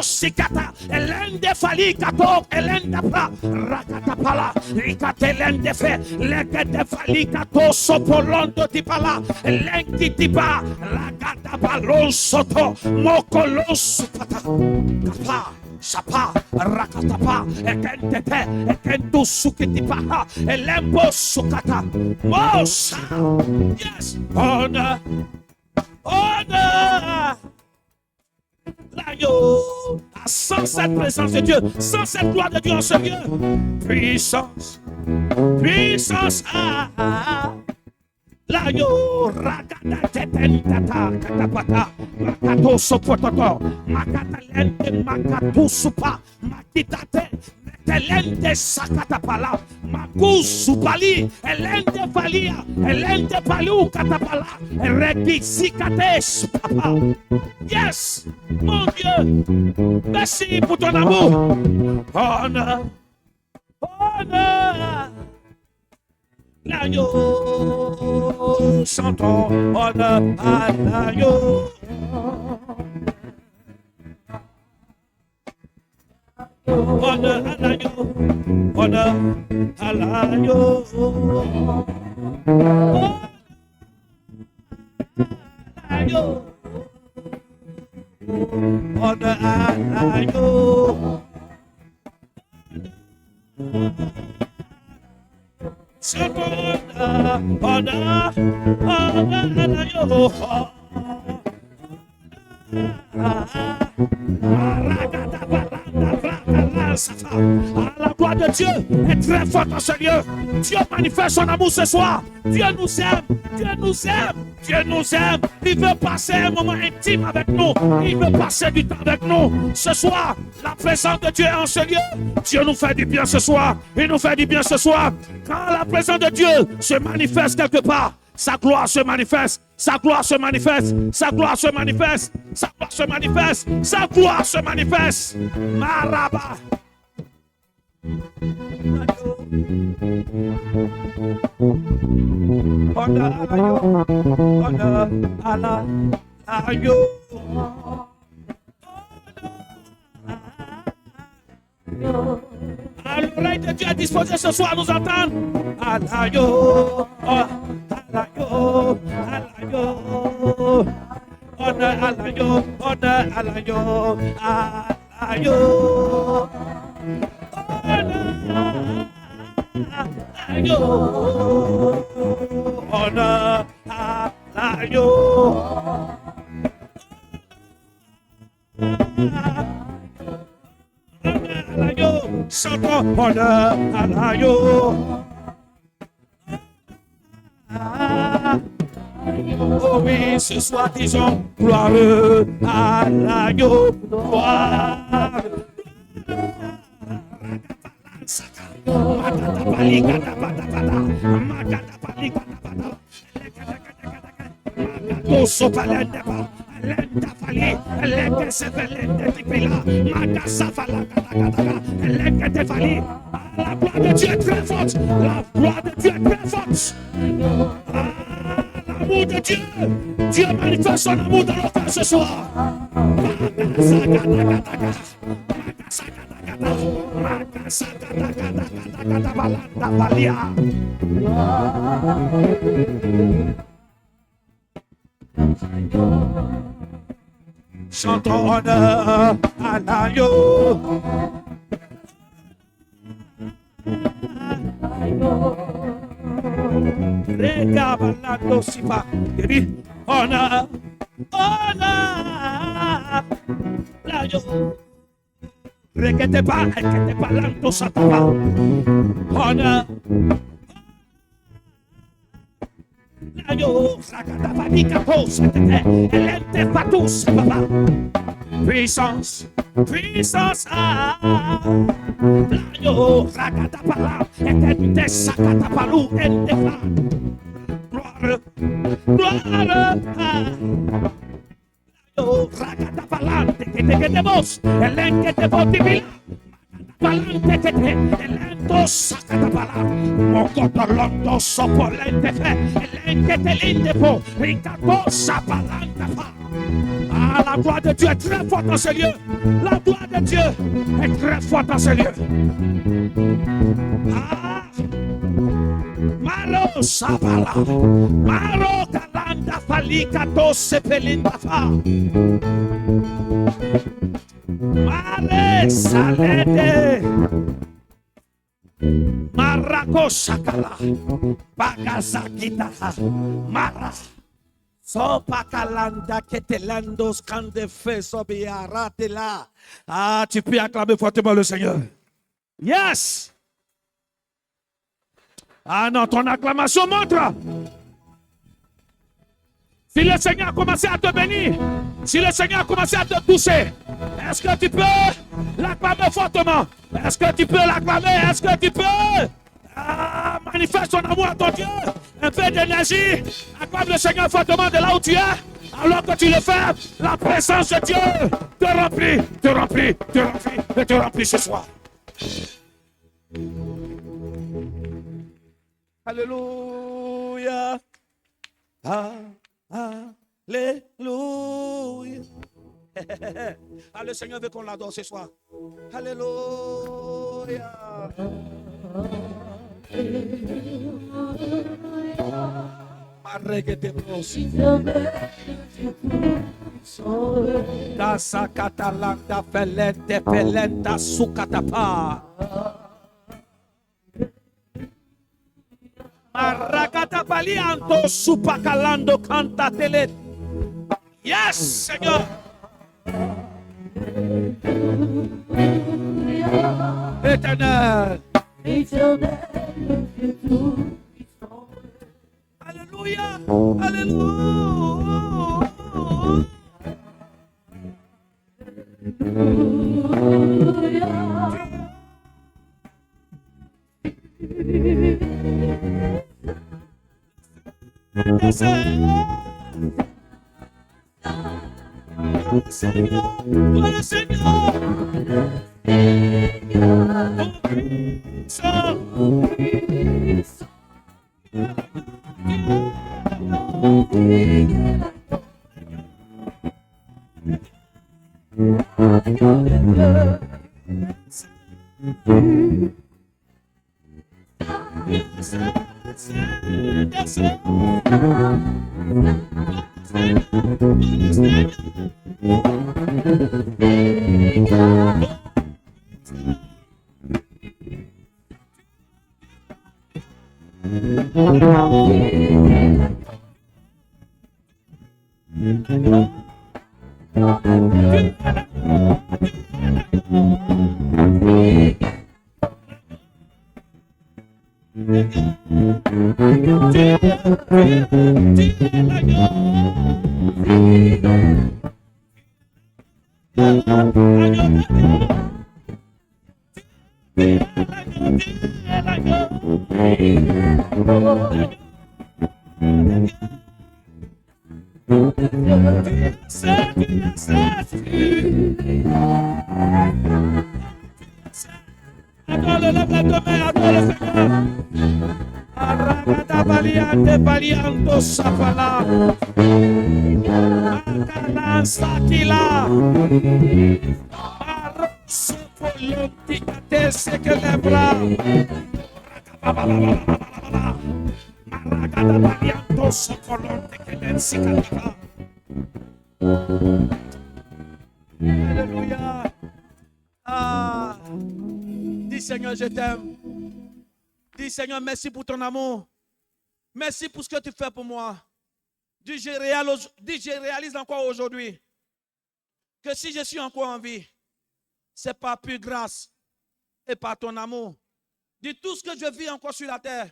sikata elende fali kato elende pra rakata pala ikatelende fe legende fali kato sopolondo tipala lenki tipa rakata balon soto mokolo supata kapa Sapa, rakatapa, ekentete, ekentu sukitipa, elempo sukata, mosa. Yes, honor, honor. Là, yo, sans cette présence de Dieu, sans cette gloire de Dieu en ce lieu, puissance, puissance, la yo rakata tetentata katapata makato sopototo makatalente makatu supa makitate metelente sakatapala makusupali elente valia elente palu katapala rekisikates papa. Yes, mon Dieu, merci pour ton amour. Honor, honor. L'agneau, chantons honneur à l'agneau. Honneur à l'agneau, honneur à l'agneau. Honneur à l'agneau. Honor, la gloire de Dieu est très forte en ce lieu. Dieu manifeste son amour ce soir. Dieu nous aime. Dieu nous aime. Dieu nous aime. Il veut passer un moment intime avec nous. Il veut passer du temps avec nous. Ce soir, la présence de Dieu est en ce lieu. Dieu nous fait du bien ce soir. Il nous fait du bien ce soir. Quand la présence de Dieu se manifeste quelque part, sa gloire se manifeste. Sa gloire se manifeste. Sa gloire se manifeste. Sa gloire se manifeste. Sa gloire se manifeste. Maraba. Honor à l'agneau. À l'oreille de Dieu est disposée ce soir à nous entendre. À l'agneau, à l'agneau, à l'agneau. Honneur à l'agneau, honneur à l'agneau, à l'agneau. Honneur à l'agneau. Chantons honneur à l'agneau. Oh oui, ce soir disons gloire à l'agneau. Gloire. La gloire de Dieu est très forte. La gloire de Dieu est très forte. L'amour de Dieu. Dieu manifeste son amour dans notre cœur ce soir. Chantons honneur à l'agneau. Regabalando sipa, honneur, honneur, l'agneau. Requete pas lando satapa, honneur. L'agneau, rakatavanika pose, elente patus, papa. Puissance, puissance, l'agneau, rakatapala, etente sakatapalou, entefa. Gloire, gloire, l'agneau, rakatapala, te vos, elente te votibila. Palante te elento sakatapala, mokotolondo sopolente fe, elente te linde po, ricato sapalanta fa. Ah, la gloire de Dieu est très forte dans ce lieu. La gloire de Dieu est très forte dans ce lieu. Ah, Maro Sabala, Maro Kalanda Falika Tose Pelindafa, Mare Salede, Marako Sakala, Bagazakita, Mara. Sopa kalanda ketelandos kande fe sobiaratela. Ah, tu peux acclamer fortement le Seigneur. Yes. Ah non, ton acclamation montre. Si le Seigneur a commencé à te bénir, si le Seigneur a commencé à te toucher, est-ce que tu peux l'acclamer fortement? Est-ce que tu peux l'acclamer? Est-ce que tu peux manifeste ton amour à ton Dieu? Un peu d'énergie. Acclame le Seigneur fortement de là où tu es. Alors que tu le fais, la présence de Dieu te remplit, te remplit, te remplit et te remplit ce soir. Alléluia. Alléluia. Ah, le Seigneur veut qu'on l'adore ce soir. Alléluia. Dasa katalanda felente pelenta sukatapa. Maragata palianto supakalando canta tele. Yes, Seigneur. Éternel. Alléluia. Alléluia. Seigneur, le Seigneur. Alléluia. Ah, dis Seigneur, je t'aime. Dis Seigneur, merci pour ton amour. Merci pour ce que tu fais pour moi. Dis je réalise encore aujourd'hui que si je suis encore en vie, c'est par pure grâce et par ton amour. Dis tout ce que je vis encore sur la terre.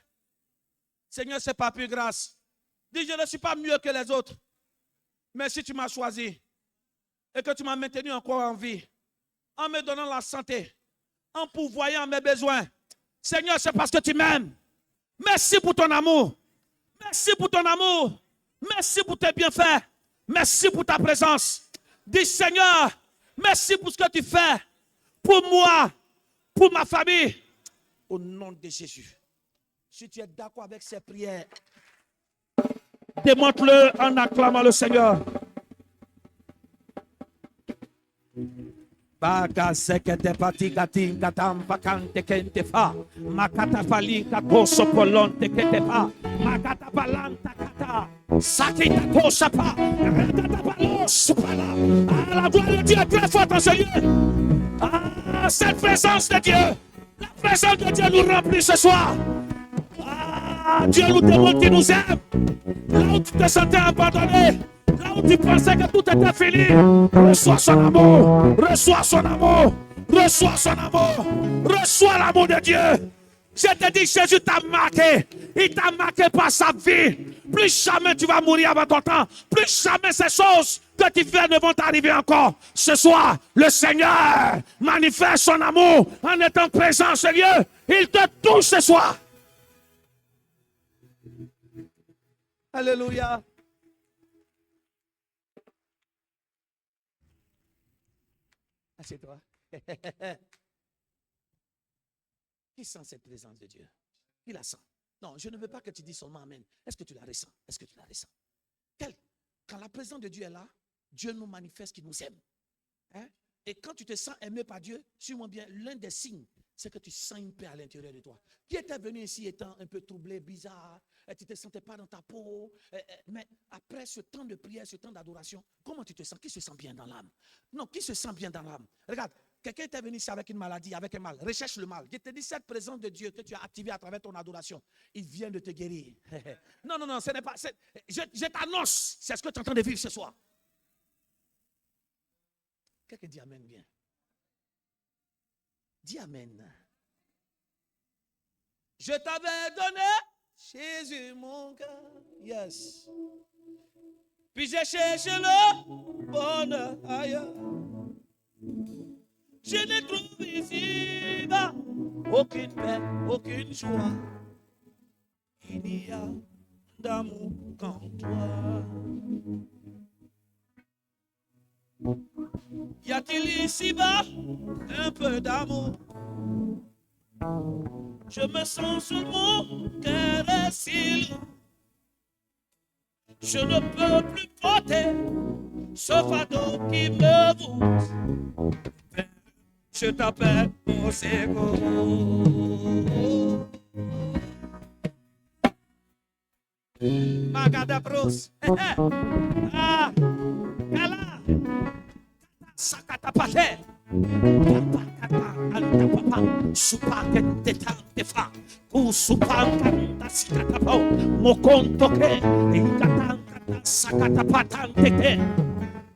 Seigneur, c'est par pure grâce. Dis je ne suis pas mieux que les autres. Mais si tu m'as choisi et que tu m'as maintenu encore en vie, en me donnant la santé, en pourvoyant mes besoins, Seigneur, c'est parce que tu m'aimes. Merci pour ton amour. Merci pour ton amour. Merci pour tes bienfaits. Merci pour ta présence. Dis Seigneur, merci pour ce que tu fais pour moi, pour ma famille. Au nom de Jésus. Si tu es d'accord avec ces prières, démontre-le en acclamant le Seigneur. Baga sekete patika tinga tampa kante kente fa. Makata palika koso polonte kete fa. Makata palanta kata. Sakita kosa pa. Rakata palos pala. Ah, la gloire de Dieu est très forte en ce lieu. Ah, cette présence de Dieu. La présence de Dieu nous remplit ce soir. Ah, Dieu nous demande qu'il nous aime. Là où tu te sentais abandonné. Là où tu pensais que tout était fini, reçois son amour, reçois son amour, reçois son amour, reçois l'amour de Dieu. Je te dis, Jésus t'a marqué, il t'a marqué par sa vie. Plus jamais tu vas mourir avant ton temps, plus jamais ces choses que tu fais ne vont t'arriver encore. Ce soir, le Seigneur manifeste son amour en étant présent en ce lieu. Il te touche ce soir. Alléluia. Assieds-toi. Qui sent cette présence de Dieu? Qui la sent? Non, je ne veux pas que tu dises seulement Amen. Est-ce que tu la ressens? Est-ce que tu la ressens? Quand la présence de Dieu est là, Dieu nous manifeste qu'il nous aime. Hein? Et quand tu te sens aimé par Dieu, suis-moi bien, l'un des signes, c'est que tu sens une paix à l'intérieur de toi. Qui était venu ici étant un peu troublé, bizarre, tu ne te sentais pas dans ta peau, mais après ce temps de prière, ce temps d'adoration, comment tu te sens? Qui se sent bien dans l'âme? Non, qui se sent bien dans l'âme? Regarde, quelqu'un était venu ici avec une maladie, avec un mal. Recherche le mal. Je te dis, cette présence de Dieu que tu as activée à travers ton adoration, il vient de te guérir. Non, non, non, ce n'est pas... Je t'annonce, c'est ce que tu es en train de vivre ce soir. Quelqu'un dit Amen bien. Dis Amen. Je t'avais donné, Jésus mon cœur. Yes. Puis j'ai cherché le bonheur ailleurs. Je ne trouve ici bas aucune paix, aucune joie. Il n'y a d'amour qu'en toi. Y a-t-il ici-bas un peu d'amour? Je me sens sur mon cœur si lourd. Je ne peux plus porter ce fardeau qui me voûte. Je t'appelle au secours. Magadabros. Ah, Kala. Sakatapate. Papa, antapapa. Supakete tantefa. Kusupakanta sikatapao. Mokontoke. Ikatanta sakatapatanteke.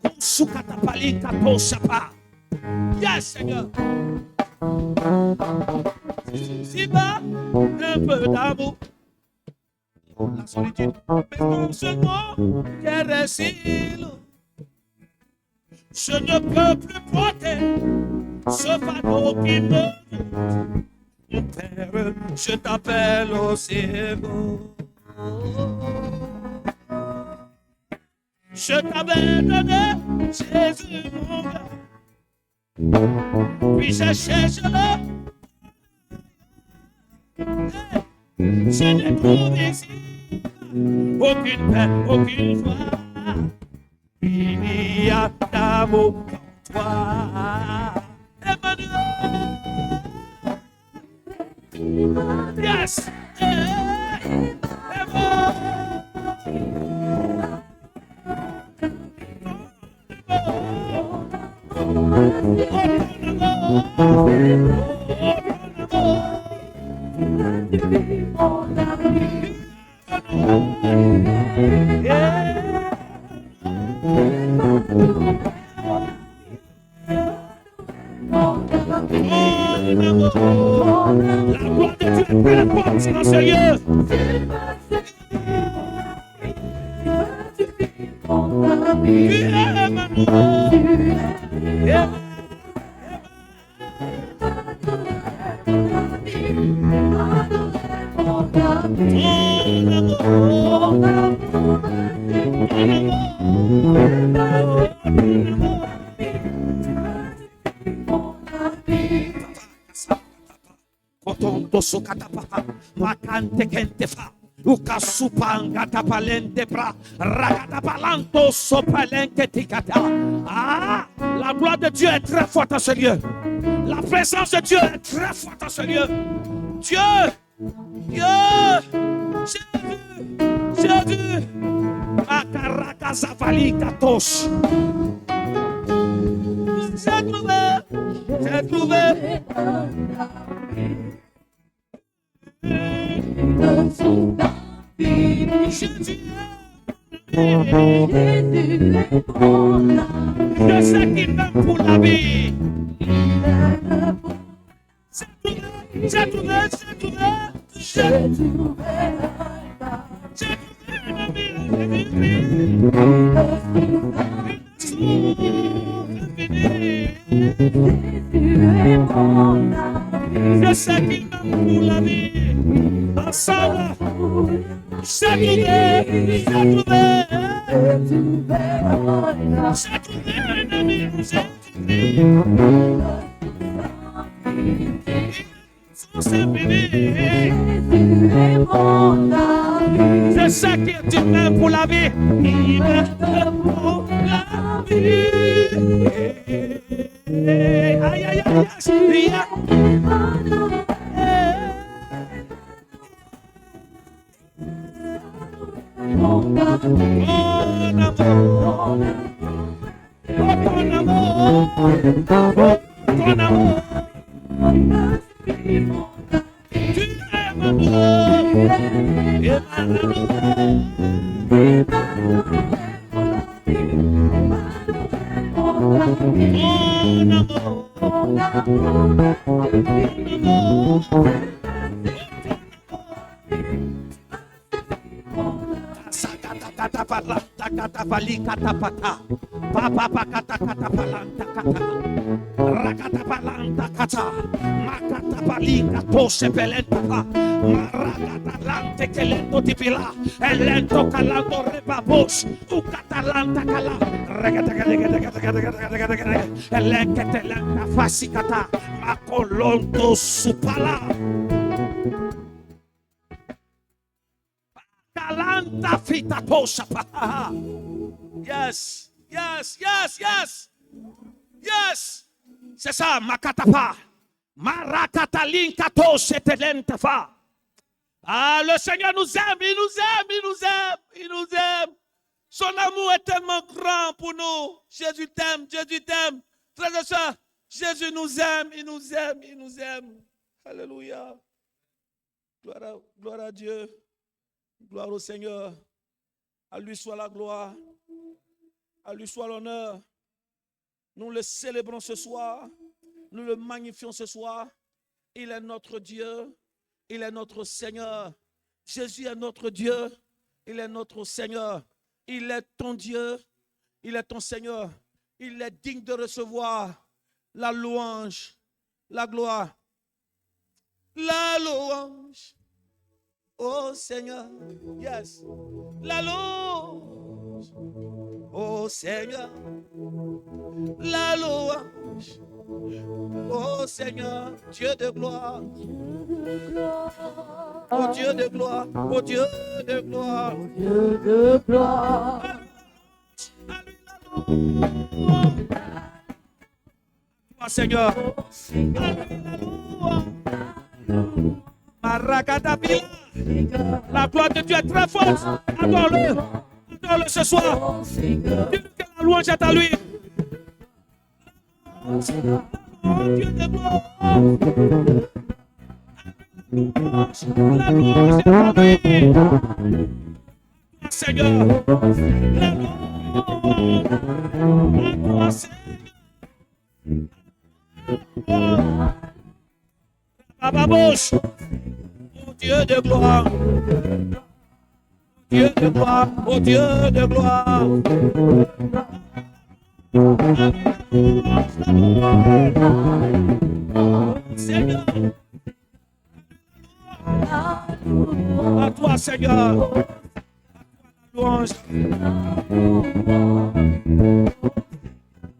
Kusukatapalinka tosapa. Yes, Seigneur. Si bas, un peu d'amour. La solitude, mais non seulement qu'elle résile. Je ne peux plus porter ce fardeau qui me voûte. Mon Père, je t'appelle au secours. Je t'avais donné Jésus mon cœur. Puis je cherche là. Je ne trouve ici aucune paix, aucune joie. Il y a d'amour en toi. Emmanuel. Yes. Makante kente fa ukasupanga tapalente bra rakata palanto sopalenke tikata. Ah, La gloire de Dieu est très forte en ce lieu. La présence de Dieu est très forte en ce lieu. Dieu, Jésus. Makaraka Zavali Katos. J'ai trouvé. Jésus. Je sais qu'il m'aime pour la vie. J'ai trouvé une amie je sais qu'il m'aime pour la vie. Ensemble, j'ai trouvé un ami, je sais que tu m'aimes pour la vie. Il m'aime pour la vie. Aïe, aïe, aïe, mon amour. Tu es mon Yes. C'est ça, Makatapa. Marakatalinkato setelentafa. Ah, le Seigneur nous aime, il nous aime. Son amour est tellement grand pour nous. Jésus t'aime. Frères et sœurs, Jésus nous aime, il nous aime. Alléluia. Gloire à Dieu. Gloire au Seigneur. À lui soit la gloire. À lui soit l'honneur. Nous le célébrons ce soir. Nous le magnifions ce soir. Il est notre Dieu. Il est notre Seigneur. Jésus est notre Dieu. Il est notre Seigneur. Il est ton Dieu. Il est ton Seigneur. Il est digne de recevoir la louange, la gloire. La louange. Oh Seigneur. Yes. La louange. Oh Seigneur. La louange. Oh Seigneur, Dieu de gloire. Oh Dieu de gloire. Oh Dieu de gloire. Oh Dieu de gloire. Toi Seigneur. Marakatapila. La gloire de Dieu est très forte. Adore-le. Adore-le ce soir. Dis-lui que la louange est à lui. Oh Dieu de gloire. La louange est à lui. Seigneur. La louange. À toi Seigneur. Bababouche. Oh Dieu de gloire. Dieu de gloire. Oh Dieu de gloire. Seigneur. À toi, Seigneur. Louange.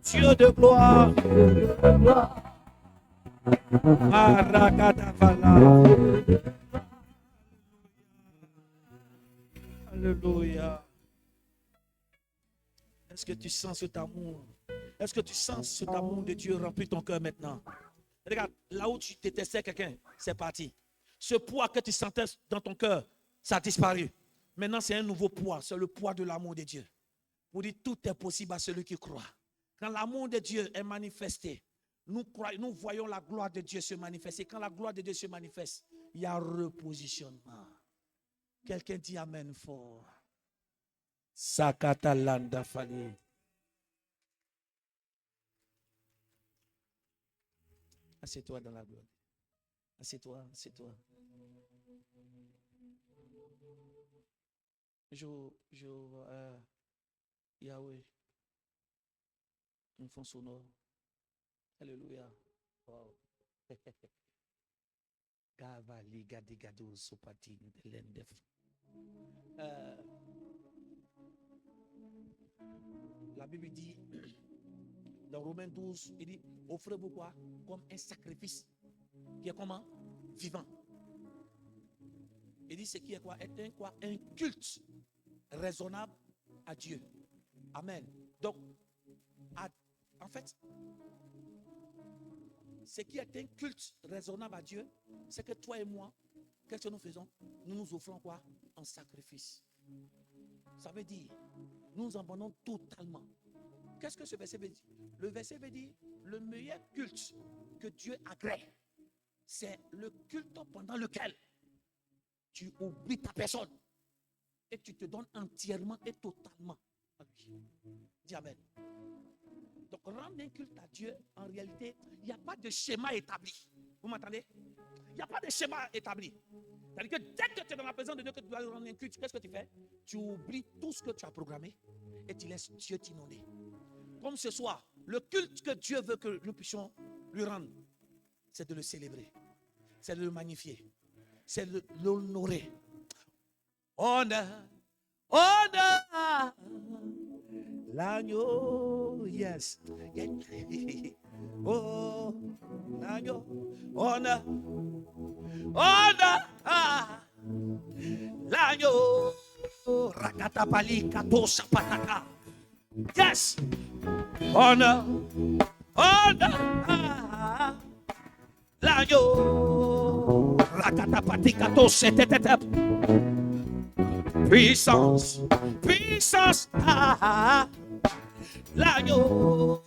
Dieu de gloire. Alléluia. Est-ce que tu sens cet amour? Est-ce que tu sens cet amour de Dieu remplir ton cœur maintenant? Regarde, là où tu détestais quelqu'un, c'est parti. Ce poids que tu sentais dans ton cœur, ça a disparu. Maintenant, c'est un nouveau poids. C'est le poids de l'amour de Dieu. Vous dites, tout est possible à celui qui croit. Quand l'amour de Dieu est manifesté, nous voyons la gloire de Dieu se manifester. Quand la gloire de Dieu se manifeste, il y a repositionnement. Quelqu'un dit Amen fort. Sakatalanda Fali. Assieds-toi dans la gloire. Assieds-toi, assieds-toi. Yahweh, un fond sonore. Alléluia. Wow. Gavali gadigado sopati delendef. La Bible dit dans Romains 12, il dit offrez-vous quoi comme un sacrifice qui est comment? Vivant. Il dit ce qui est quoi? Est un quoi? Un culte raisonnable à Dieu. Amen. Donc, en fait, ce qui est un culte raisonnable à Dieu, c'est que toi et moi, qu'est-ce que nous faisons? Nous nous offrons quoi? En sacrifice. Ça veut dire, nous nous abandonnons totalement. Qu'est-ce que ce verset veut dire? Le verset veut dire, le meilleur culte que Dieu agrée, c'est le culte pendant lequel tu oublies ta personne et tu te donnes entièrement et totalement à lui. Dis Amen. Donc, rendre un culte à Dieu, en réalité, il n'y a pas de schéma établi. Vous m'entendez? Il n'y a pas de schéma établi. C'est-à-dire que dès que tu es dans la présence de Dieu, que tu dois rendre un culte, qu'est-ce que tu fais? Tu oublies tout ce que tu as programmé et tu laisses Dieu t'inonder. Comme ce soir, le culte que Dieu veut que nous puissions lui rendre, c'est de le célébrer, c'est de le magnifier, c'est de l'honorer. Honneur, honneur, l'agneau, yes. Oh, l'agneau, honneur, honneur, l'agneau, rakatapali, kato, sapataka. Yes, honneur, honneur, l'agneau, rakatapati, kato, setetep. Puissance, puissance, l'agneau.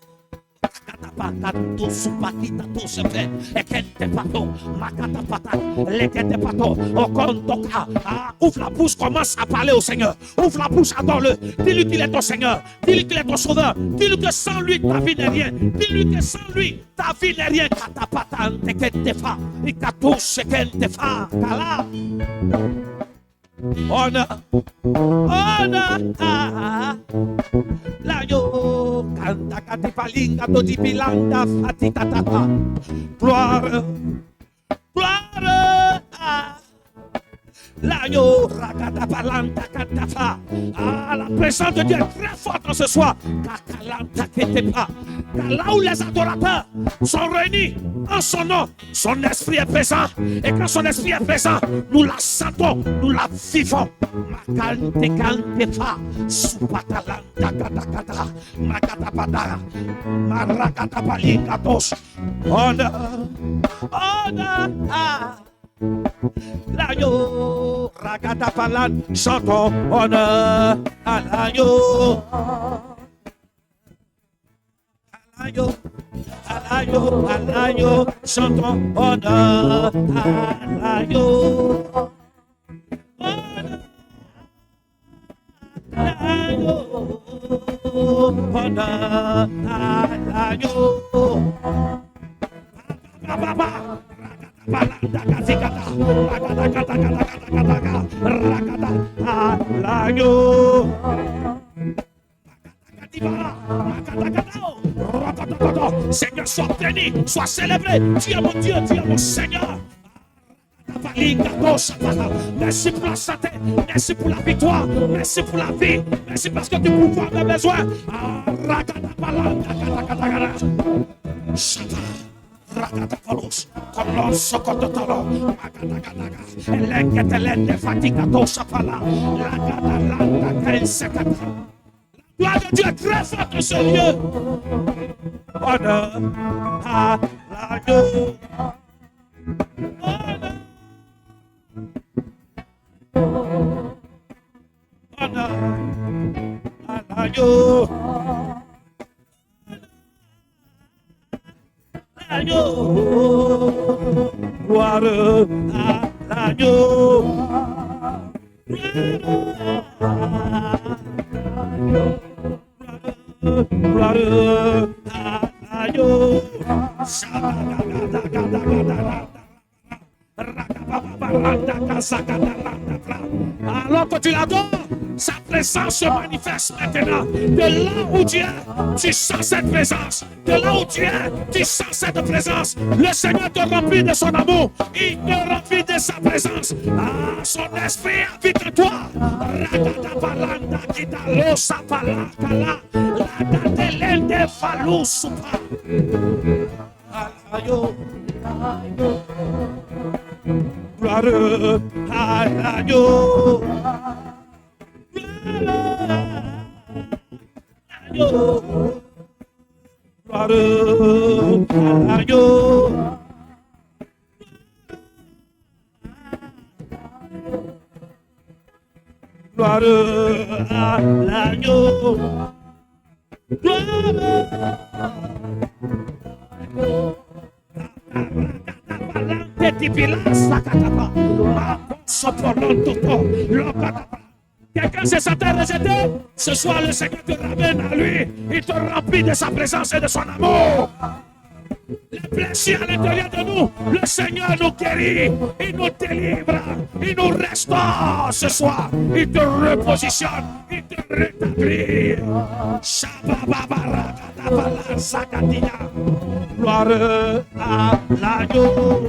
Ouvre la bouche, commence à parler au Seigneur. Ouvre la bouche, adore-le. Dis-lui qu'il est ton Seigneur. Dis-lui qu'il est ton sauveur. Dis-lui que sans lui, ta vie n'est rien. Dis-lui que sans lui, ta vie n'est rien. Honneur, honneur, l'agneau, canta catipalinga, dodipilanda, faticatata, gloire, gloire, l'agneau, racatapalanta, catafa. Ah, la présence de Dieu est très forte ce soir. Cacalanta, ketepa. Car là où les adorateurs sont réunis en son nom, son esprit est présent. Et quand son esprit est présent, nous la sentons, nous la vivons. Makante kantefa, supatalanta katakata, makatapada, marakatapalingatos. Honneur, honneur, l'agneau, rakatapalan, chantons honneur à l'agneau. À l'agneau, chantons honneur à l'agneau. Honneur à l'agneau. L'agneau. Seigneur, sois béni, sois célébré. Tu es mon Dieu, tu es mon Seigneur. Merci pour la santé, merci pour la victoire, merci pour la vie, merci parce que tu pourvois mes besoins. Rakatapalos, Colon Socotolo, Macataganaga, Elenketelende Faticato Sapala, Lagatalanda Kensecata, Gloire de Dieu est très forte dans ce lieu. Honneur à l'agneau. Honneur. Honneur à l'agneau. L'agneau. Gloire à l'agneau. Gloire à l'agneau. Alors que tu l'adores, sa présence se manifeste maintenant. De là où tu es, tu sens cette présence. De là où tu es, tu sens cette présence. Le Seigneur te remplit de son amour. Il te remplit de sa présence. Ah, son esprit habite en toi. Gloire à l'agneau. Gloire à l'agneau. Gloire à l'agneau. Quelqu'un se sentait rejeté, ce soir le Seigneur te ramène à lui. Il te remplit de sa présence et de son amour. Les blessures à l'intérieur de nous, le Seigneur nous guérit, il nous délivre, il nous restaure ce soir, il te repositionne, il te rétablit. Gloire à l'agneau.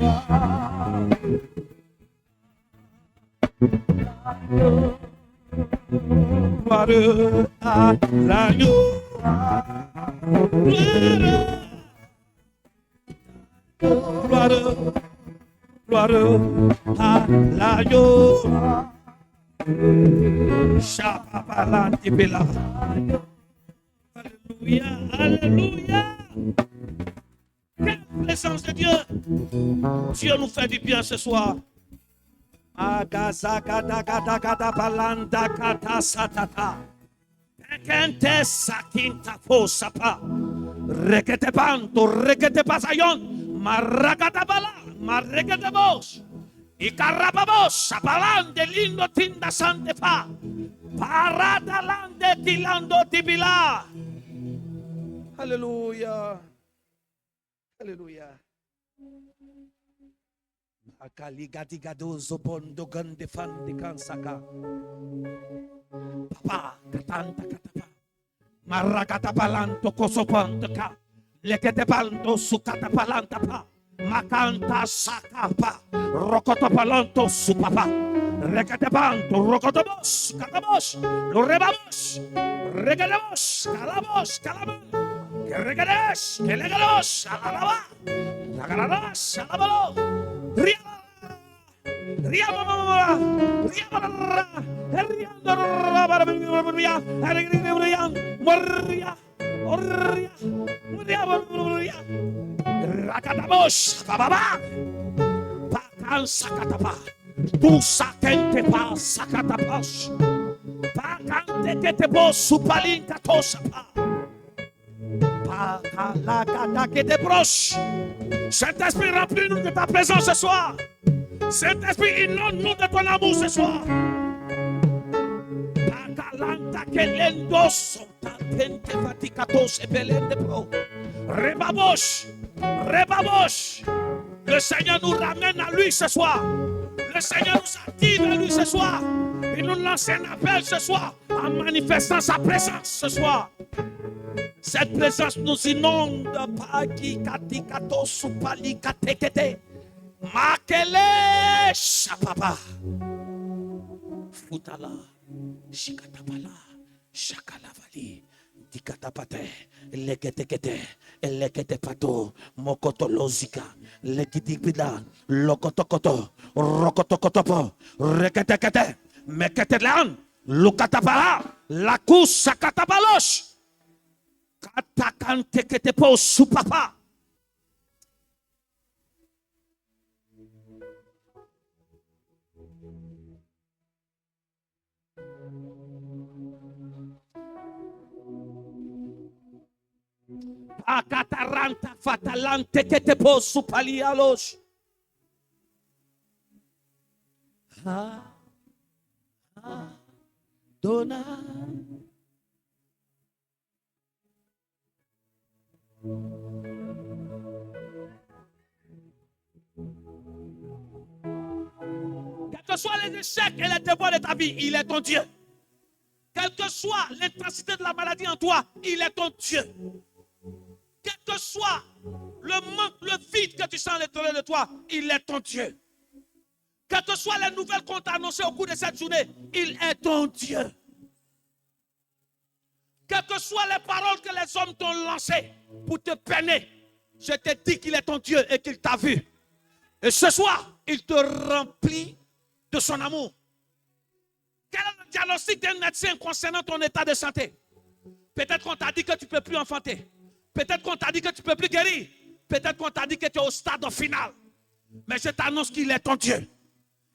Gloire à l'agneau. Gloire à l'agneau. Alléluia, alléluia. Quelle présence de Dieu. Dieu nous fait du bien ce soir. Kente sakinta posapa. Rekete panto, rekete pasayon. Maragata bala, maragata bos. Ikarababos, sapalande lindo tinda sante pa. Parada lande tilando tibila. Alléluia. Alléluia. Akaligadigado zobondo gande fandi kansaka. Papa, katanta katapa. Maragata palanto kosopanta ka. Lekete palto sukata palanta pa. Makanta sakapa. Rokoto palanto supapa. Rekete panto rokotobos katabos. Lorebamos. Regadamos. Calabos. Calaman. Regadesh. Kelegados. Alaba. Ragaradas. Alabalo. Riama. Riama. Riama. Rakatamos, bababa, pakan sakatapa, busa kente pa sakatapas, pakan tekete bo supalin katosapa, pakalakata kete broche. Saint-Esprit, remplis-nous de ta présence ce soir. Saint-Esprit, inonde-nous de ton amour ce soir. Pakalanta kelendo sota kente fatikatos et belende pro. Rebabosh. Rebabosh. Le Seigneur nous ramène à lui ce soir. Le Seigneur nous active à lui ce soir. Il nous lance un appel ce soir en manifestant sa présence ce soir. Cette présence nous inonde. Paki katikato supali katekete. Makele shapapa. Futala. Shikatapala. Shakalavali. Dikatapate. Leketekete. Eleketepato. Mokotolozika. Lekitipila. Lokotokoto. Rokotokotopo. Reketekete. Meketelan. Lokatapara, la course sakatabalos. Katakante ketepo supapa. Akataranta fatalante ketepo supalialos. Dona. Quels que soient les échecs et les déboires de ta vie, il est ton Dieu. Quelle que soit l'intensité de la maladie en toi, il est ton Dieu. Quel que soit le manque, le vide que tu sens à l'intérieur de toi, il est ton Dieu. Quelles que soient les nouvelles qu'on t'a annoncées au cours de cette journée, il est ton Dieu. Quelles que soient les paroles que les hommes t'ont lancées pour te peiner, je te dis qu'il est ton Dieu et qu'il t'a vu. Et ce soir, il te remplit de son amour. Quel est le diagnostic d'un médecin concernant ton état de santé? Peut-être qu'on t'a dit que tu ne peux plus enfanter. Peut-être qu'on t'a dit que tu ne peux plus guérir. Peut-être qu'on t'a dit que tu es au stade final. Mais je t'annonce qu'il est ton Dieu.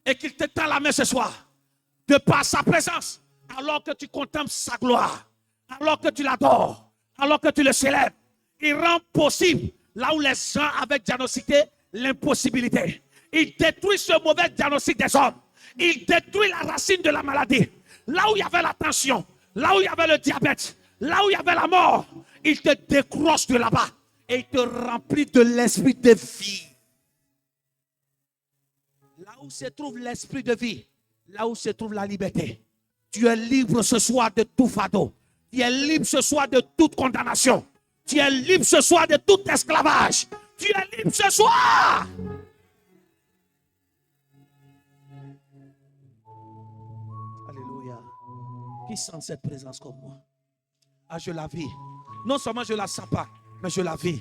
Et qu'il te tend la main ce soir. De par sa présence. Alors que tu contemples sa gloire. Alors que tu l'adores. Alors que tu le célèbres. Il rend possible là où les gens avaient diagnostiqué l'impossibilité. Il détruit ce mauvais diagnostic des hommes. Il détruit la racine de la maladie. Là où il y avait la tension. Là où il y avait le diabète. Là où il y avait la mort. Il te décroche de là-bas. Et il te remplit de l'esprit de vie. Là où se trouve l'esprit de vie, là où se trouve la liberté, tu es libre ce soir de tout fardeau. Tu es libre ce soir de toute condamnation. Tu es libre ce soir de tout esclavage. Tu es libre ce soir. Alléluia. Qui sent cette présence comme moi? Ah, je la vis. Non seulement je la sens pas, mais je la vis.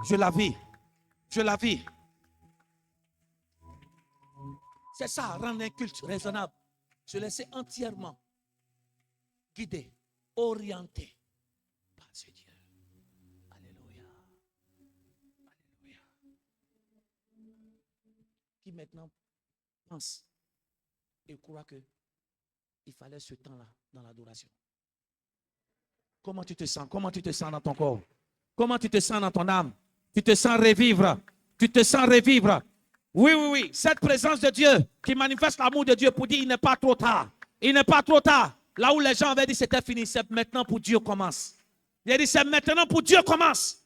Je la vis. Je la vis. C'est ça, rendre un culte raisonnable. Se laisser entièrement guider, orienter par ce Dieu. Alléluia. Alléluia. Qui maintenant pense et croit que il fallait ce temps-là dans l'adoration. Comment tu te sens? Comment tu te sens dans ton corps? Comment tu te sens dans ton âme? Tu te sens revivre. Tu te sens revivre. Oui, oui, oui. Cette présence de Dieu qui manifeste l'amour de Dieu pour dire il n'est pas trop tard. Il n'est pas trop tard. Là où les gens avaient dit c'était fini, c'est maintenant pour Dieu commence. Il a dit c'est maintenant pour Dieu commence.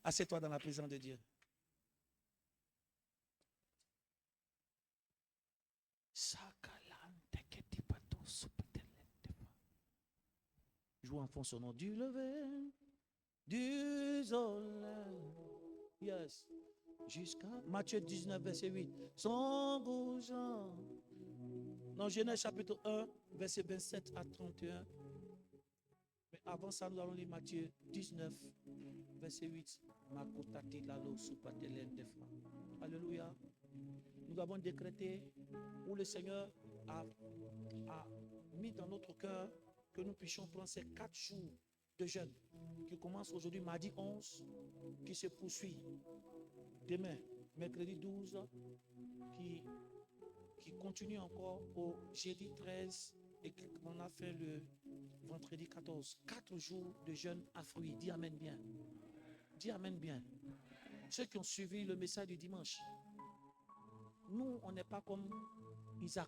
Assieds-toi dans la présence de Dieu. Joue en fond son nom. Du lever, du soleil. Yes. Jusqu'à Matthieu 19, verset 8. Son bougeant. Dans Genèse chapitre 1, verset 27 à 31. Mais avant ça, nous allons lire Matthieu 19, verset 8. Alléluia. Nous avons décrété où le Seigneur a mis dans notre cœur que nous puissions prendre ces 4 jours de jeûne qui commencent aujourd'hui, mardi 11, qui se poursuit demain, mercredi 12, qui continue encore au jeudi 13 et qu'on a fait le vendredi 14. 4 jours de jeûne à fruits. Dis amen bien. Dis amen bien. Ceux qui ont suivi le message du dimanche, nous, on n'est pas comme Isaac.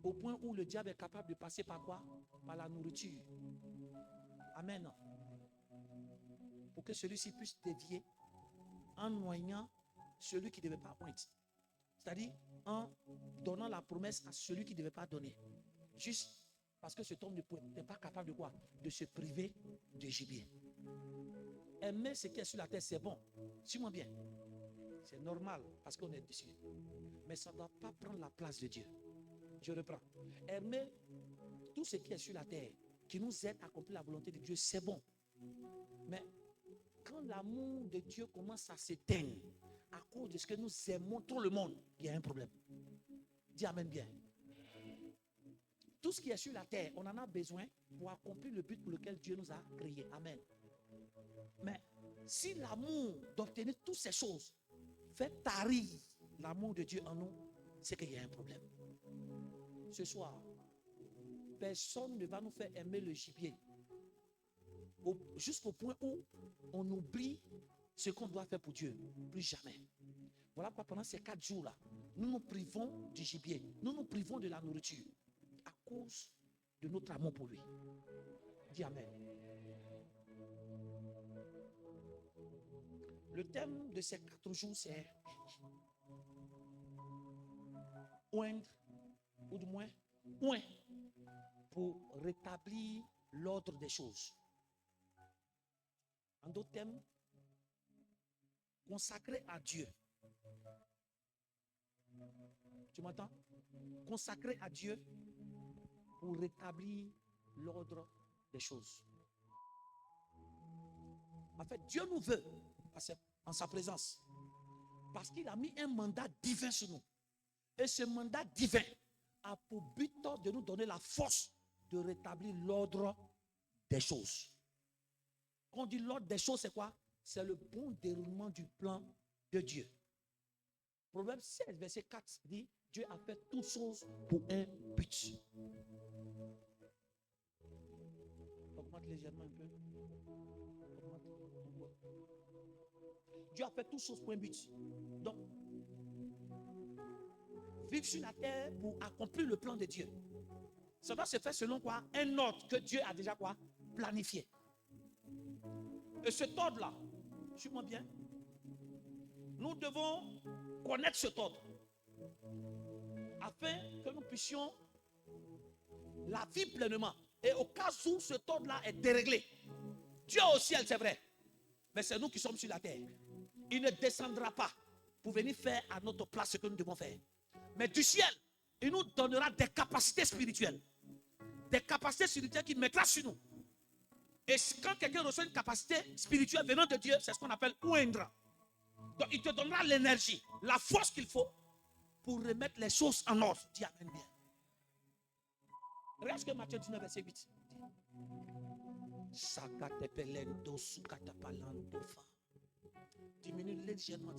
Au point où le diable est capable de passer par quoi? Par la nourriture. Amen. Pour que celui-ci puisse dévier en noyant celui qui ne devait pas pointer. C'est-à-dire en donnant la promesse à celui qui ne devait pas donner. Juste parce que cet homme n'est pas capable de quoi? De se priver de gibier. Aimer ce qui est sur la terre, c'est bon. Suis-moi bien. C'est normal parce qu'on est dessus. Mais ça ne doit pas prendre la place de Dieu. Je reprends. Aimer tout ce qui est sur la terre, qui nous aide à accomplir la volonté de Dieu, c'est bon. Mais quand l'amour de Dieu commence à s'éteindre à cause de ce que nous aimons tout le monde, il y a un problème. Dis amen bien. tout ce qui est sur la terre, on en a besoin pour accomplir le but pour lequel Dieu nous a créés. Amen. Mais si l'amour d'obtenir toutes ces choses fait tarir l'amour de Dieu en nous, c'est qu'il y a un problème. Ce soir, personne ne va nous faire aimer le gibier jusqu'au point où on oublie ce qu'on doit faire pour Dieu. Plus jamais. Voilà pourquoi pendant ces 4 jours-là, nous nous privons du gibier, nous nous privons de la nourriture à cause de notre amour pour lui. Dis Amen. Le thème de ces 4 jours, c'est oindre, ou du moins, oint, pour rétablir l'ordre des choses. En d'autres termes, consacré à Dieu. Tu m'entends? Consacré à Dieu pour rétablir l'ordre des choses. En fait, Dieu nous veut en sa présence parce qu'il a mis un mandat divin sur nous. Et ce mandat divin a pour but de nous donner la force de rétablir l'ordre des choses. Quand on dit l'ordre des choses, c'est quoi? C'est le bon déroulement du plan de Dieu. Proverbe 16, verset 4 dit, Dieu a fait toutes choses pour un but. Augmente légèrement un peu. Dieu a fait toutes choses pour un but. Donc, vivre sur la terre pour accomplir le plan de Dieu. Ça doit se faire selon quoi? Un ordre que Dieu a déjà quoi? Planifié. Et cet ordre-là, suis-moi bien, nous devons connaître cet ordre afin que nous puissions la vivre pleinement. Et au cas où cet ordre-là est déréglé, Dieu au ciel, c'est vrai, mais c'est nous qui sommes sur la terre. Il ne descendra pas pour venir faire à notre place ce que nous devons faire. Mais du ciel, il nous donnera des capacités spirituelles. Des capacités spirituelles qu'il mettra sur nous. Et quand quelqu'un reçoit une capacité spirituelle venant de Dieu, c'est ce qu'on appelle oindre. Donc il te donnera l'énergie, la force qu'il faut pour remettre les choses en ordre. Dis amen bien. Regarde ce que Matthieu 19, verset 8 dit. Diminue légèrement.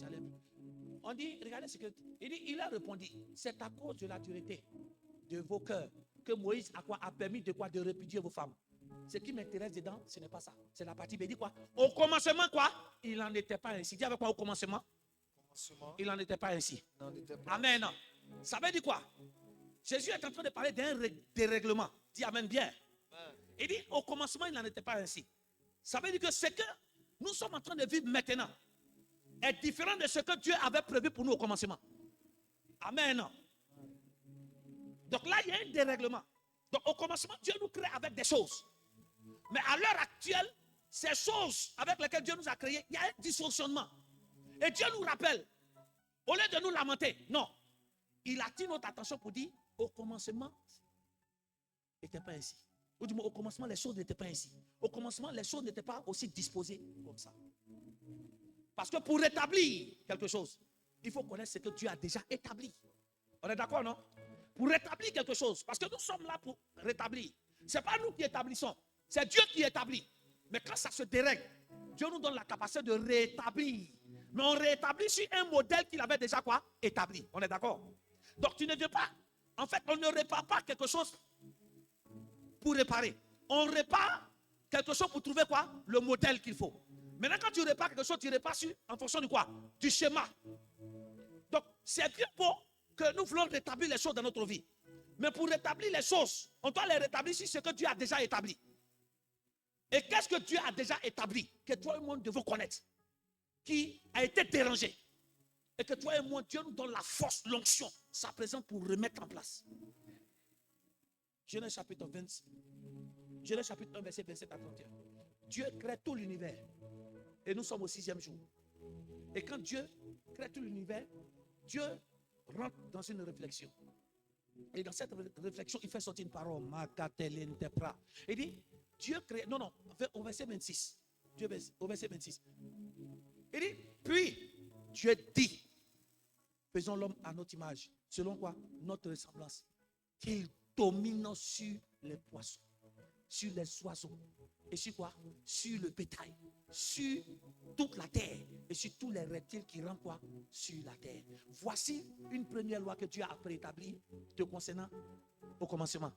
On dit, regardez ce que il a répondu, c'est à cause de la dureté de vos cœurs que Moïse a permis de quoi? De répudier vos femmes. Ce qui m'intéresse dedans, ce n'est pas ça. C'est la partie B. Il dit quoi? Au commencement, quoi? Il n'en était pas ainsi. Dis avec quoi au commencement? Il n'en était pas ainsi. Amen. Ça veut dire quoi? Jésus est en train de parler d'un dérèglement. Dis amen bien. Il dit au commencement, il n'en était pas ainsi. Ça veut dire que ce que nous sommes en train de vivre maintenant est différent de ce que Dieu avait prévu pour nous au commencement. Amen. Donc là, il y a un dérèglement. Donc au commencement, Dieu nous crée avec des choses. Mais à l'heure actuelle, ces choses avec lesquelles Dieu nous a créés, il y a un dysfonctionnement. Et Dieu nous rappelle, au lieu de nous lamenter, non, il attire notre attention pour dire, au commencement, n'était pas ainsi. Ou du moins, au commencement, les choses n'étaient pas ainsi. Au commencement, les choses n'étaient pas aussi disposées comme ça. Parce que pour rétablir quelque chose, il faut connaître ce que Dieu a déjà établi. On est d'accord, non? Pour rétablir quelque chose. Parce que nous sommes là pour rétablir. Ce n'est pas nous qui établissons. C'est Dieu qui établit. Mais quand ça se dérègle, Dieu nous donne la capacité de rétablir. Mais on rétablit sur un modèle qu'il avait déjà quoi? Établi. On est d'accord? Donc tu ne viens pas. En fait, on ne répare pas quelque chose pour réparer. On répare quelque chose pour trouver quoi? Le modèle qu'il faut. Maintenant, quand tu répares quelque chose, tu répares en fonction de quoi? Du schéma. Donc, c'est bien beau que nous voulons rétablir les choses dans notre vie. Mais pour rétablir les choses, on doit les rétablir sur ce que Dieu a déjà établi. Et qu'est-ce que Dieu a déjà établi? Que toi et moi, nous devons connaître. Qui a été dérangé. Et que toi et moi, Dieu nous donne la force, l'onction, sa présence pour remettre en place. Genèse chapitre 20. Genèse chapitre 1, verset 27 à 31. Dieu crée tout l'univers. Et nous sommes au 6e jour. Et quand Dieu crée tout l'univers, Dieu rentre dans une réflexion. Et dans cette réflexion, il fait sortir une parole. Il dit, Dieu crée... Non, au verset 26. Au verset 26. Il dit, puis, Dieu dit, faisons l'homme à notre image. Selon quoi? Notre ressemblance. Qu'il dominant sur les poissons, sur les oiseaux, et sur quoi? Sur le bétail, sur toute la terre, et sur tous les reptiles qui rendent quoi? Sur la terre. Voici une première loi que Dieu a préétablie te concernant au commencement.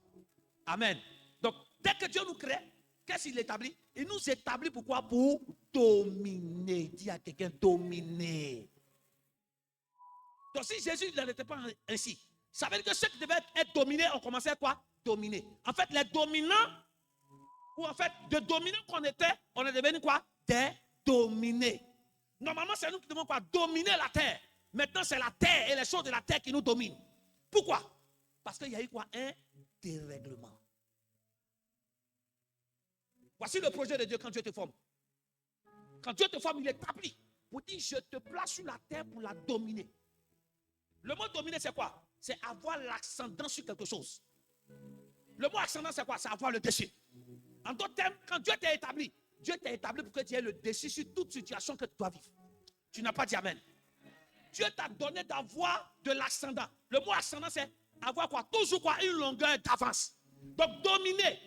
Amen. Donc, dès que Dieu nous crée, qu'est-ce qu'il établit? Il nous établit pourquoi? Pour dominer. Dis à quelqu'un, dominer. Donc, si Jésus n'était pas ainsi, ça veut dire que ceux qui devaient être dominés ont commencé à quoi? Dominer. En fait, les dominants, ou en fait, de dominants qu'on était, on est devenu quoi? Des dominés. Normalement, c'est nous qui devons quoi? Dominer la terre. Maintenant, c'est la terre et les choses de la terre qui nous dominent. Pourquoi? Parce qu'il y a eu quoi? Un dérèglement. Voici le projet de Dieu quand Dieu te forme. Quand Dieu te forme, il établit pour dire je te place sur la terre pour la dominer. Le mot dominer, c'est quoi? C'est avoir l'ascendant sur quelque chose. Le mot ascendant, c'est quoi? C'est avoir le dessus. En d'autres termes, quand Dieu t'a établi pour que tu aies le dessus sur toute situation que tu dois vivre. Tu n'as pas dit amen. Dieu t'a donné d'avoir de l'ascendant. Le mot ascendant, c'est avoir quoi? Toujours quoi? Une longueur d'avance. Donc, dominer.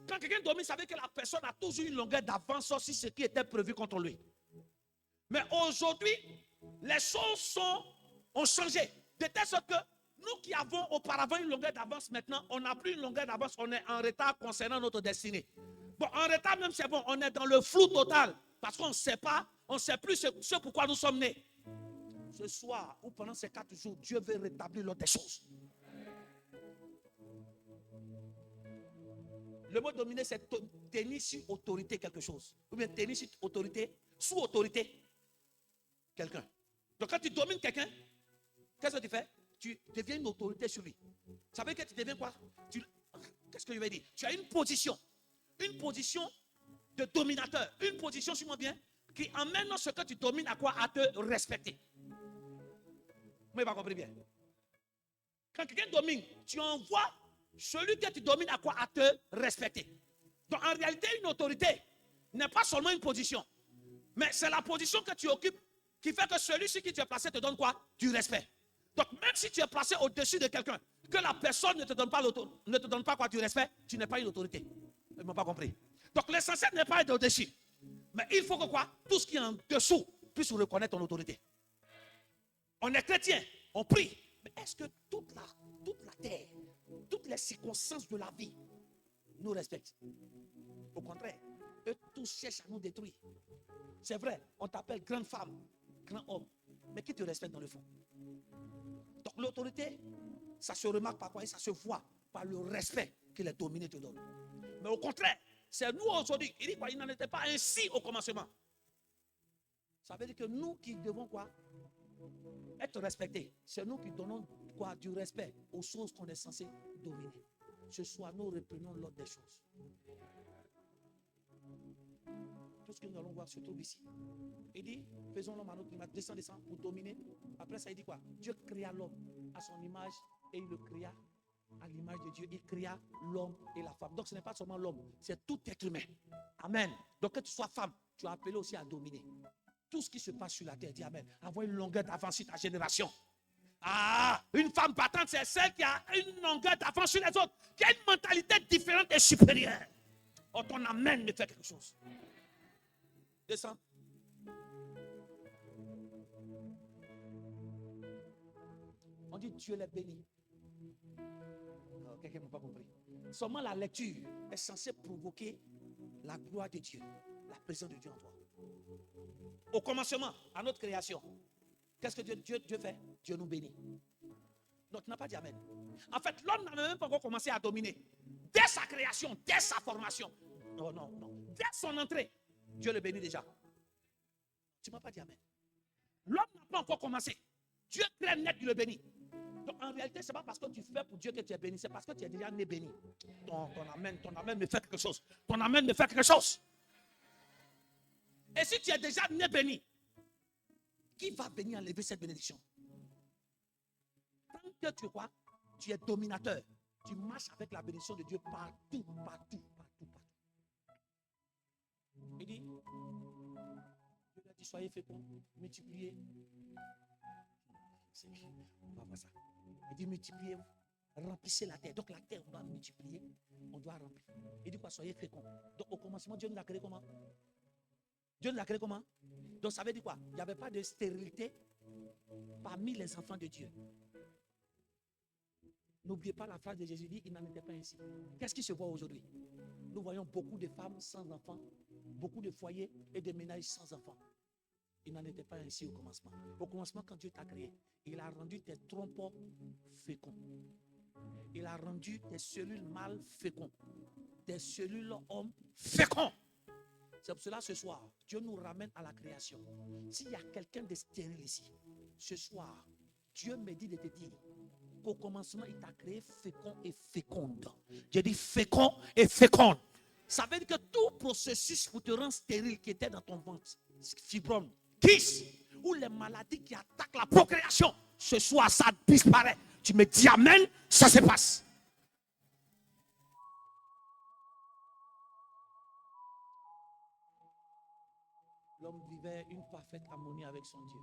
Quand quelqu'un domine, ça veut dire que la personne a toujours une longueur d'avance sur ce qui était prévu contre lui. Mais aujourd'hui, les choses ont changé. De telle sorte que nous qui avons auparavant une longueur d'avance, maintenant, on n'a plus une longueur d'avance, on est en retard concernant notre destinée. Bon, en retard même, c'est bon, on est dans le flou total. Parce qu'on ne sait pas, on ne sait plus ce pourquoi nous sommes nés. Ce soir, ou pendant ces 4 jours, Dieu veut rétablir l'ordre des choses. Le mot dominer, c'est tenir sur autorité quelque chose. Ou bien tenir sur autorité, sous autorité quelqu'un. Donc quand tu domines quelqu'un, qu'est-ce que tu fais? Tu deviens une autorité sur lui. Ça veut dire que tu deviens quoi? Qu'est-ce que je vais dire? Tu as une position de dominateur, une position, suis-moi bien, qui amène ce que tu domines à quoi? À te respecter. Vous m'avez pas compris bien? Quand quelqu'un domine, tu envoies celui que tu domines à quoi? À te respecter. Donc en réalité, une autorité n'est pas seulement une position, mais c'est la position que tu occupes qui fait que celui sur qui tu es placé te donne quoi? Du respect. Donc même si tu es placé au-dessus de quelqu'un, que la personne ne te donne pas quoi? Du respect, tu n'es pas une autorité. Ils ne m'ont pas compris. Donc l'essentiel n'est pas être au-dessus. Mais il faut que quoi? Tout ce qui est en dessous puisse reconnaître ton autorité. On est chrétien, on prie. Mais est-ce que toute la terre, toutes les circonstances de la vie nous respectent? Au contraire, eux tous cherchent à nous détruire. C'est vrai, on t'appelle grande femme, grand homme. Mais qui te respecte dans le fond? Donc l'autorité, ça se remarque par quoi? Et ça se voit par le respect que les dominés te donnent. Mais au contraire, c'est nous aujourd'hui. Il dit quoi? Il n'en était pas ainsi au commencement. Ça veut dire que nous qui devons quoi? Être respectés. C'est nous qui donnons quoi? Du respect aux choses qu'on est censé dominer. Ce soir, nous reprenons l'ordre des choses. Tout ce que nous allons voir se trouve ici. Il dit, faisons l'homme à notre image, descend pour dominer. Après ça, il dit quoi? Dieu créa l'homme à son image et il le créa à l'image de Dieu. Il créa l'homme et la femme. Donc ce n'est pas seulement l'homme, c'est tout être humain. Amen. Donc que tu sois femme, tu es appelé aussi à dominer. Tout ce qui se passe sur la terre, dis amen. Avoir une longueur d'avance sur ta génération. Ah, une femme battante, c'est celle qui a une longueur d'avance sur les autres, qui a une mentalité différente et supérieure. Oh, ton amen me fait quelque chose. Descends. On dit Dieu les bénit. Quelqu'un n'a pas compris. Seulement la lecture est censée provoquer la gloire de Dieu, la présence de Dieu en toi. Au commencement, à notre création, qu'est-ce que Dieu fait? Dieu nous bénit. Donc tu n'as pas dit amen. En fait, l'homme n'a même pas encore commencé à dominer. Dès sa création, dès sa formation. Non. Dès son entrée, Dieu le bénit déjà. Tu ne m'as pas dit amen. L'homme n'a pas encore commencé. Dieu crée net, il le bénit. Donc en réalité, ce n'est pas parce que tu fais pour Dieu que tu es béni, c'est parce que tu es déjà né béni. Ton amen me fait quelque chose. Ton amen me fait quelque chose. Et si tu es déjà né béni, qui va venir enlever cette bénédiction? Tant que tu crois, tu es dominateur. Tu marches avec la bénédiction de Dieu partout. Il dit, Dieu a dit, soyez féconds, multipliez. On va voir ça. Il dit, multipliez-vous. remplissez la terre. Donc la terre, on doit multiplier, on doit remplir. Il dit quoi? Soyez féconds. Donc au commencement, Dieu nous a créé comment? Dieu nous a créé comment? Donc ça veut dire quoi? Il n'y avait pas de stérilité parmi les enfants de Dieu. N'oubliez pas la phrase de Jésus, dit, il n'en était pas ainsi. Qu'est-ce qui se voit aujourd'hui? Nous voyons beaucoup de femmes sans enfants, beaucoup de foyers et de ménages sans enfants. Il n'en était pas ainsi au commencement. Au commencement, quand Dieu t'a créé, il a rendu tes trompes féconds. Il a rendu tes cellules mâles féconds, tes cellules hommes féconds. C'est pour cela, ce soir, Dieu nous ramène à la création. S'il y a quelqu'un de stérile ici, ce soir, Dieu me dit de te dire qu'au commencement, il t'a créé fécond et féconde. J'ai dit fécond et féconde. Ça veut dire que tout processus pour te rendre stérile qui était dans ton ventre, fibrome, kyste, ou les maladies qui attaquent la procréation, ce soir, ça disparaît. Tu me dis amen, ça se passe. L'homme vivait une parfaite harmonie avec son Dieu.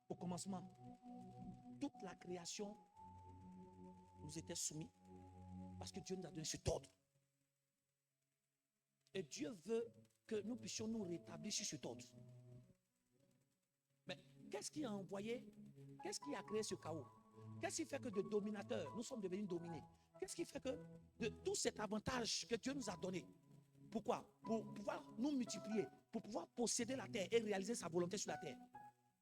Au commencement, toute la création nous était soumise parce que Dieu nous a donné cet ordre. Et Dieu veut que nous puissions nous rétablir sur cet ordre. Mais qu'est-ce qui a envoyé? Qu'est-ce qui a créé ce chaos? Qu'est-ce qui fait que de dominateurs, nous sommes devenus dominés? Qu'est-ce qui fait que de tout cet avantage que Dieu nous a donné? Pourquoi? Pour pouvoir nous multiplier, pour pouvoir posséder la terre et réaliser sa volonté sur la terre.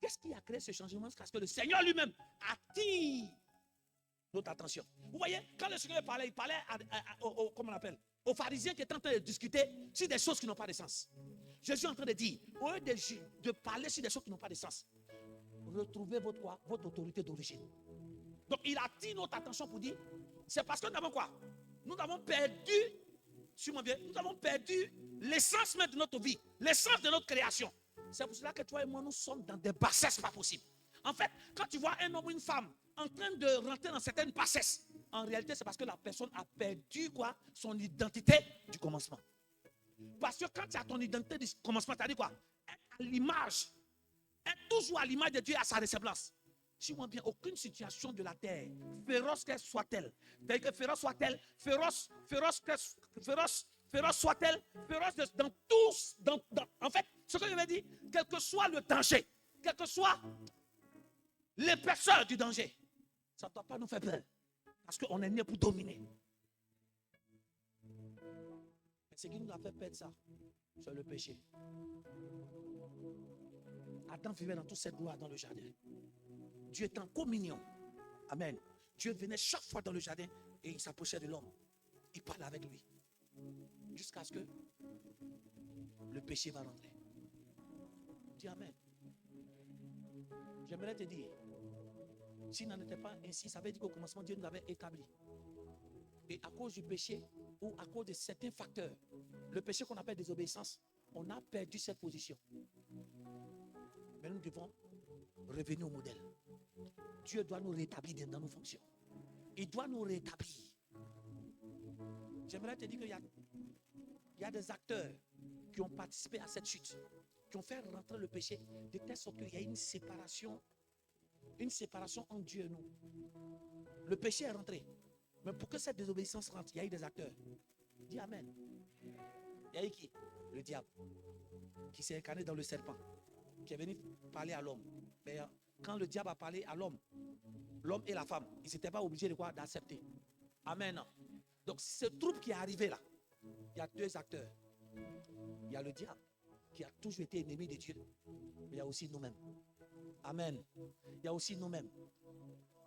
Qu'est-ce qui a créé ce changement? Parce que le Seigneur lui-même attire notre attention. Vous voyez, quand le Seigneur parlait, il parlait comment on appelle, aux pharisiens qui étaient en train de discuter sur des choses qui n'ont pas de sens. Jésus est en train de dire, au lieu de parler sur des choses qui n'ont pas de sens, retrouvez votre quoi? Votre autorité d'origine. Donc il attire notre attention pour dire, c'est parce que nous avons quoi? Nous avons perdu, nous avons perdu l'essence même de notre vie, l'essence de notre création. C'est pour cela que toi et moi, nous sommes dans des bassesses pas possibles. En fait, quand tu vois un homme ou une femme en train de rentrer dans certaines bassesses, en réalité, c'est parce que la personne a perdu quoi? Son identité du commencement. Parce que quand tu as ton identité du commencement, tu as dit quoi? Être à l'image, être toujours à l'image de Dieu et à sa ressemblance. Si moi bien, aucune situation de la terre, féroce qu'elle soit-elle, c'est-à-dire que féroce soit-elle, féroce soit-elle, féroce dans tous, en fait, ce que je veux dire, quel que soit le danger, quel que soit l'épaisseur du danger, ça ne doit pas nous faire peur, parce qu'on est né pour dominer. Mais ce qui nous a fait perdre ça, c'est le péché. Adam vivait dans toute cette gloire dans le jardin. Dieu est en communion. Amen. Dieu venait chaque fois dans le jardin et il s'approchait de l'homme. Il parlait avec lui. Jusqu'à ce que le péché va rentrer. Dis amen. J'aimerais te dire, s'il n'en était pas ainsi, ça veut dire qu'au commencement, Dieu nous avait établi. Et à cause du péché, ou à cause de certains facteurs, le péché qu'on appelle désobéissance, on a perdu cette position. Mais nous devons revenir au modèle. Dieu doit nous rétablir dans nos fonctions. Il doit nous rétablir. J'aimerais te dire qu'il y a des acteurs qui ont participé à cette chute, qui ont fait rentrer le péché, de telle sorte qu'il y a une séparation entre Dieu et nous. Le péché est rentré. Mais pour que cette désobéissance rentre, il y a eu des acteurs. Dis amen. Il y a eu qui? Le diable, qui s'est incarné dans le serpent, qui est venu parler à l'homme. Mais quand le diable a parlé à l'homme et la femme, ils n'étaient pas obligés de quoi? D'accepter. Amen. Donc ce troupe qui est arrivé là, il y a deux acteurs. Il y a le diable qui a toujours été ennemi de Dieu. Mais il y a aussi nous-mêmes. Amen. Il y a aussi nous-mêmes.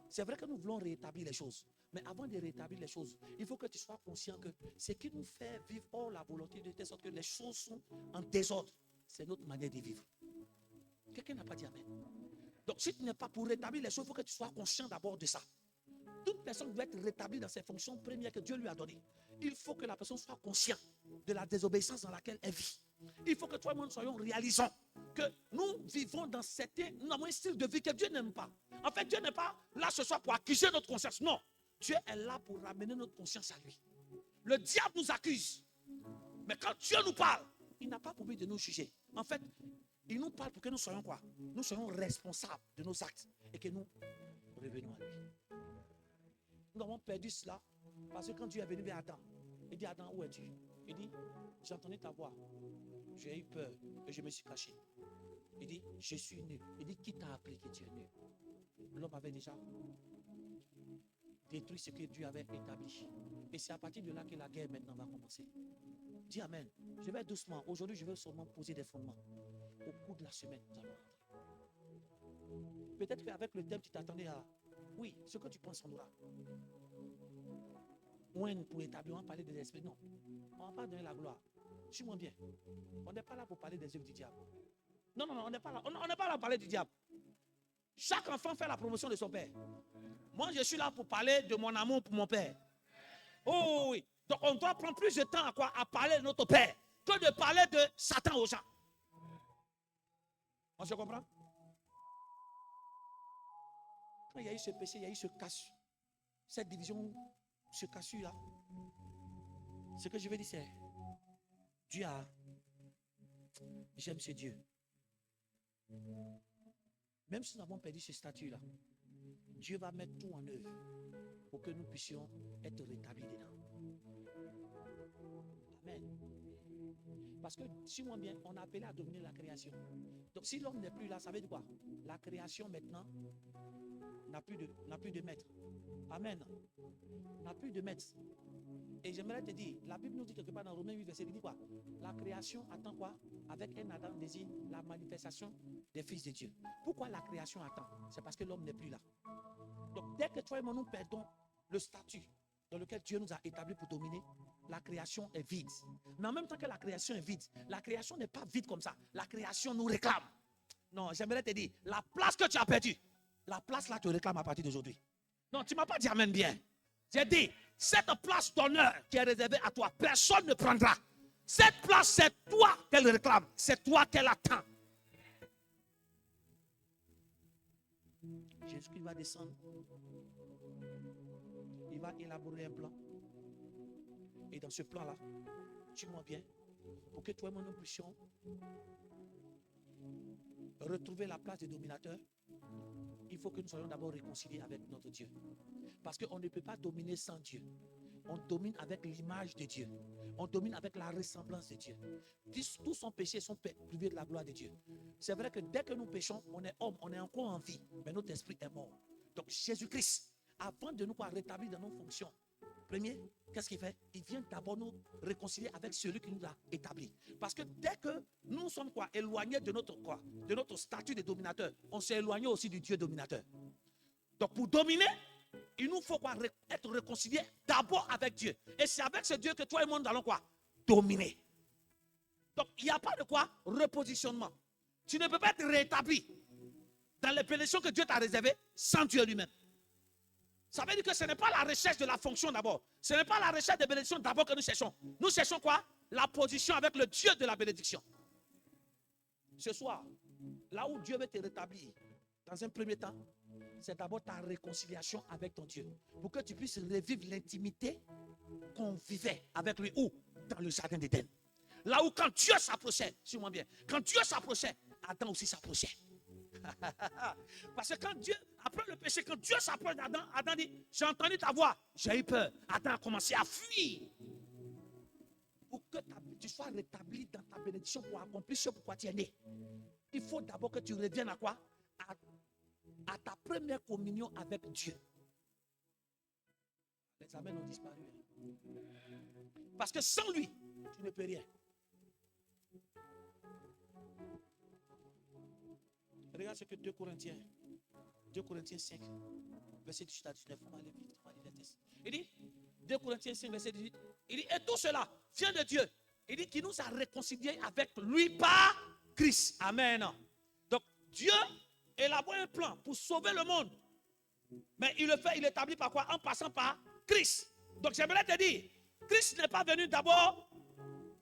C'est vrai que nous voulons rétablir les choses. Mais avant de rétablir les choses, il faut que tu sois conscient que ce qui nous fait vivre hors la volonté de telle sorte que les choses sont en désordre, c'est notre manière de vivre. Quelqu'un n'a pas dit amen. Donc si tu n'es pas pour rétablir les choses, il faut que tu sois conscient d'abord de ça. Toute personne doit être rétablie dans ses fonctions premières que Dieu lui a données. Il faut que la personne soit consciente de la désobéissance dans laquelle elle vit. Il faut que toi et moi nous soyons réalisants que nous vivons dans nous avons un style de vie que Dieu n'aime pas. En fait, Dieu n'est pas là ce soir pour accuser notre conscience. Non, Dieu est là pour ramener notre conscience à lui. Le diable nous accuse. Mais quand Dieu nous parle, il n'a pas pour but de nous juger. En fait, il nous parle pour que nous soyons quoi? Nous soyons responsables de nos actes et que nous revenons à lui. Nous avons perdu cela parce que quand Dieu est venu vers Adam, il dit Adam, où es-tu? Il dit, j'ai entendu ta voix, j'ai eu peur et je me suis caché. Il dit, je suis nu. Il dit, qui t'a appris que tu es nu? L'homme avait déjà détruit ce que Dieu avait établi. Et c'est à partir de là que la guerre maintenant va commencer. Dis Amen. Je vais doucement. Aujourd'hui, je vais seulement poser des fondements. Au cours de la semaine, nous allons entrer. Peut-être qu'avec le thème, tu t'attendais à... Oui, ce que tu penses, on aura. Ouin pour établir, on va parler des esprits. Non, on ne va pas donner la gloire. Suis-moi bien. On n'est pas là pour parler des œuvres du diable. Non, on n'est pas là. On n'est pas là pour parler du diable. Chaque enfant fait la promotion de son père. Moi, je suis là pour parler de mon amour pour mon père. Oh oui. Donc, on doit prendre plus de temps à parler de notre père que de parler de Satan aux gens. On se comprend? Quand il y a eu ce péché, il y a eu ce casse, cette division, ce cassure là. Ce que je veux dire, c'est Dieu a. J'aime ce Dieu. Même si nous avons perdu ce statut-là, Dieu va mettre tout en œuvre pour que nous puissions être rétablis dedans. Amen. Parce que, si moi bien, on a appelé à dominer la création. Donc, si l'homme n'est plus là, ça veut dire quoi? La création maintenant n'a plus de maître. Amen. N'a plus de maître. Et j'aimerais te dire, la Bible nous dit quelque part dans Romains 8, verset 10, quoi? La création attend quoi? Avec un Adam désire la manifestation des fils de Dieu. Pourquoi la création attend? C'est parce que l'homme n'est plus là. Donc, dès que toi et moi nous perdons le statut dans lequel Dieu nous a établis pour dominer, la création est vide. Mais en même temps que la création est vide, la création n'est pas vide comme ça. La création nous réclame. Non, j'aimerais te dire, la place que tu as perdue, la place là te réclame à partir d'aujourd'hui. Non, tu ne m'as pas dit amen bien. J'ai dit, cette place d'honneur qui est réservée à toi, personne ne prendra. Cette place, c'est toi qu'elle réclame. C'est toi qu'elle attend. Jésus-Christ va descendre. Il va élaborer un plan. Et dans ce plan-là, suis-moi bien, pour que toi et moi nous puissions retrouver la place des dominateurs, il faut que nous soyons d'abord réconciliés avec notre Dieu. Parce qu'on ne peut pas dominer sans Dieu. On domine avec l'image de Dieu. On domine avec la ressemblance de Dieu. Tous son péché sont privés de la gloire de Dieu. C'est vrai que dès que nous péchons, on est homme, on est encore en vie, mais notre esprit est mort. Donc Jésus-Christ, avant de nous rétablir dans nos fonctions, premier, qu'est-ce qu'il fait? Il vient d'abord nous réconcilier avec celui qui nous a établis. Parce que dès que nous sommes éloignés de notre statut de dominateur, on s'est éloigné aussi du Dieu dominateur. Donc pour dominer, il nous faut être réconciliés d'abord avec Dieu. Et c'est avec ce Dieu que toi et moi nous allons dominer. Donc il n'y a pas de repositionnement. Tu ne peux pas être rétabli dans les bénédictions que Dieu t'a réservées sans Dieu lui-même. Ça veut dire que ce n'est pas la recherche de la fonction d'abord. Ce n'est pas la recherche des bénédictions d'abord que nous cherchons. Nous cherchons la position avec le Dieu de la bénédiction. Ce soir, là où Dieu veut te rétablir, dans un premier temps, c'est d'abord ta réconciliation avec ton Dieu. Pour que tu puisses revivre l'intimité qu'on vivait avec lui. Où? Dans le jardin d'Éden. Là où quand Dieu s'approchait, suis-moi bien, quand Dieu s'approchait, Adam aussi s'approchait. Parce que quand Dieu, après le péché, quand Dieu s'approche d'Adam, Adam dit, j'ai entendu ta voix, j'ai eu peur. Adam a commencé à fuir. Pour que tu sois rétabli dans ta bénédiction pour accomplir ce pourquoi tu es né. Il faut d'abord que tu reviennes à quoi? À ta première communion avec Dieu. Les amens ont disparu. Parce que sans lui, tu ne peux rien. Regarde ce que 2 Corinthiens 5, verset 18 à 19. Il dit, 2 Corinthiens 5, verset 18, il dit, et tout cela vient de Dieu. Il dit qu'il nous a réconciliés avec lui par Christ. Amen. Donc, Dieu élabore un plan pour sauver le monde. Mais il le fait, il l'établit par quoi? En passant par Christ. Donc, j'aimerais te dire, Christ n'est pas venu d'abord,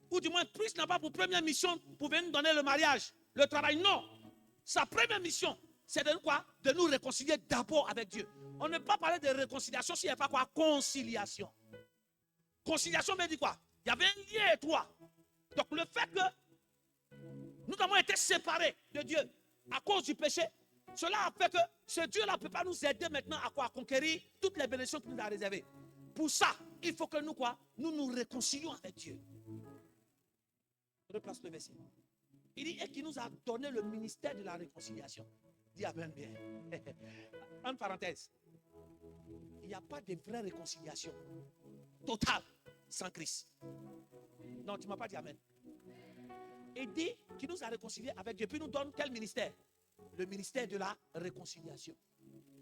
ou du moins, Christ n'a pas pour première mission pour venir donner le mariage, le travail. Non. Sa première mission, c'est de quoi? De nous réconcilier d'abord avec Dieu. On ne peut pas parler de réconciliation s'il n'y a pas conciliation. Conciliation veut dire quoi? Il y avait un lien étroit. Donc le fait que nous avons été séparés de Dieu à cause du péché, Cela a fait que ce Dieu-là ne peut pas nous aider maintenant à quoi? À conquérir toutes les bénédictions qu'il nous a réservées. Pour ça, il faut que nous quoi? Nous nous réconcilions avec Dieu. Replace le verset. Il dit, et qui nous a donné le ministère de la réconciliation. Dis amen bien. En parenthèse, il n'y a pas de vraie réconciliation totale sans Christ. Non, tu ne m'as pas dit amen. Il dit qu'il nous a réconciliés avec Dieu. Puis nous donne quel ministère? Le ministère de la réconciliation.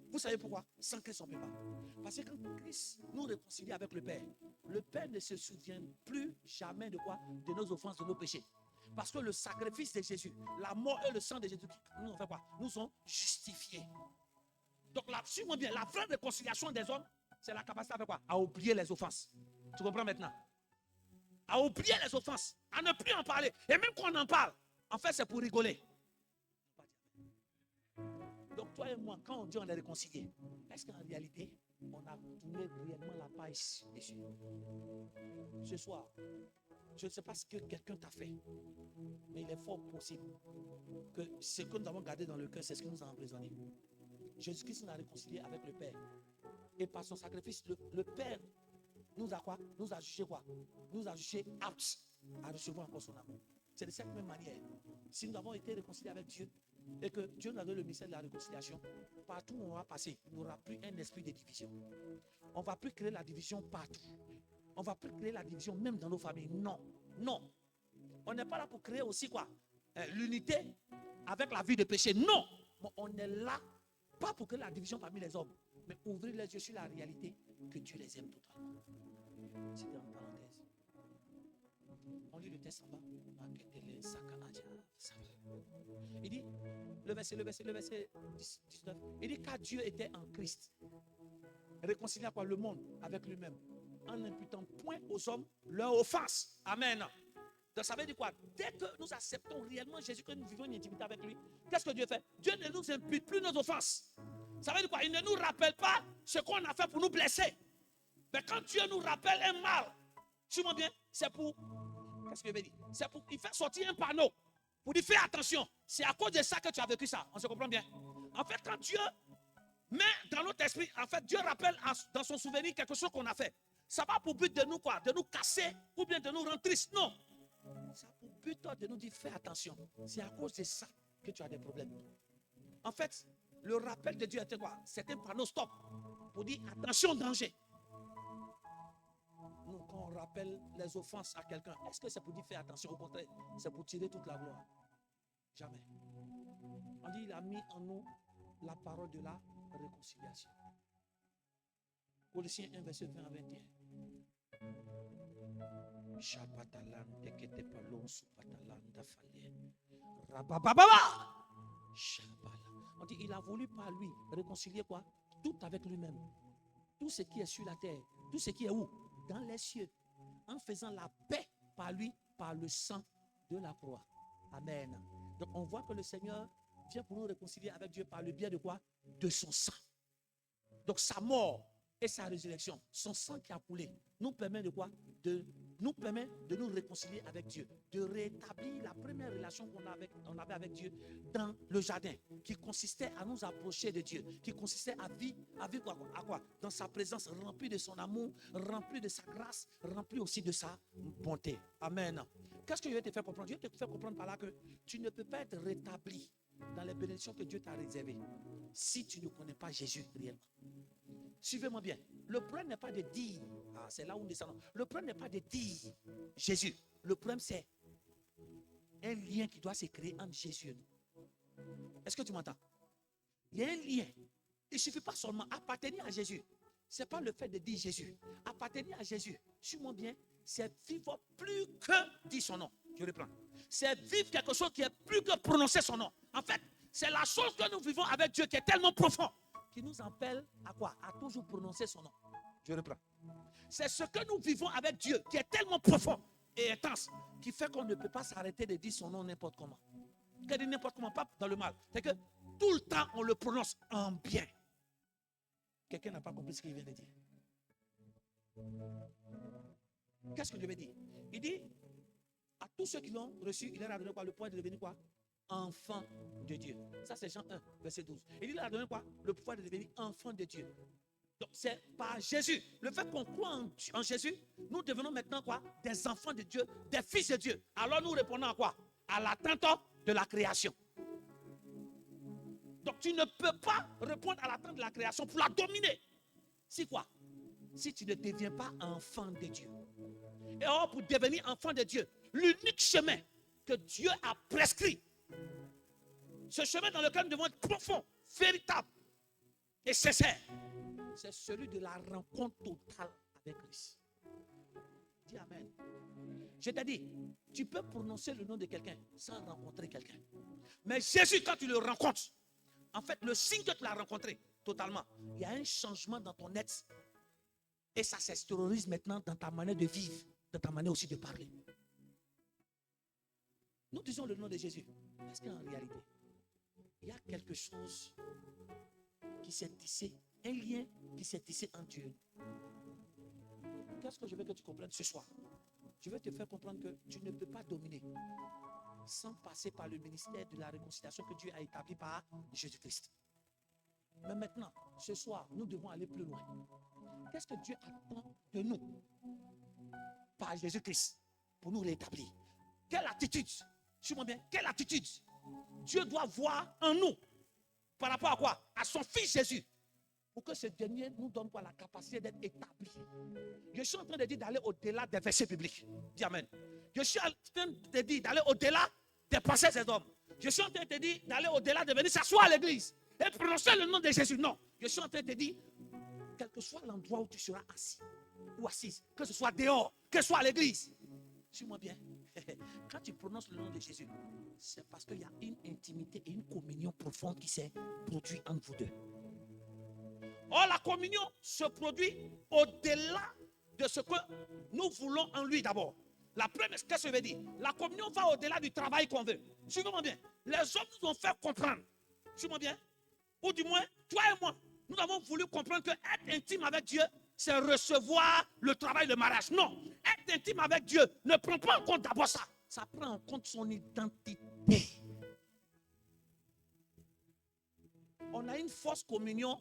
Vous savez pourquoi? Sans Christ, on ne peut pas. Parce que quand Christ nous réconcilie avec le Père ne se souvient plus jamais de quoi? De nos offenses, de nos péchés. Parce que le sacrifice de Jésus, la mort et le sang de Jésus, nous ont fait quoi? Nous ont justifiés. Donc là, suis-moi bien, la vraie réconciliation des hommes, c'est la capacité à faire quoi? À oublier les offenses. Tu comprends maintenant? À oublier les offenses, à ne plus en parler. Et même quand on en parle, en fait, c'est pour rigoler. Donc toi et moi, quand on dit on est réconciliés, est-ce qu'en réalité, on a tourné réellement la page dessus? Ce soir, je ne sais pas ce que quelqu'un t'a fait, mais il est fort possible que ce que nous avons gardé dans le cœur, c'est ce qui nous a emprisonnés. Jésus-Christ nous a réconciliés avec le Père. Et par son sacrifice, le Père nous a quoi? Nous a jugé quoi? Nous a jugé aptes à recevoir encore son amour. C'est de cette même manière. Si nous avons été réconciliés avec Dieu et que Dieu nous a donné le ministère de la réconciliation, partout où on va passer, il n'y aura plus un esprit de division. On ne va plus créer la division partout. On ne va plus créer la division même dans nos familles. Non, non. On n'est pas là pour créer aussi quoi? L'unité avec la vie de péché. Non. On est là, pas pour créer la division parmi les hommes, mais ouvrir les yeux sur la réalité que Dieu les aime totalement. C'était en parenthèse. On lit le texte en bas. Il dit, le verset 19, il dit car Dieu était en Christ, réconcilié à quoi? Le monde avec lui-même, en n'imputant point aux hommes leur offense. Amen. Donc ça veut dire quoi? Dès que nous acceptons réellement Jésus, que nous vivons une intimité avec lui, qu'est-ce que Dieu fait? Dieu ne nous impute plus nos offenses. Ça veut dire quoi? Il ne nous rappelle pas ce qu'on a fait pour nous blesser. Mais quand Dieu nous rappelle un mal, suis-moi bien, c'est pour, qu'est-ce que je veux dire? C'est pour, il fait sortir un panneau pour dire fais attention. C'est à cause de ça que tu as vécu ça. On se comprend bien? En fait, quand Dieu met dans notre esprit, en fait, Dieu rappelle dans son souvenir quelque chose qu'on a fait. Ça va pour but de nous quoi? De nous casser ou bien de nous rendre tristes. Non. Ça a pour but de nous dire fais attention. C'est à cause de ça que tu as des problèmes. En fait, le rappel de Dieu était quoi? C'était un panneau stop pour dire attention, danger. Nous, quand on rappelle les offenses à quelqu'un, est-ce que c'est pour dire fais attention? Au contraire, c'est pour tirer toute la gloire. Jamais. On dit il a mis en nous la parole de la réconciliation. Colossiens 1, verset 20 à 21. On dit il a voulu par lui réconcilier quoi? Tout avec lui-même. Tout ce qui est sur la terre. Tout ce qui est où? Dans les cieux. En faisant la paix par lui, par le sang de la croix. Amen. Donc on voit que le Seigneur vient pour nous réconcilier avec Dieu par le biais de quoi? De son sang. Donc sa mort et sa résurrection, son sang qui a coulé, nous permet de quoi? Nous permet de nous réconcilier avec Dieu, de rétablir la première relation qu'on avait avec Dieu dans le jardin, qui consistait à nous approcher de Dieu, qui consistait à vivre à quoi? Dans sa présence, remplie de son amour, remplie de sa grâce, remplie aussi de sa bonté. Amen. Qu'est-ce que je vais te faire comprendre? Je vais te faire comprendre par là que tu ne peux pas être rétabli dans les bénédictions que Dieu t'a réservées si tu ne connais pas Jésus réellement. Suivez-moi bien. Le problème n'est pas de dire, c'est là où nous descendons. Le problème n'est pas de dire Jésus. Le problème, c'est un lien qui doit se créer entre Jésus et nous. Est-ce que tu m'entends? Il y a un lien. Il ne suffit pas seulement appartenir à Jésus. Ce n'est pas le fait de dire Jésus. Appartenir à Jésus, suis-moi bien, c'est vivre plus que dire son nom. Je reprends. C'est vivre quelque chose qui est plus que prononcer son nom. En fait, c'est la chose que nous vivons avec Dieu qui est tellement profond, qui nous appelle à quoi? À toujours prononcer son nom. Je reprends. C'est ce que nous vivons avec Dieu qui est tellement profond et intense, qui fait qu'on ne peut pas s'arrêter de dire son nom n'importe comment. Quand dit n'importe comment, pas dans le mal. C'est que tout le temps, on le prononce en bien. Quelqu'un n'a pas compris ce qu'il vient de dire. Qu'est-ce que je veux dire? Il dit, à tous ceux qui l'ont reçu, il leur a donné quoi? Le point de devenir quoi? enfants de Dieu. Ça, c'est Jean 1, verset 12. Il dit, il a donné quoi? Le pouvoir de devenir enfant de Dieu. Donc, c'est par Jésus. Le fait qu'on croit en Jésus, nous devenons maintenant quoi? Des enfants de Dieu, des fils de Dieu. Alors, nous répondons à quoi? À l'attente de la création. Donc, tu ne peux pas répondre à l'attente de la création pour la dominer. Si quoi? Si tu ne deviens pas enfant de Dieu. Et or, pour devenir enfant de Dieu, l'unique chemin que Dieu a prescrit, ce chemin dans lequel nous devons être profond, véritable et sincère, c'est celui de la rencontre totale avec Christ. Dis Amen. Je t'ai dit, tu peux prononcer le nom de quelqu'un sans rencontrer quelqu'un. Mais Jésus, quand tu le rencontres, en fait, le signe que tu l'as rencontré totalement, il y a un changement dans ton être. Et ça s'extériorise maintenant dans ta manière de vivre, dans ta manière aussi de parler. Nous disons le nom de Jésus. Est-ce qu'en réalité, il y a quelque chose qui s'est tissé, un lien qui s'est tissé en Dieu? Qu'est-ce que je veux que tu comprennes ce soir? Je veux te faire comprendre que tu ne peux pas dominer sans passer par le ministère de la réconciliation que Dieu a établi par Jésus-Christ. Mais maintenant, ce soir, nous devons aller plus loin. Qu'est-ce que Dieu attend de nous par Jésus-Christ pour nous rétablir? Quelle attitude? Suis-moi bien, quelle attitude Dieu doit voir en nous par rapport à quoi? À son Fils Jésus. Pour que ce dernier nous donne quoi? La capacité d'être établi. Je suis en train de dire d'aller au-delà des versets bibliques. Dis Amen. Je suis en train de te dire d'aller au-delà des pensées des hommes. Je suis en train de te dire d'aller au-delà de venir s'asseoir à l'église et prononcer le nom de Jésus. Non. Je suis en train de te dire, quel que soit l'endroit où tu seras assis ou assise, que ce soit dehors, que ce soit à l'église, suis-moi bien. Quand tu prononces le nom de Jésus, c'est parce qu'il y a une intimité et une communion profonde qui s'est produite entre vous deux. Or, la communion se produit au-delà de ce que nous voulons en lui d'abord. La première, qu'est-ce que je veux dire? La communion va au-delà du travail qu'on veut. Suivez-moi bien. Les hommes nous ont fait comprendre. Suivez-moi bien. Ou du moins, toi et moi, nous avons voulu comprendre que être intime avec Dieu, c'est recevoir le travail, le mariage. Non. Être intime avec Dieu ne prend pas en compte d'abord ça. Ça prend en compte son identité. On a une fausse communion.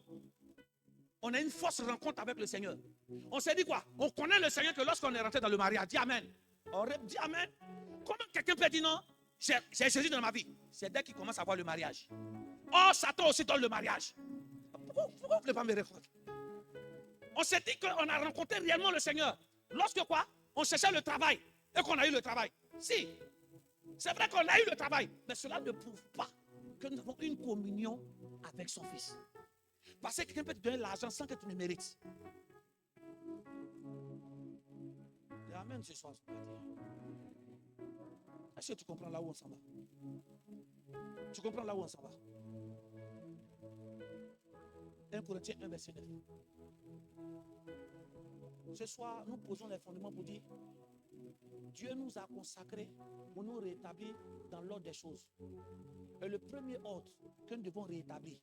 On a une fausse rencontre avec le Seigneur. On s'est dit quoi? On connaît le Seigneur que lorsqu'on est rentré dans le mariage. Dis Amen. On dit Amen. Comment quelqu'un peut dire non? J'ai Jésus dans ma vie. C'est dès qu'il commence à voir le mariage. Oh, Satan aussi donne le mariage. Pourquoi vous ne voulez pas me répondre? On s'est dit qu'on a rencontré réellement le Seigneur. Lorsque quoi? On cherchait le travail et qu'on a eu le travail. Si, c'est vrai qu'on a eu le travail, mais cela ne prouve pas que nous avons une communion avec son Fils. Parce que quelqu'un peut te donner l'argent sans que tu ne mérites. Amen ce soir. Est-ce que tu comprends là où on s'en va? Tu comprends là où on s'en va? 1 Corinthiens 1, verset 9. Ce soir, nous posons les fondements pour dire Dieu nous a consacrés pour nous rétablir dans l'ordre des choses. Et le premier ordre que nous devons rétablir,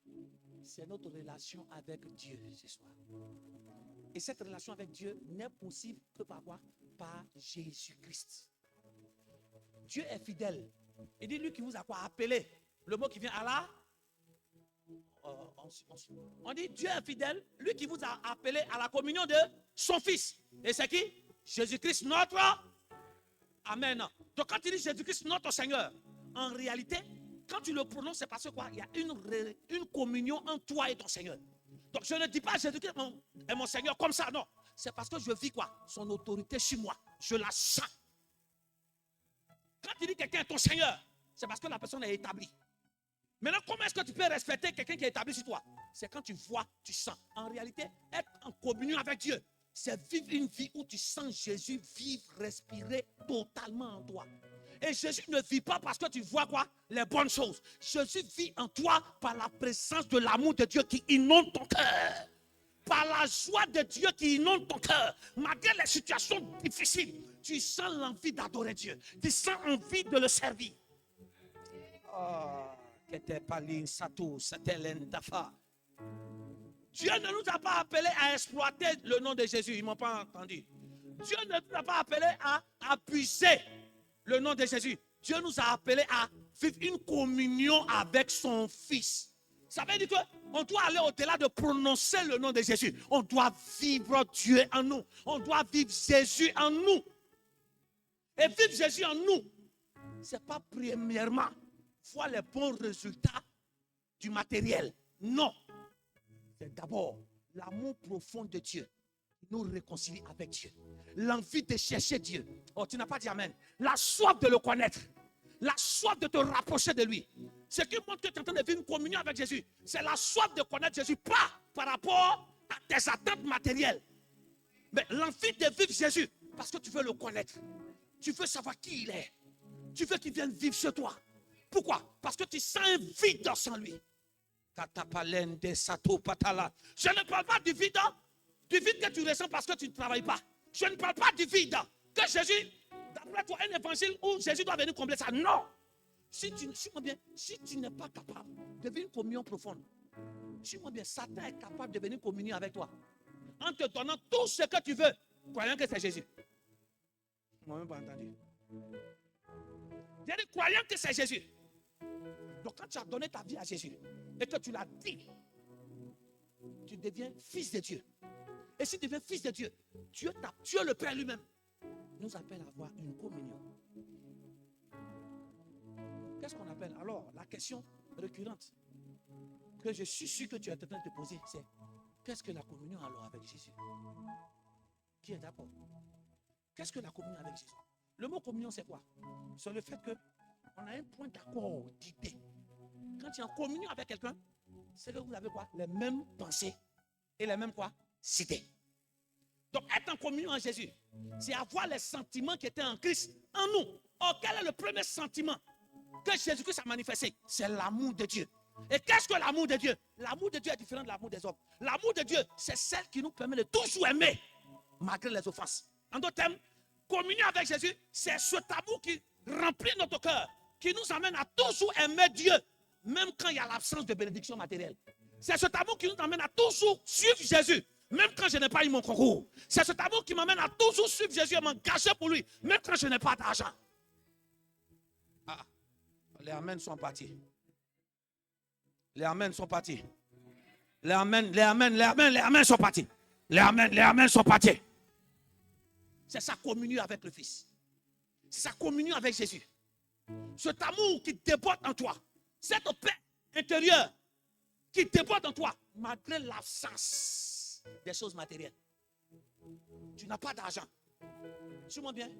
c'est notre relation avec Dieu ce soir. Et cette relation avec Dieu n'est possible que par quoi? Par Jésus-Christ. Dieu est fidèle. Il dit lui qui vous a quoi? Appelé. Le mot qui vient à la... On dit Dieu est fidèle, lui qui vous a appelé à la communion de son Fils. Et c'est qui? Jésus-Christ notre... Amen. Donc quand il dit Jésus-Christ notre Seigneur, en réalité, quand tu le prononces, c'est parce que quoi? Il y a une communion entre toi et ton Seigneur. Donc je ne dis pas Jésus-Christ est mon Seigneur comme ça, non. C'est parce que je vis quoi? Son autorité sur moi. Je la sens. Quand tu dis quelqu'un est ton Seigneur, c'est parce que la personne est établie. Maintenant, comment est-ce que tu peux respecter quelqu'un qui est établi sur toi? C'est quand tu vois, tu sens. En réalité, être en communion avec Dieu, c'est vivre une vie où tu sens Jésus vivre, respirer totalement en toi. Et Jésus ne vit pas parce que tu vois quoi? Les bonnes choses. Jésus vit en toi par la présence de l'amour de Dieu qui inonde ton cœur. Par la joie de Dieu qui inonde ton cœur. Malgré les situations difficiles, tu sens l'envie d'adorer Dieu. Tu sens envie de le servir. Dieu ne nous a pas appelés à exploiter le nom de Jésus. Ils ne m'ont pas entendu. Dieu ne nous a pas appelés à abuser le nom de Jésus. Dieu nous a appelés à vivre une communion avec son Fils. Ça veut dire qu'on doit aller au-delà de prononcer le nom de Jésus. On doit vivre Dieu en nous. On doit vivre Jésus en nous. Et vivre Jésus en nous, ce n'est pas premièrement voir les bons résultats du matériel. Non. C'est d'abord l'amour profond de Dieu qui nous réconcilie avec Dieu. L'envie de chercher Dieu. Oh, tu n'as pas dit amen. La soif de le connaître. La soif de te rapprocher de lui. Ce qui montre que tu es en train de vivre une communion avec Jésus, c'est la soif de connaître Jésus, pas par rapport à tes attentes matérielles. Mais l'envie de vivre Jésus, parce que tu veux le connaître. Tu veux savoir qui il est. Tu veux qu'il vienne vivre chez toi. Pourquoi? Parce que tu sens un vide sans lui. Je ne parle pas du vide que tu ressens parce que tu ne travailles pas. Je ne parle pas du vide que Jésus, d'après toi, un évangile où Jésus doit venir combler ça. Non. Si tu n'es pas capable de vivre une communion profonde, suis-moi bien, Satan est capable de venir communier avec toi en te donnant tout ce que tu veux, croyant que c'est Jésus. On n'a même pas entendu. J'ai dit, croyant que c'est Jésus. Donc quand tu as donné ta vie à Jésus et que tu l'as dit, tu deviens fils de Dieu. Et si tu deviens fils de Dieu, Dieu le Père lui-même nous appelle à avoir une communion. Qu'est-ce qu'on appelle? Alors, la question récurrente que je suis sûr que tu es en train de te poser, c'est qu'est-ce que la communion alors avec Jésus? Qui est d'accord? Qu'est-ce que la communion avec Jésus? Le mot communion, c'est quoi? C'est le fait qu'on a un point d'accord d'idée. Quand tu es en communion avec quelqu'un, c'est que vous avez quoi? Les mêmes pensées et les mêmes quoi? Idées. Donc, être en communion avec Jésus, c'est avoir les sentiments qui étaient en Christ en nous. Or, quel est le premier sentiment que Jésus-Christ a manifesté? C'est l'amour de Dieu. Et qu'est-ce que l'amour de Dieu? L'amour de Dieu est différent de l'amour des hommes. L'amour de Dieu, c'est celle qui nous permet de toujours aimer, malgré les offenses. En d'autres termes, communion avec Jésus, c'est cet amour qui remplit notre cœur, qui nous amène à toujours aimer Dieu, même quand il y a l'absence de bénédiction matérielle. C'est cet amour qui nous amène à toujours suivre Jésus, même quand je n'ai pas eu mon concours. C'est cet amour qui m'amène à toujours suivre Jésus et m'engager pour lui, même quand je n'ai pas d'argent. Ah, les amens sont partis. Les amens sont partis. Les amens sont partis. Les amens sont partis. C'est sa communion avec le Fils. C'est sa communion avec Jésus. Cet amour qui déborde en toi. Cette paix intérieure qui déborde en toi, malgré l'absence des choses matérielles. Tu n'as pas d'argent. Suis-moi bien.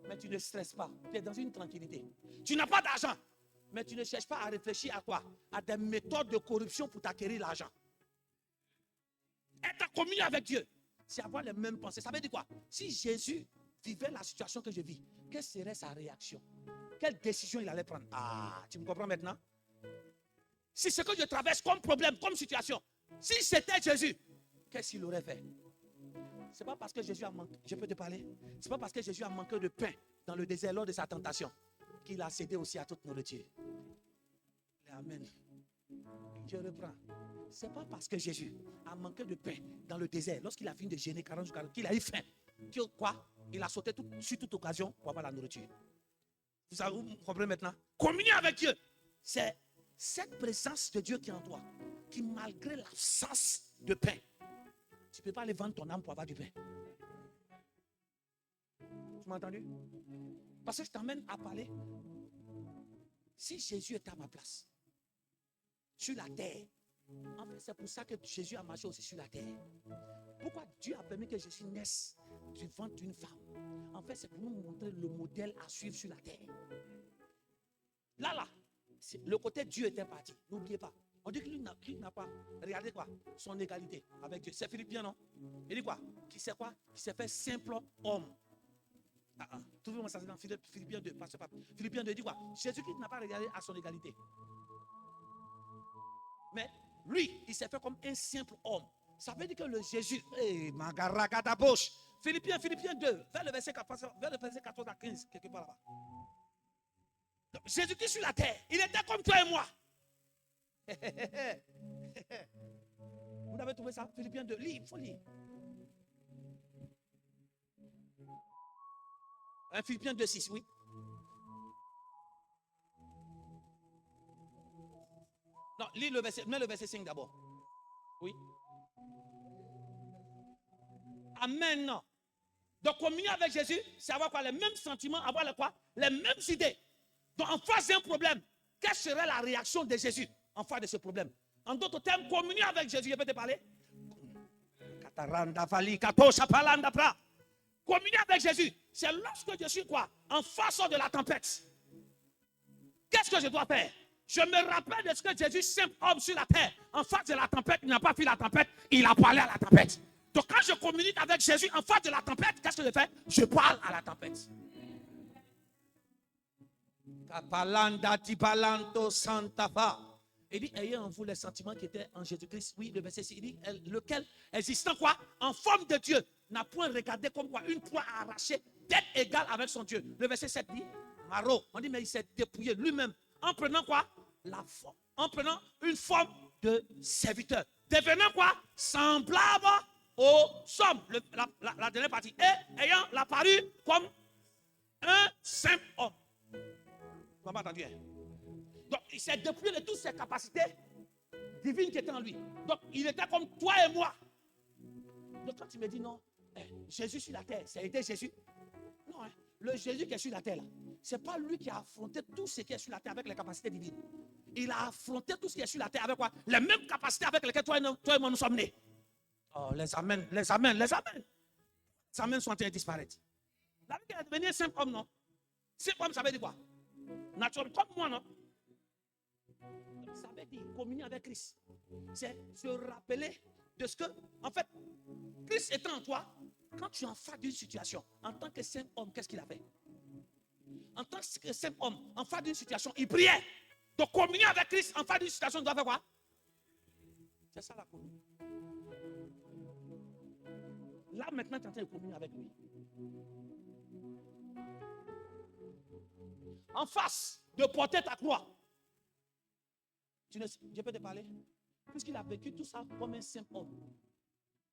Mais tu ne stresses pas. Tu es dans une tranquillité. Tu n'as pas d'argent. Mais tu ne cherches pas à réfléchir à quoi? À des méthodes de corruption pour t'acquérir l'argent. Être en communion avec Dieu, c'est avoir les mêmes pensées. Ça veut dire quoi? Si Jésus vivait la situation que je vis, quelle serait sa réaction? Quelle décision il allait prendre? Ah, tu me comprends maintenant? Si ce que je traverse comme problème, comme situation, si c'était Jésus, qu'est-ce qu'il aurait fait? C'est pas parce que Jésus a manqué, je peux te parler? C'est pas parce que Jésus a manqué de pain dans le désert lors de sa tentation qu'il a cédé aussi à toute nourriture. Amen. Je reprends. C'est pas parce que Jésus a manqué de pain dans le désert, lorsqu'il a fini de jeûner 40 jours, qu'il a eu faim, il a sauté sur toute occasion pour avoir la nourriture. Vous comprenez maintenant? Communier avec Dieu, c'est cette présence de Dieu qui est en toi, qui malgré l'absence de pain, tu ne peux pas aller vendre ton âme pour avoir du pain. Tu m'as entendu? Parce que je t'emmène à parler. Si Jésus était à ma place, sur la terre, en fait, c'est pour ça que Jésus a marché aussi sur la terre. Pourquoi Dieu a permis que Jésus naisse du ventre d'une femme? En fait, c'est pour nous montrer le modèle à suivre sur la terre. Là, le côté Dieu était parti. N'oubliez pas. On dit qu'il n'a pas regardé quoi? Son égalité avec Dieu. C'est Philippiens, non? Il dit quoi? Qui s'est quoi? Qui s'est fait simple homme. Trouvez-moi ça dans Philippiens 2. Philippiens 2 dit quoi? Jésus-Christ n'a pas regardé à son égalité. Mais lui, il s'est fait comme un simple homme. Ça veut dire que le Jésus, Philippiens 2, vers le verset 14 à 15, quelque part là-bas. Jésus-Christ sur la terre, il était comme toi et moi. Vous avez trouvé ça? Philippiens 2, lis, il faut lire. Philippiens 2, 6, oui. Non, lis le verset, mets le verset 5 d'abord. Oui. Amen. Donc, communier avec Jésus, c'est avoir quoi? Les mêmes sentiments, avoir les quoi? Les mêmes idées. Donc, en face d'un problème, quelle serait la réaction de Jésus en face de ce problème? En d'autres termes, communier avec Jésus, je peux te parler? Communier avec Jésus, c'est lorsque je suis quoi? En face de la tempête. Qu'est-ce que je dois faire? Je me rappelle de ce que Jésus, simple homme sur la terre, en face de la tempête, il n'a pas fui la tempête, il a parlé à la tempête. Donc quand je communique avec Jésus en face de la tempête, qu'est-ce que je fais? Je parle à la tempête. Il dit, ayez en vous les sentiments qui étaient en Jésus-Christ. Oui, le verset 6, il dit, lequel, existant quoi? En forme de Dieu, n'a point regardé comme quoi une proie à arracher, d'être égal avec son Dieu. Le verset 7 dit, Maro, on dit, mais il s'est dépouillé lui-même en prenant quoi? La forme. En prenant une forme de serviteur. Devenant quoi? Semblable aux hommes. La dernière partie. Et ayant apparu comme un simple homme. Vous m'avez entendu? Donc, il s'est dépouillé de toutes ses capacités divines qui étaient en lui. Donc, il était comme toi et moi. Donc, quand tu me dis non, Jésus sur la terre, ça a été Jésus. Non, le Jésus qui est sur la terre, là, ce n'est pas lui qui a affronté tout ce qui est sur la terre avec les capacités divines. Il a affronté tout ce qui est sur la terre avec quoi? Les mêmes capacités avec lesquelles toi et moi nous sommes nés. Oh, les amens, les amens, les amens. Les amens sont en train de disparaître. La vie est devenue un simple homme, non? Simple homme, ça veut dire quoi? Naturel, comme moi, non? Ça veut dire communier avec Christ. C'est se rappeler de ce que, en fait, Christ étant en toi, quand tu es en face d'une situation, en tant que simple homme, qu'est-ce qu'il a fait? En tant que simple homme, en face d'une situation, il priait. Donc, communier avec Christ en face d'une situation, il doit faire quoi? C'est ça la communion. Là, maintenant, tu es en train de communier avec lui. En face de porter ta croix. Je peux te parler? Puisqu'il a vécu tout ça comme un simple homme.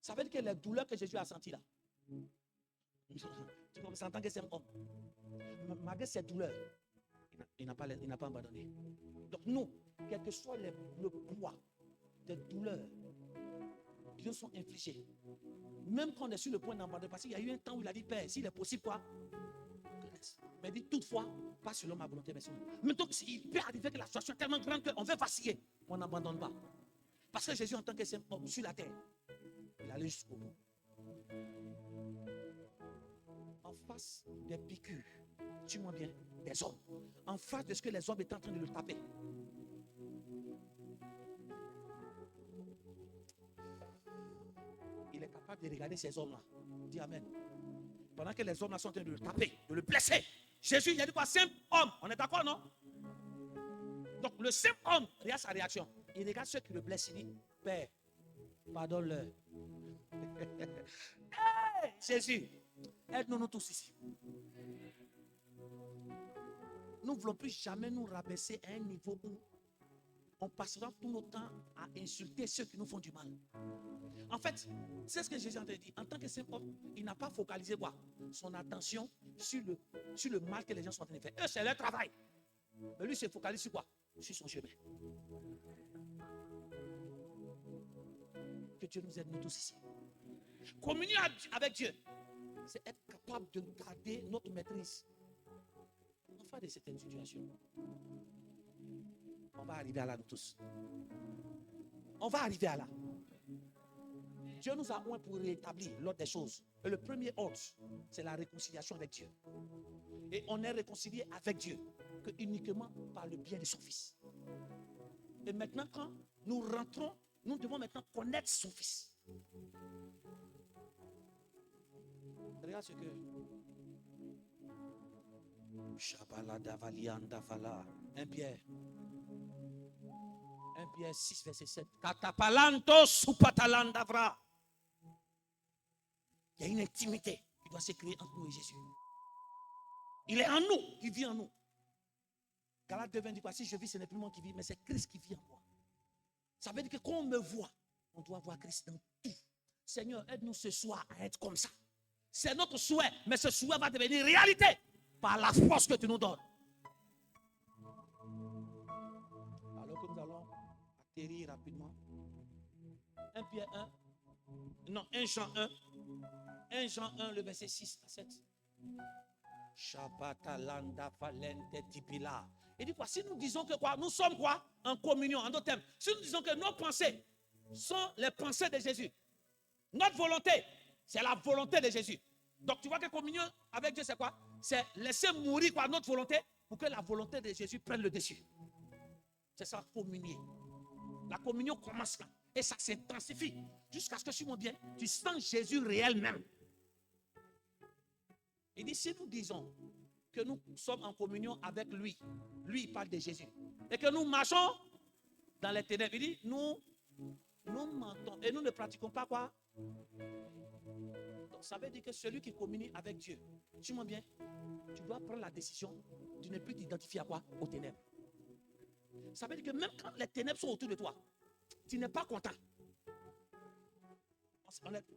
Ça veut dire que les douleurs que Jésus a senties là, tu commences en tant que simple homme. Malgré ces douleurs, il n'a pas abandonné. Donc nous, quel que soit le poids des douleurs qui nous sont infligées, même quand on est sur le point d'abandonner, parce qu'il y a eu un temps où il a dit, Père, s'il est possible quoi? Mais il dit toutefois, pas selon ma volonté, mais selon. Mais donc, il peut arriver que la situation est tellement grande qu'on veut vaciller. On n'abandonne pas. Parce que Jésus, en tant que simple homme sur la terre, il allait jusqu'au bout. En face des piqûres, dis-moi bien, des hommes. En face de ce que les hommes étaient en train de le taper. Il est capable de regarder ces hommes-là. Dis Amen. Pendant que les hommes-là sont en train de le taper, de le blesser. Jésus, il a dit quoi? Simple homme. On est d'accord, non? Donc, le simple homme, regarde sa réaction. Il regarde ceux qui le blessent. Il dit, Père, pardonne-leur. Hey, Jésus, aide-nous tous ici. Nous ne voulons plus jamais nous rabaisser à un niveau où on passera tout notre temps à insulter ceux qui nous font du mal. En fait, c'est ce que Jésus a dit. En tant que simple homme, il n'a pas focalisé quoi? Son attention sur le mal que les gens sont en train de faire. Eux, c'est leur travail. Mais lui, il se focalise sur quoi? Sur son chemin. Que Dieu nous aide, nous tous ici. Communier avec Dieu, c'est être capable de garder notre maîtrise. Enfin, de certaines situations. On va arriver à là, nous tous. On va arriver à là. Dieu nous a oint pour rétablir l'ordre des choses. Et le premier ordre, c'est la réconciliation avec Dieu. Et on est réconcilié avec Dieu que uniquement par le bien de son Fils. Et maintenant, quand nous rentrons, nous devons maintenant connaître son Fils. Regarde ce que... 1 Pierre 6, verset 7. Il y a une intimité qui doit se créer entre nous et Jésus. Il est en nous, il vit en nous. Galates 2, 20 dit quoi? Si je vis, ce n'est plus moi qui vis, mais c'est Christ qui vit en moi. Ça veut dire que quand on me voit, on doit voir Christ dans tout. Seigneur, aide-nous ce soir à être comme ça. C'est notre souhait, mais ce souhait va devenir réalité par la force que tu nous donnes. Alors que nous allons atterrir rapidement. 1 Pierre 1. Non, 1 Jean 1. 1 Jean 1, le verset 6 à 7. Il dit quoi? Si nous disons que quoi? Nous sommes quoi? En communion, en d'autres termes. Si nous disons que nos pensées sont les pensées de Jésus, notre volonté, c'est la volonté de Jésus. Donc tu vois que communion avec Dieu, c'est quoi? C'est laisser mourir quoi, notre volonté pour que la volonté de Jésus prenne le dessus. C'est ça, communier. La communion commence là. Et ça s'intensifie jusqu'à ce que, sur mon bien, tu sens Jésus réel même. Il dit, si nous disons que nous sommes en communion avec lui, lui il parle de Jésus, et que nous marchons dans les ténèbres, il dit, nous mentons et nous ne pratiquons pas quoi? Donc ça veut dire que celui qui communie avec Dieu, suis-moi bien, tu dois prendre la décision de ne plus t'identifier à quoi? Aux ténèbres. Ça veut dire que même quand les ténèbres sont autour de toi, tu n'es pas content.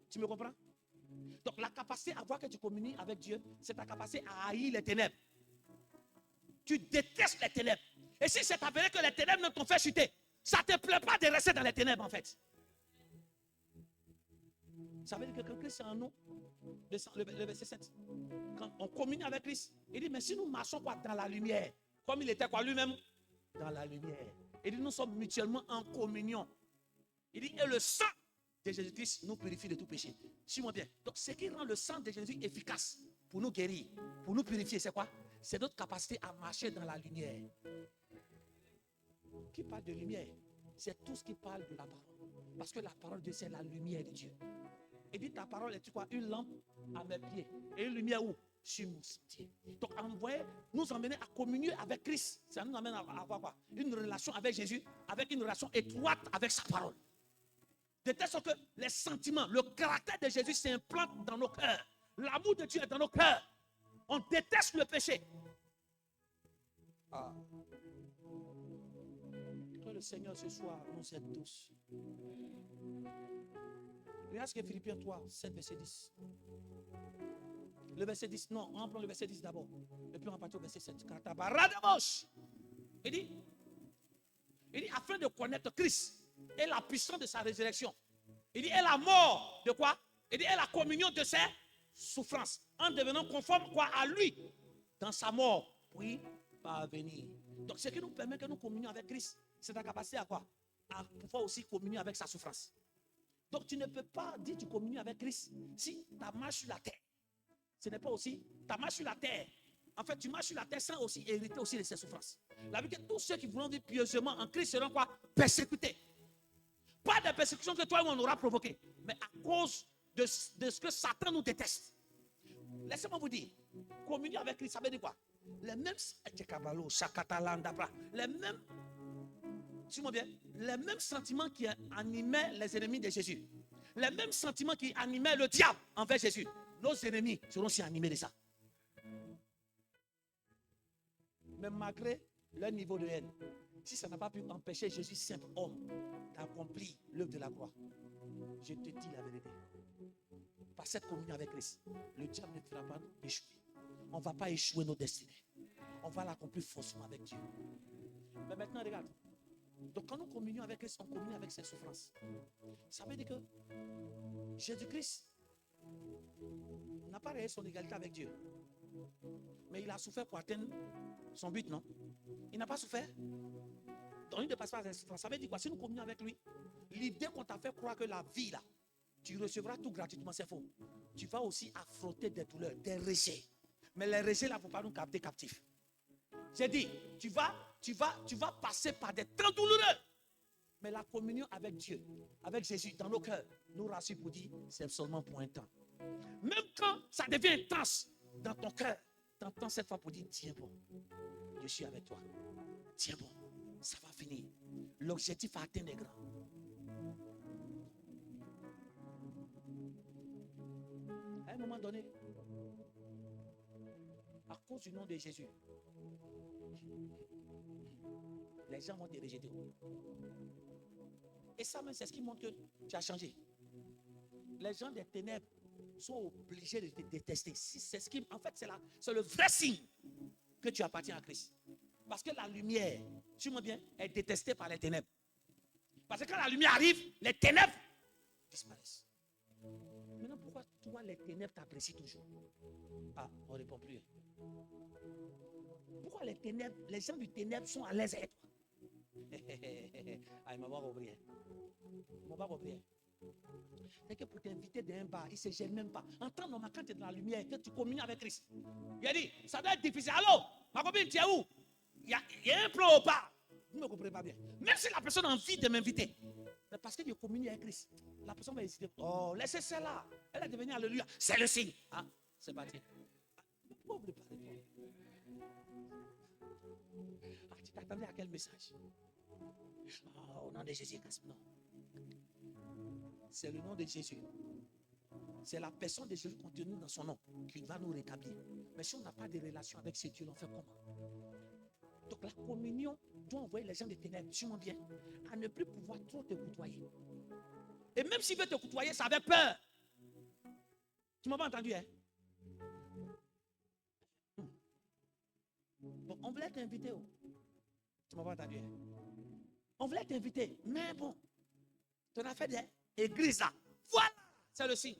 Tu me comprends? Donc la capacité à voir que tu communies avec Dieu, c'est ta capacité à haïr les ténèbres. Tu détestes les ténèbres. Et si c'est avéré que les ténèbres ne t'ont fait chuter, ça ne te plaît pas de rester dans les ténèbres en fait. Ça veut dire que quand Christ est en nous, le verset 7, quand on communie avec Christ, il dit, mais si nous marchons quoi dans la lumière, comme il était quoi lui-même, dans la lumière. Il dit, nous sommes mutuellement en communion. Il dit, et le sang de Jésus-Christ nous purifie de tout péché. Suis-moi bien. Donc, ce qui rend le sang de Jésus efficace pour nous guérir, pour nous purifier, c'est quoi? C'est notre capacité à marcher dans la lumière. Qui parle de lumière? C'est tout ce qui parle de la parole. Parce que la parole de Dieu, c'est la lumière de Dieu. Il dit, ta parole est quoi? Une lampe à mes pieds. Et une lumière où? Sur mon sentier. Donc, nous emmener à communier avec Christ. Ça nous amène à avoir quoi? Une relation avec Jésus, avec une relation étroite avec sa parole. De telle sorte que les sentiments, le caractère de Jésus s'implante dans nos cœurs. L'amour de Dieu est dans nos cœurs. On déteste le péché. Ah. Que le Seigneur ce soir nous aide tous. Regarde ce que Philippiens 3, 7, verset 10. Le verset 10, non, on prend le verset 10 d'abord. Et puis on va partir au verset 7. Il dit, afin de connaître Christ et la puissance de sa résurrection. Il dit, et la mort de quoi? Il dit, et la communion de ses souffrances. En devenant conforme quoi à lui dans sa mort. Puis parvenir. Donc ce qui nous permet que nous communions avec Christ, c'est ta capacité à quoi? À pouvoir aussi communier avec sa souffrance. Donc tu ne peux pas dire que tu communies avec Christ si ta marche sur la terre. Ce n'est pas aussi ta marche sur la terre. En fait, tu marches sur la terre sans aussi hériter aussi de ses souffrances. La vie que tous ceux qui voudront vivre pieusement en Christ seront quoi? Persécutés. Pas des persécutions que toi et moi on aura provoquées, mais à cause de ce que Satan nous déteste. Laissez-moi vous dire, communier avec Christ, ça veut dire quoi? Les mêmes sentiments qui animaient les ennemis de Jésus, les mêmes sentiments qui animaient le diable envers Jésus, nos ennemis seront aussi animés de ça. Mais malgré leur niveau de haine, si ça n'a pas pu empêcher Jésus, simple homme, d'accomplir l'œuvre de la croix, je te dis la vérité. Par cette communion avec Christ, le diable ne fera pas échouer. On ne va pas échouer nos destinées. On va l'accomplir forcément avec Dieu. Mais maintenant, regarde. Donc quand nous communions avec Christ, on communie avec ses souffrances. Ça veut dire que Jésus-Christ n'a pas réalisé son égalité avec Dieu. Mais il a souffert pour atteindre son but, non? Il n'a pas souffert. Donc il ne dépasse pas ses souffrances. Ça veut dire quoi? Si nous communions avec lui, l'idée qu'on t'a fait croire que la vie là, tu recevras tout gratuitement, c'est faux. Tu vas aussi affronter des douleurs, des rejets. Mais les rejets là, il ne faut pas nous capter captifs. J'ai dit, tu vas passer par des temps douloureux. Mais la communion avec Dieu, avec Jésus dans nos cœurs, nous rassure pour dire, c'est seulement pour un temps. Même quand ça devient intense dans ton cœur, t'entends cette fois pour dire, tiens bon, je suis avec toi. Tiens bon, ça va finir. L'objectif à atteindre est grand. À un moment donné, à cause du nom de Jésus, les gens vont te rejeter. Et ça même, c'est ce qui montre que tu as changé. Les gens des ténèbres sont obligés de te détester. C'est ce qui, en fait, c'est le vrai signe que tu appartiens à Christ. Parce que la lumière, tu me bien, est détestée par les ténèbres. Parce que quand la lumière arrive, les ténèbres disparaissent. Maintenant, pourquoi toi, les ténèbres t'apprécient toujours? Ah, on ne répond plus. Pourquoi les gens du ténèbre sont à l'aise avec toi? Ah, il m'a pas compris. Il m'a pas compris. C'est que pour t'inviter dans un bar, il ne se gêne même pas. En temps normal, quand tu es dans la lumière, que tu communies avec Christ, il a dit, ça doit être difficile. Allô, ma copine, tu es où? Il y a un plan au bar. Vous ne me comprenez pas bien. Même si la personne a envie de m'inviter, mais parce que je communie avec Christ, la personne va hésiter. Oh, laissez celle-là. Elle est devenue alléluia. C'est le signe. Ah, c'est parti. Pourquoi vous ne parlez pas? Ah, tu t'attendais à quel message? Oh, au nom de Jésus, non. C'est le nom de Jésus. C'est la personne de Jésus contenue dans son nom qui va nous rétablir. Mais si on n'a pas de relation avec ce Dieu, on fait comment? Donc la communion doit envoyer les gens des ténèbres, sûrement bien, à ne plus pouvoir trop te côtoyer. Et même s'il veut te côtoyer, ça avait peur. Tu m'as pas entendu, hein? Bon, on voulait t'inviter. Oh. Tu m'as pas entendu, hein? On voulait t'inviter, mais bon, tu en as fait des églises là. Voilà, c'est le signe.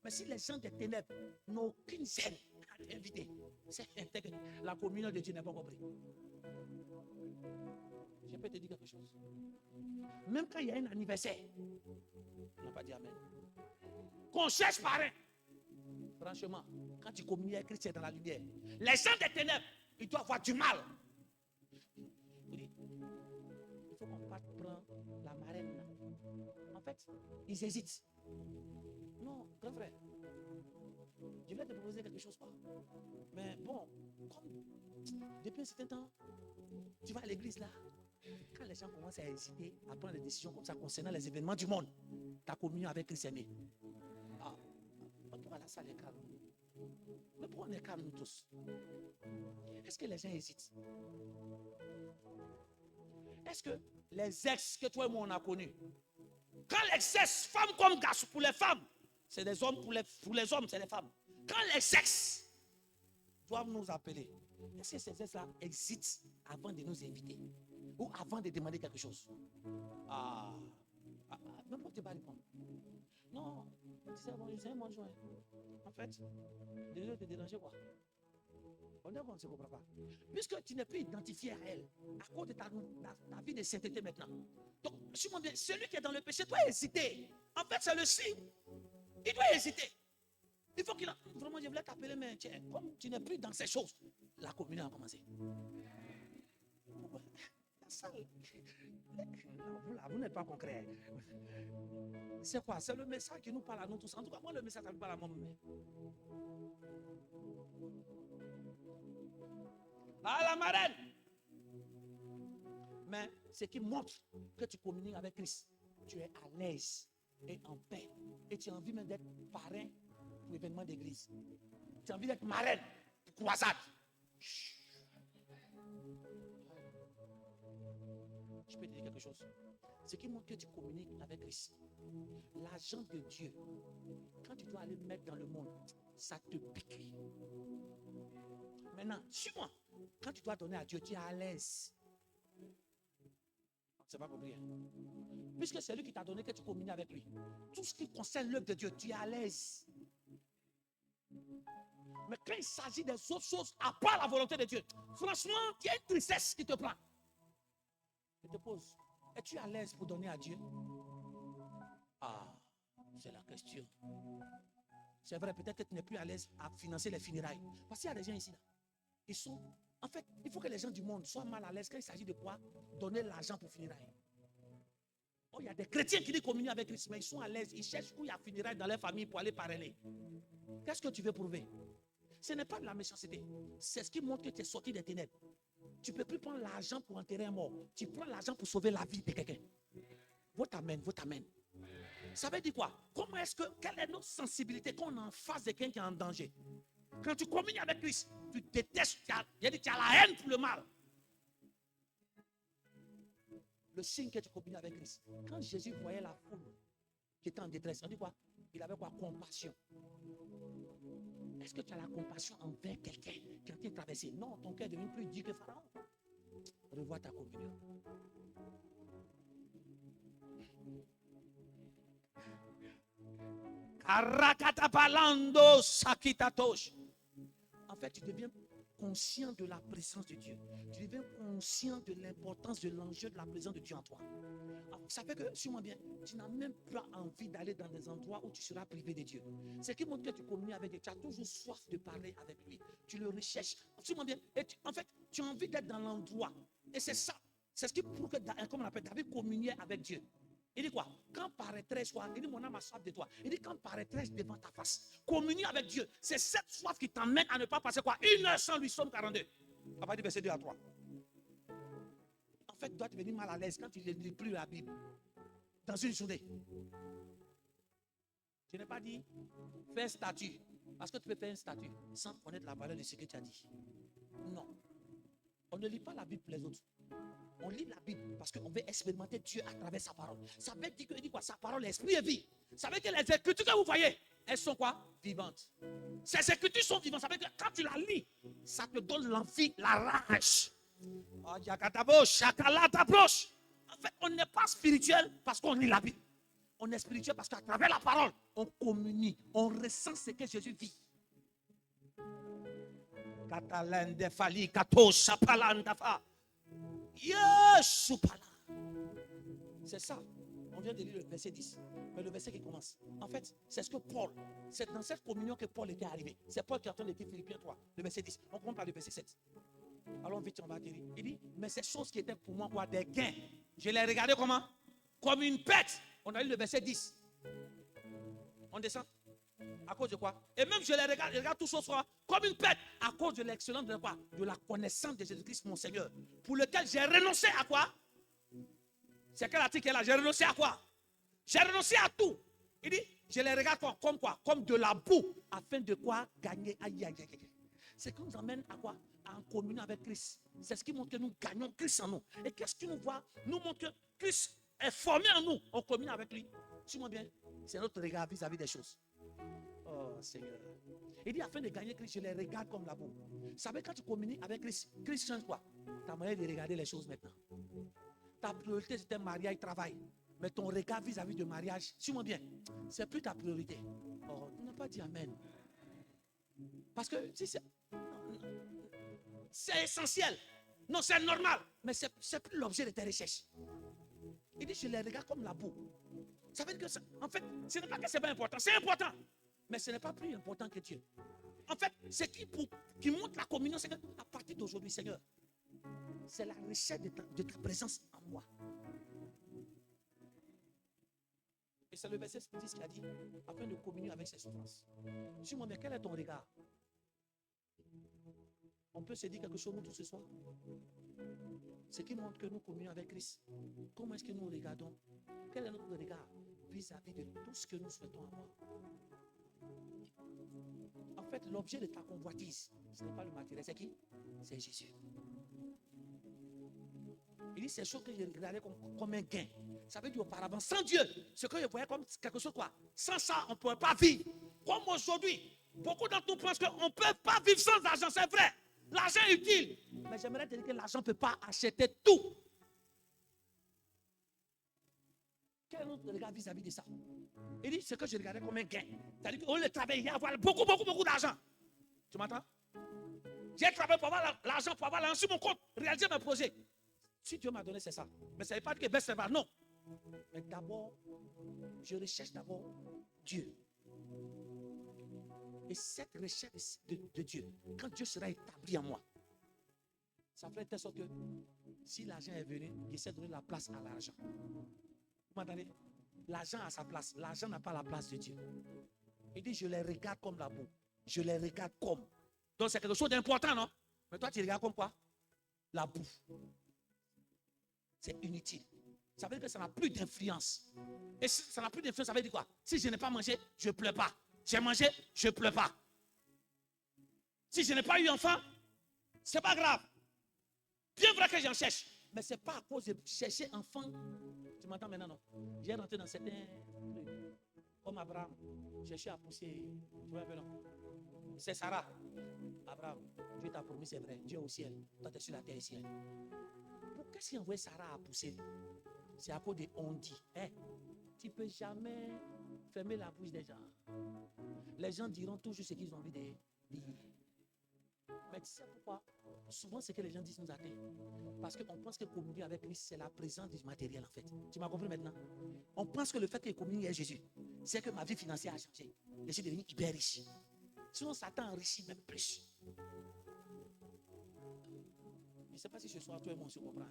Mais si les gens des ténèbres n'ont aucune gêne à t'inviter, c'est que la communion de Dieu n'est pas compris. Je peux te dire quelque chose. Même quand il y a un anniversaire, on n'a pas dit amen. Qu'on cherche parrain. Franchement, quand tu communies avec Christ, tu es dans la lumière. Les gens des ténèbres, ils doivent avoir du mal. Il faut qu'on parte prendre la marraine là. En fait, ils hésitent. Non, grand frère, je voulais te proposer quelque chose, quoi. Mais bon, comme depuis un certain temps, tu vas à l'église là. Quand les gens commencent à hésiter, à prendre des décisions comme ça concernant les événements du monde, ta communion avec Christ est née. Ah, pourquoi la salle est calme? Mais pourquoi on est calme nous tous? Est-ce que les gens hésitent? Est-ce que les ex que toi et moi on a connus, quand les ex, femmes comme garçons, pour les femmes, c'est des hommes, pour les hommes, c'est des femmes. Quand les ex doivent nous appeler, est-ce que ces ex-là hésitent avant de nous inviter? Ou avant de demander quelque chose? Même pour te pas répondre. Non, c'est un bon joint. En fait, désolé de te déranger quoi. On ne se comprend pas. Puisque tu n'es plus identifié à elle, à cause de ta vie de sainteté maintenant. Donc, celui qui est dans le péché doit hésiter. En fait, c'est le signe. Il doit hésiter. Il faut qu'il a... Vraiment, je voulais t'appeler, mais comme tu n'es plus dans ces choses, la communion a commencé. Ça, vous n'êtes pas concret. C'est quoi? C'est le message qui nous parle à nous tous. En tout cas, moi, le message, ça me parle à moi-même. À la marraine. Mais ce qui montre que tu communies avec Christ, tu es à l'aise et en paix. Et tu as envie même d'être parrain pour l'événement d'église. Tu as envie d'être marraine pour croisade. Je peux te dire quelque chose. Ce qui montre que tu communiques avec Christ, l'argent de Dieu, quand tu dois aller le mettre dans le monde, ça te pique. Maintenant, suis-moi. Quand tu dois donner à Dieu, tu es à l'aise. C'est pas compris. Puisque c'est lui qui t'a donné que tu communies avec lui. Tout ce qui concerne l'œuvre de Dieu, tu es à l'aise. Mais quand il s'agit des autres choses, à part la volonté de Dieu, franchement, il y a une tristesse qui te prend. Je te pose, es-tu à l'aise pour donner à Dieu? C'est la question. C'est vrai, peut-être que tu n'es plus à l'aise à financer les funérailles. Parce qu'il y a des gens ici, là. Ils sont... En fait, il faut que les gens du monde soient mal à l'aise quand il s'agit de quoi? Donner l'argent pour funérailles. Oh, il y a des chrétiens qui communient avec Christ, mais ils sont à l'aise. Ils cherchent où il y a funérailles dans leur famille pour aller parrainer. Qu'est-ce que tu veux prouver? Ce n'est pas de la méchanceté. C'est ce qui montre que tu es sorti des ténèbres. Tu ne peux plus prendre l'argent pour enterrer un mort. Tu prends l'argent pour sauver la vie de quelqu'un. Votre amen, votre amen. Ça veut dire quoi? Comment est-ce que, quelle est notre sensibilité quand on est en face de quelqu'un qui est en danger? Quand tu communies avec Christ, tu détestes, tu as la haine pour le mal. Le signe que tu communies avec Christ. Quand Jésus voyait la foule qui était en détresse, on dit quoi? Il avait quoi? Compassion. Est-ce que tu as la compassion envers quelqu'un qui est en train de traverser? Non, ton cœur devient plus dur que Pharaon. Revois ta communion. Arakatabalando sakitatosh. En fait, tu deviens conscient de la présence de Dieu. Tu deviens conscient de l'importance de l'enjeu de la présence de Dieu en toi. Ça fait que, suis-moi bien, tu n'as même pas envie d'aller dans des endroits où tu seras privé de Dieu. Ce qui montre que tu communies avec Dieu. Tu as toujours soif de parler avec lui. Tu le recherches. Suis-moi bien. Et en fait, tu as envie d'être dans l'endroit. Et c'est ça. C'est ce qui prouve que, comme on appelle, David communiait avec Dieu. Il dit quoi? Quand paraîtrait soif, il dit mon âme a soif de toi. Il dit quand paraîtrait devant ta face. Communier avec Dieu. C'est cette soif qui t'emmène à ne pas passer quoi? Une heure sans lui, Somme 42. À partir du verset 2 à 3. En fait, tu dois devenir mal à l'aise quand tu ne lis plus la Bible. Dans une journée. Je n'ai pas dit fais un statut. Parce que tu peux faire un statut sans connaître la valeur de ce que tu as dit. Non. On ne lit pas la Bible pour les autres. On lit la Bible parce qu'on veut expérimenter Dieu à travers sa parole. Ça veut dire que dit quoi? Sa parole est esprit et vie. Ça veut dire que les écritures que vous voyez, elles sont quoi? Vivantes. Ces écritures sont vivantes. Ça veut dire que quand tu la lis, ça te donne l'envie, la rage. En fait, on n'est pas spirituel parce qu'on lit la Bible. On est spirituel parce qu'à travers la parole, on communie, on ressent ce que Jésus vit. C'est ça. On vient de lire le verset 10. Mais le verset qui commence. En fait, c'est ce que Paul, c'est dans cette communion que Paul était arrivé. C'est Paul qui a entendu l'écrire Philippiens 3, le verset 10. On commence par le verset 7. Allons vite, on va atterrir. Il dit, mais ces choses qui étaient pour moi quoi, des gains, je les regardais comment? Comme une perte. On a lu le verset 10. On descend. À cause de quoi? Et même je les regarde tous choses comme une perte. À cause de l'excellence de quoi? De la connaissance de Jésus-Christ, mon Seigneur. Pour lequel j'ai renoncé à quoi? C'est quel article là? J'ai renoncé à quoi? J'ai renoncé à tout. Il dit, je les regarde comme quoi? Comme de la boue. Afin de quoi? Gagner. Aïe, aïe, aïe, aïe. C'est ce qui nous amène à quoi? En communion avec Christ. C'est ce qui montre que nous gagnons Christ en nous. Et qu'est-ce qui nous voit? Nous montre que Christ est formé en nous. On communion avec lui. Suis-moi bien. C'est notre regard vis-à-vis des choses. Oh Seigneur. Il dit afin de gagner Christ, je les regarde comme la boue. Vous savez, quand tu communies avec Christ, Christ change quoi? Ta manière de regarder les choses maintenant. Ta priorité c'était mariage, travail. Mais ton regard vis-à-vis du mariage, suis-moi bien, c'est plus ta priorité. Oh, tu n'as pas dit amen. Parce que si c'est essentiel. Non, c'est normal. Mais c'est plus l'objet de tes recherches. Il dit je les regarde comme la boue. Ça veut dire que, en fait, ce n'est pas que ce n'est pas important. C'est important. Mais ce n'est pas plus important que Dieu. En fait, ce qui montre la communion, c'est qu'à partir d'aujourd'hui, Seigneur, c'est la recherche de ta présence en moi. Et c'est le verset 10 qui a dit, afin de communier avec ses souffrances. Dis-moi, mais quel est ton regard? On peut se dire quelque chose nous tous ce soir. Ce qui montre que nous communions avec Christ. Comment est-ce que nous regardons? Quel est notre regard vis-à-vis de tout ce que nous souhaitons avoir? En fait, l'objet de ta convoitise, ce n'est pas le matériel, c'est qui? C'est Jésus. Il dit, c'est choses que je regardais comme un gain. Ça veut dire auparavant, sans Dieu, ce que je voyais comme quelque chose quoi. Sans ça, on ne pourrait pas vivre. Comme aujourd'hui, beaucoup d'entre nous pensent qu'on ne peut pas vivre sans argent, c'est vrai. L'argent est utile. Mais j'aimerais te dire que l'argent ne peut pas acheter tout. Quel est notre regard vis-à-vis de ça? Il dit, ce que je regardais comme un gain. C'est-à-dire qu'on le travaille, il y a avoir beaucoup d'argent. Tu m'entends? J'ai travaillé pour avoir l'argent, pour avoir l'argent sur mon compte, réaliser mes projets. Si Dieu m'a donné, c'est ça. Mais ça ne veut pas dire que c'est pas. Non. Mais d'abord, je recherche d'abord Dieu. Et cette recherche de Dieu, quand Dieu sera établi en moi, ça ferait telle sorte que si l'argent est venu, j'essaie de donner la place à l'argent. Vous m'entendez? L'argent a sa place. L'argent n'a pas la place de Dieu. Il dit, je les regarde comme la boue. Je les regarde comme. Donc c'est quelque chose d'important, non? Mais toi, tu regardes comme quoi? La boue. C'est inutile. Ça veut dire que ça n'a plus d'influence. Et si ça n'a plus d'influence, ça veut dire quoi? Si je n'ai pas mangé, je ne pleure pas. J'ai mangé, je ne pleure pas. Si je n'ai pas eu enfant, ce n'est pas grave. Bien vrai que j'en cherche. Mais ce n'est pas à cause de chercher enfant. Tu m'entends maintenant, non? J'ai rentré dans certains trucs. Comme Abraham, chercher à pousser. Tu vois un peu, non? C'est Sarah. Abraham, Dieu t'a promis, c'est vrai. Dieu au ciel. Toi, tu es sur la terre ici. Pourquoi est-ce qu'il envoie Sarah à pousser? C'est à cause des on-dit. Tu ne peux jamais fermer la bouche des gens. Les gens diront toujours ce qu'ils ont envie de dire. Mais tu sais pourquoi? Souvent, ce que les gens disent nous atteint. Parce qu'on pense que communier avec Christ, c'est la présence du matériel en fait. Tu m'as compris maintenant? On pense que le fait que communier avec Jésus, c'est que ma vie financière a changé. Je suis devenu hyper riche. Sinon, Satan enrichit même plus. Je ne sais pas si ce soir, toi et moi, on se comprend.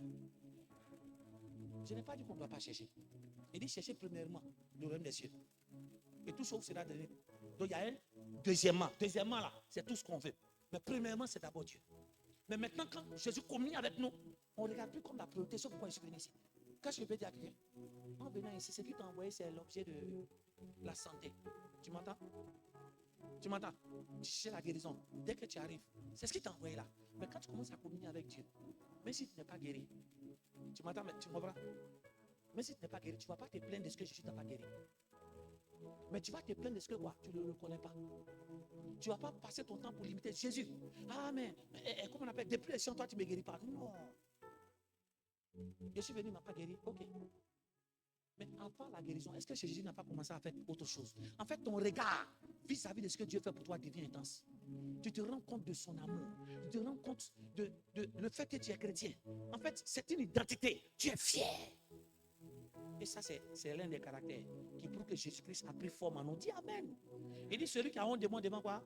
Je n'ai pas dit qu'on ne doit pas chercher. Il dit chercher premièrement le royaume des cieux. Et tout ça sera donné. Donc il y a un deuxièmement. Deuxièmement, là, c'est tout ce qu'on veut. Mais premièrement, c'est d'abord Dieu. Mais maintenant, quand Jésus communie avec nous, on ne regarde plus comme la priorité. C'est pourquoi je suis venu ici. Quand je peux dire à quelqu'un, en venant ici, ce qui t'a envoyé, c'est l'objet de la santé. Tu m'entends? Tu m'entends? Tu cherches la guérison. Dès que tu arrives, c'est ce qui t'a envoyé là. Mais quand tu commences à communier avec Dieu, même si tu n'es pas guéri, tu m'entends? Tu comprends? Mais si tu n'es pas guéri, tu ne vas pas te plaindre de ce que Jésus t'a pas guéri. Mais tu vas te plaindre de ce que quoi? Tu ne le reconnais pas. Tu ne vas pas passer ton temps pour limiter Jésus. Ah, mais comment on appelle? Depuis les chiens, toi, tu ne me guéris pas. Non. Je suis venu, il ne m'a pas guéri. Ok. Mais avant la guérison, est-ce que Jésus n'a pas commencé à faire autre chose? En fait, ton regard vis-à-vis de ce que Dieu fait pour toi devient intense. Tu te rends compte de son amour. Tu te rends compte de le fait que tu es chrétien. En fait, c'est une identité. Tu es fier. Et ça, c'est l'un des caractères qui prouve que Jésus-Christ a pris forme en nous. Dis Amen. Il dit celui qui a honte de moi devant quoi?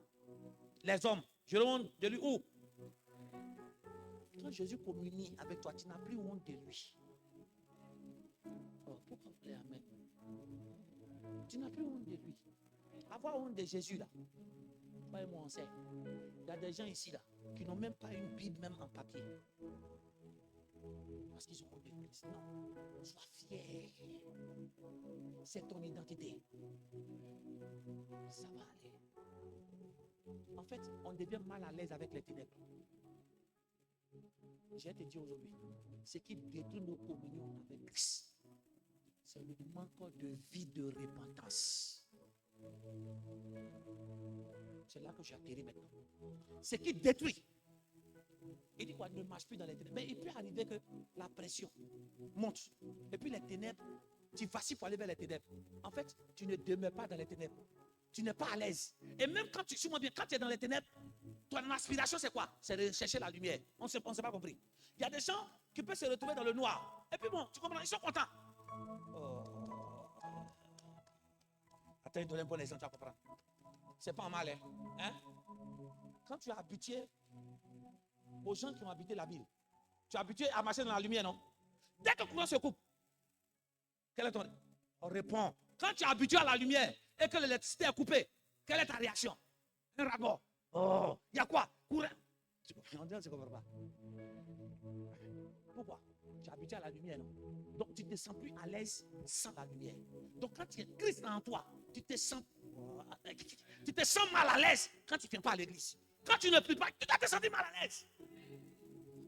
Les hommes. Je le honte de lui où? Quand Jésus communie avec toi, tu n'as plus honte de lui. Oh, pourquoi vous voulez Amen? Tu n'as plus honte de lui. Avoir honte de Jésus là. Toi et moi on sait. Il y a des gens ici là qui n'ont même pas une Bible même en papier. Parce qu'ils ont honte de Christ. Non. Sois fier. C'est ton identité. Ça va aller. En fait, on devient mal à l'aise avec les ténèbres. Je vais te dire aujourd'hui, ce qui détruit nos communions avec Christ, c'est le manque de vie de repentance. C'est là que j'ai atterri maintenant. Ce qui détruit. Il dit quoi? Ne marche plus dans les ténèbres. Mais il peut arriver que la pression monte. Et puis les ténèbres, tu vacilles pour aller vers les ténèbres. En fait, tu ne demeures pas dans les ténèbres. Tu n'es pas à l'aise. Et même quand tu suis bien, quand tu es dans les ténèbres, ton aspiration c'est quoi? C'est de chercher la lumière. On ne s'est pas compris. Il y a des gens qui peuvent se retrouver dans le noir. Et puis bon, tu comprends, ils sont contents. Oh. Attends, donne un bon exemple, tu vas comprendre. C'est pas mal, hein? Quand tu es habitué aux gens qui ont habité la ville, tu es habitué à marcher dans la lumière, non? Dès que le courant se coupe, quel est ton... On répond. Quand tu es habitué à la lumière et que l'électricité est coupée, quelle est ta réaction? Un rapport. Oh, il y a quoi? Courant. On dirait que tu ne comprends pas. Pourquoi? Tu es habitué à la lumière, non? Donc tu ne te sens plus à l'aise sans la lumière. Donc quand tu es Christ en toi, tu te sens mal à l'aise quand tu ne viens pas à l'église. Quand tu ne pries pas, tu dois te sentir mal à l'aise.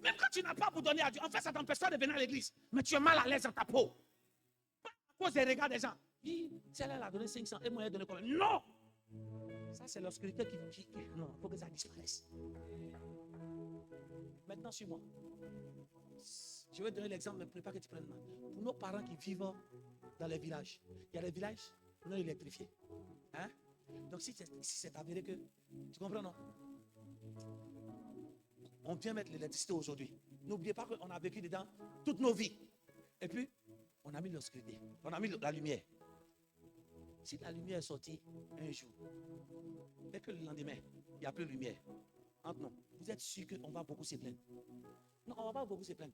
Même quand tu n'as pas pour donner à Dieu, en fait, ça t'empêche pas de venir à l'église. Mais tu es mal à l'aise dans ta peau. Pas à cause des regards des gens. Celle-là a donné 500 et moi, elle a donné combien? Non! Ça, c'est l'obscurité qui... Non, il faut que ça disparaisse. Maintenant, suis-moi. Je vais donner l'exemple, mais prépare que tu prennes. Pour nos parents qui vivent dans les villages, il y a des villages non électrifiés. Hein? Donc, si c'est avéré que... Tu comprends, non? On vient mettre l'électricité aujourd'hui. N'oubliez pas qu'on a vécu dedans toutes nos vies. Et puis, on a mis l'obscurité. On a mis la lumière. Si la lumière est sortie un jour, et que le lendemain, il n'y a plus de lumière, entre nous, vous êtes sûr qu'on va beaucoup se plaindre? Non, on ne va pas beaucoup se plaindre.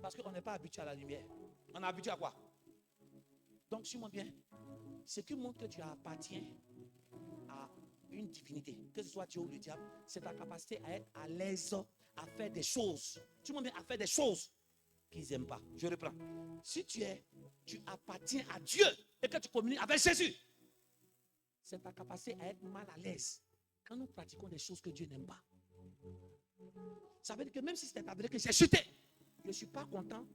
Parce qu'on n'est pas habitué à la lumière. On est habitué à quoi? Donc, suis-moi bien. Ce qui montre que tu appartiens à une divinité, que ce soit Dieu ou le diable, c'est ta capacité à être à l'aise à faire des choses. Suis-moi bien, à faire des choses qu'ils n'aiment pas. Je reprends. Si tu appartiens à Dieu et que tu communiques avec Jésus, c'est ta capacité à être mal à l'aise quand nous pratiquons des choses que Dieu n'aime pas. Ça veut dire que même si c'est avéré que j'ai chuté, je ne suis pas content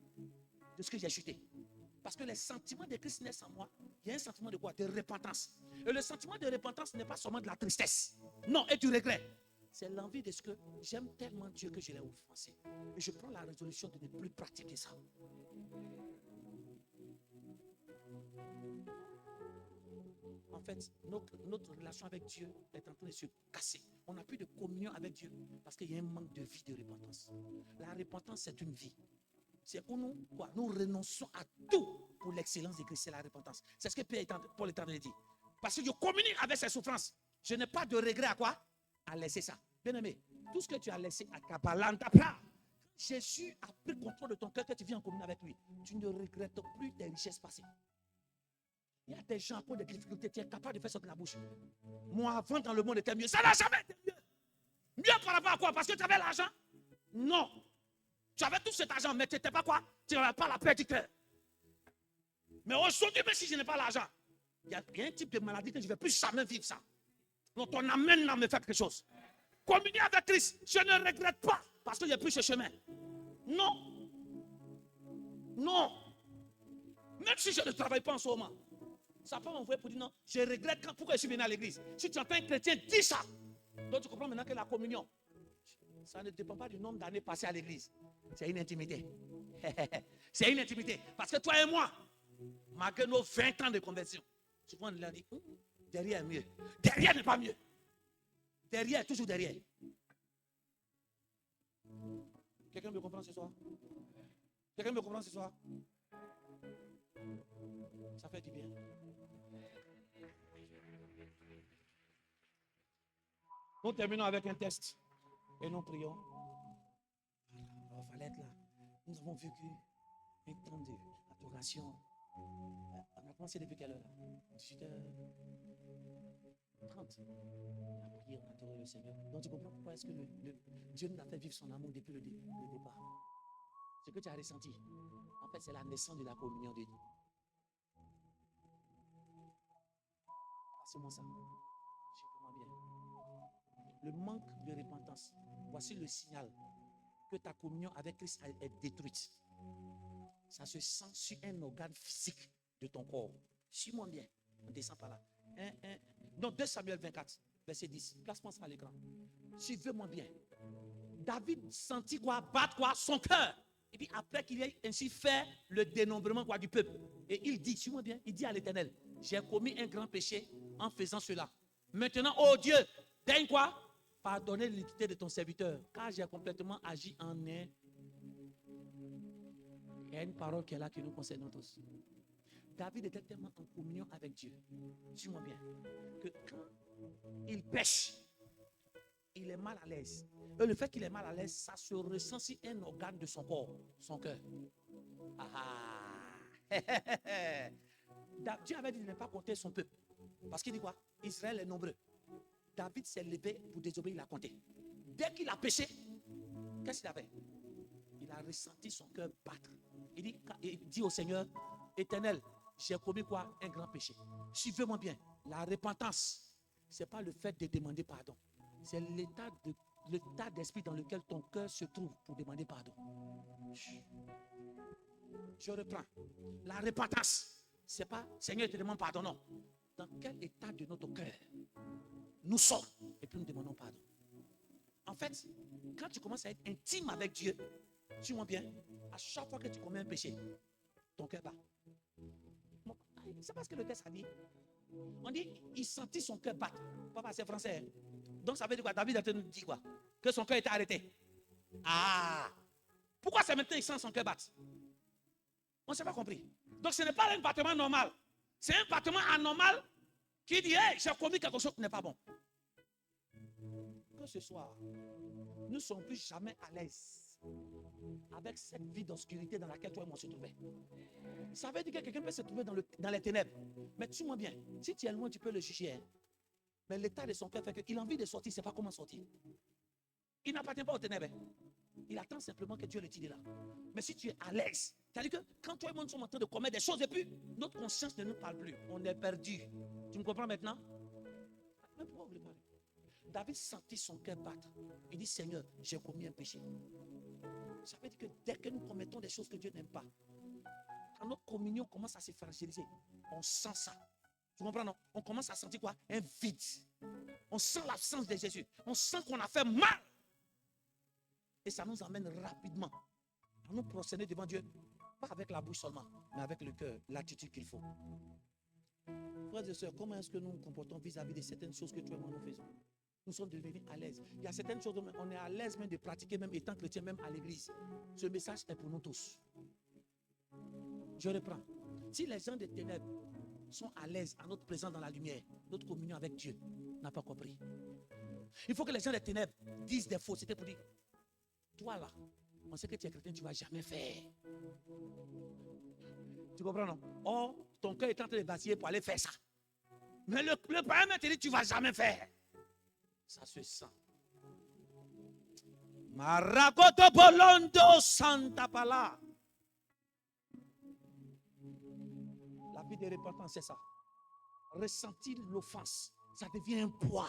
de ce que j'ai chuté. Parce que les sentiments de Christ naissent en moi. Il y a un sentiment de quoi? De repentance. Et le sentiment de repentance n'est pas seulement de la tristesse. Non, et du regret. C'est l'envie de ce que j'aime tellement Dieu que je l'ai offensé. Et je prends la résolution de ne plus pratiquer ça. fait, notre relation avec Dieu est en train de se casser. On n'a plus de communion avec Dieu parce qu'il y a un manque de vie de repentance. La repentance, c'est une vie. C'est où nous renonçons à tout pour l'excellence de Christ. C'est la repentance. C'est ce que Paul est en train de dire. Parce que je communique avec ses souffrances. Je n'ai pas de regret à quoi? À laisser ça. Bien aimé, tout ce que tu as laissé à Kabalanta, Jésus a pris contrôle de ton cœur, que tu viens en communion avec lui. Tu ne regrettes plus tes richesses passées. Il y a des gens à cause des difficultés, tu es capable de faire ça de la bouche. Moi, avant, dans le monde, était mieux. Ça n'a jamais été mieux. Mieux par rapport à quoi? Parce que tu avais l'argent? Non. Tu avais tout cet argent, mais tu n'étais pas quoi? Tu n'avais pas la paix du cœur. Mais aujourd'hui, même si je n'ai pas l'argent, il y a un type de maladie que je ne vais plus jamais vivre ça. Donc, on amène à me faire quelque chose. Communier avec Christ, je ne regrette pas parce que j'ai pris ce chemin. Non. Non. Même si je ne travaille pas en ce moment, ça peut m'envoyer pour dire non, je regrette pourquoi je suis venu à l'église. Si tu entends un chrétien dire ça, donc tu comprends maintenant que la communion, ça ne dépend pas du nombre d'années passées à l'église. C'est une intimité. C'est une intimité. Parce que toi et moi, malgré nos 20 ans de conversion, souvent on leur dit, derrière est mieux. Derrière n'est pas mieux. Derrière, toujours derrière. Quelqu'un me comprend ce soir? Quelqu'un me comprend ce soir? Ça fait du bien. Nous terminons avec un test. Et nous prions. Il fallait être là. Nous avons vécu un temps d'adoration. On a commencé depuis quelle heure? 18h30. On a prié, on a adoré le Seigneur. Donc tu comprends pourquoi est-ce que Dieu nous a fait vivre son amour depuis le départ. Ce que tu as ressenti, en fait, c'est la naissance de la communion de Dieu. Passez-moi ça. Suivez-moi bien. Le manque de repentance, voici le signal que ta communion avec Christ est détruite. Ça se sent sur un organe physique de ton corps. Suis-moi bien. On descend par là. Donc 2 Samuel 24, verset 10. Place-moi ça à l'écran. Suivez-moi bien. David sentit quoi? Battre quoi? Son cœur. Et puis après qu'il ait ainsi fait le dénombrement quoi, du peuple. Et il dit, suis-moi bien, il dit à l'Éternel, j'ai commis un grand péché en faisant cela. Maintenant, oh Dieu, daigne quoi? Pardonner l'iniquité de ton serviteur, car j'ai complètement agi en un. Il y a une parole qui est là qui nous concerne tous. David était tellement en communion avec Dieu, suis-moi bien, que quand il pêche, il est mal à l'aise. Et le fait qu'il est mal à l'aise, ça se ressent sur un organe de son corps, son cœur. Dieu avait dit de ne pas compter son peuple. Parce qu'il dit quoi? Israël est nombreux. David s'est levé pour désobéir, il a compté. Dès qu'il a péché, qu'est-ce qu'il a fait? Il a ressenti son cœur battre. Il dit au Seigneur, Éternel, j'ai commis quoi? Un grand péché. Suivez-moi bien. La repentance, ce n'est pas le fait de demander pardon. C'est l'état d'esprit dans lequel ton cœur se trouve pour demander pardon. Je reprends. La repentance, ce n'est pas Seigneur, je te demande pardon, non. Dans quel état de notre cœur nous sommes et puis nous demandons pardon. En fait, quand tu commences à être intime avec Dieu, suis-moi bien, à chaque fois que tu commets un péché, ton cœur bat. C'est parce que le texte a dit. On dit, il sentit son cœur battre. Papa, c'est français. Donc ça veut dire quoi? David a dit quoi? Que son cœur était arrêté. Ah! Pourquoi c'est maintenant qu'il sent son cœur battre? On ne s'est pas compris. Donc ce n'est pas un battement normal. C'est un battement anormal qui dit, hey, j'ai commis quelque chose qui n'est pas bon. Que ce soir, nous ne sommes plus jamais à l'aise avec cette vie d'obscurité dans laquelle toi et moi se trouvons. Ça veut dire que quelqu'un peut se trouver dans les ténèbres. Mais suis-moi bien, si tu es loin, tu peux le juger. Hein? Mais l'état de son cœur fait qu'il a envie de sortir, il ne sait pas comment sortir. Il n'appartient pas aux ténèbres. Il attend simplement que Dieu le tire de là. Mais si tu es à l'aise, c'est-à-dire que quand toi et moi nous sommes en train de commettre des choses et puis notre conscience ne nous parle plus, on est perdu. Tu me comprends maintenant? Mais pourquoi vous voulez parler? David sentit son cœur battre. Il dit, Seigneur, j'ai commis un péché. Ça veut dire que dès que nous commettons des choses que Dieu n'aime pas, quand notre communion commence à se fragiliser, on sent ça. Tu comprends, non? On commence à sentir quoi? Un vide. On sent l'absence de Jésus. On sent qu'on a fait mal. Et ça nous amène rapidement à nous prosterner devant Dieu. Pas avec la bouche seulement, mais avec le cœur, l'attitude qu'il faut. Il frères et sœurs, comment est-ce que nous nous comportons vis-à-vis de certaines choses que tu et moi nous faisons? Nous sommes devenus à l'aise. Il y a certaines choses, on est à l'aise même de pratiquer, même étant chrétien, même à l'église. Ce message est pour nous tous. Je reprends. Si les gens des ténèbres sont à l'aise à notre présence dans la lumière, notre communion avec Dieu n'a pas compris. Il faut que les gens des ténèbres disent des faussetés pour dire, toi là, on sait que tu es chrétien, tu ne vas jamais faire. Tu comprends, non? Or, ton cœur est en train de vaciller pour aller faire ça. Mais le païen te dit, tu ne vas jamais faire. Ça se sent. Maragoto Bolondo Santa Pala. La vie de repentance, c'est ça. Ressentir l'offense, ça devient un poids.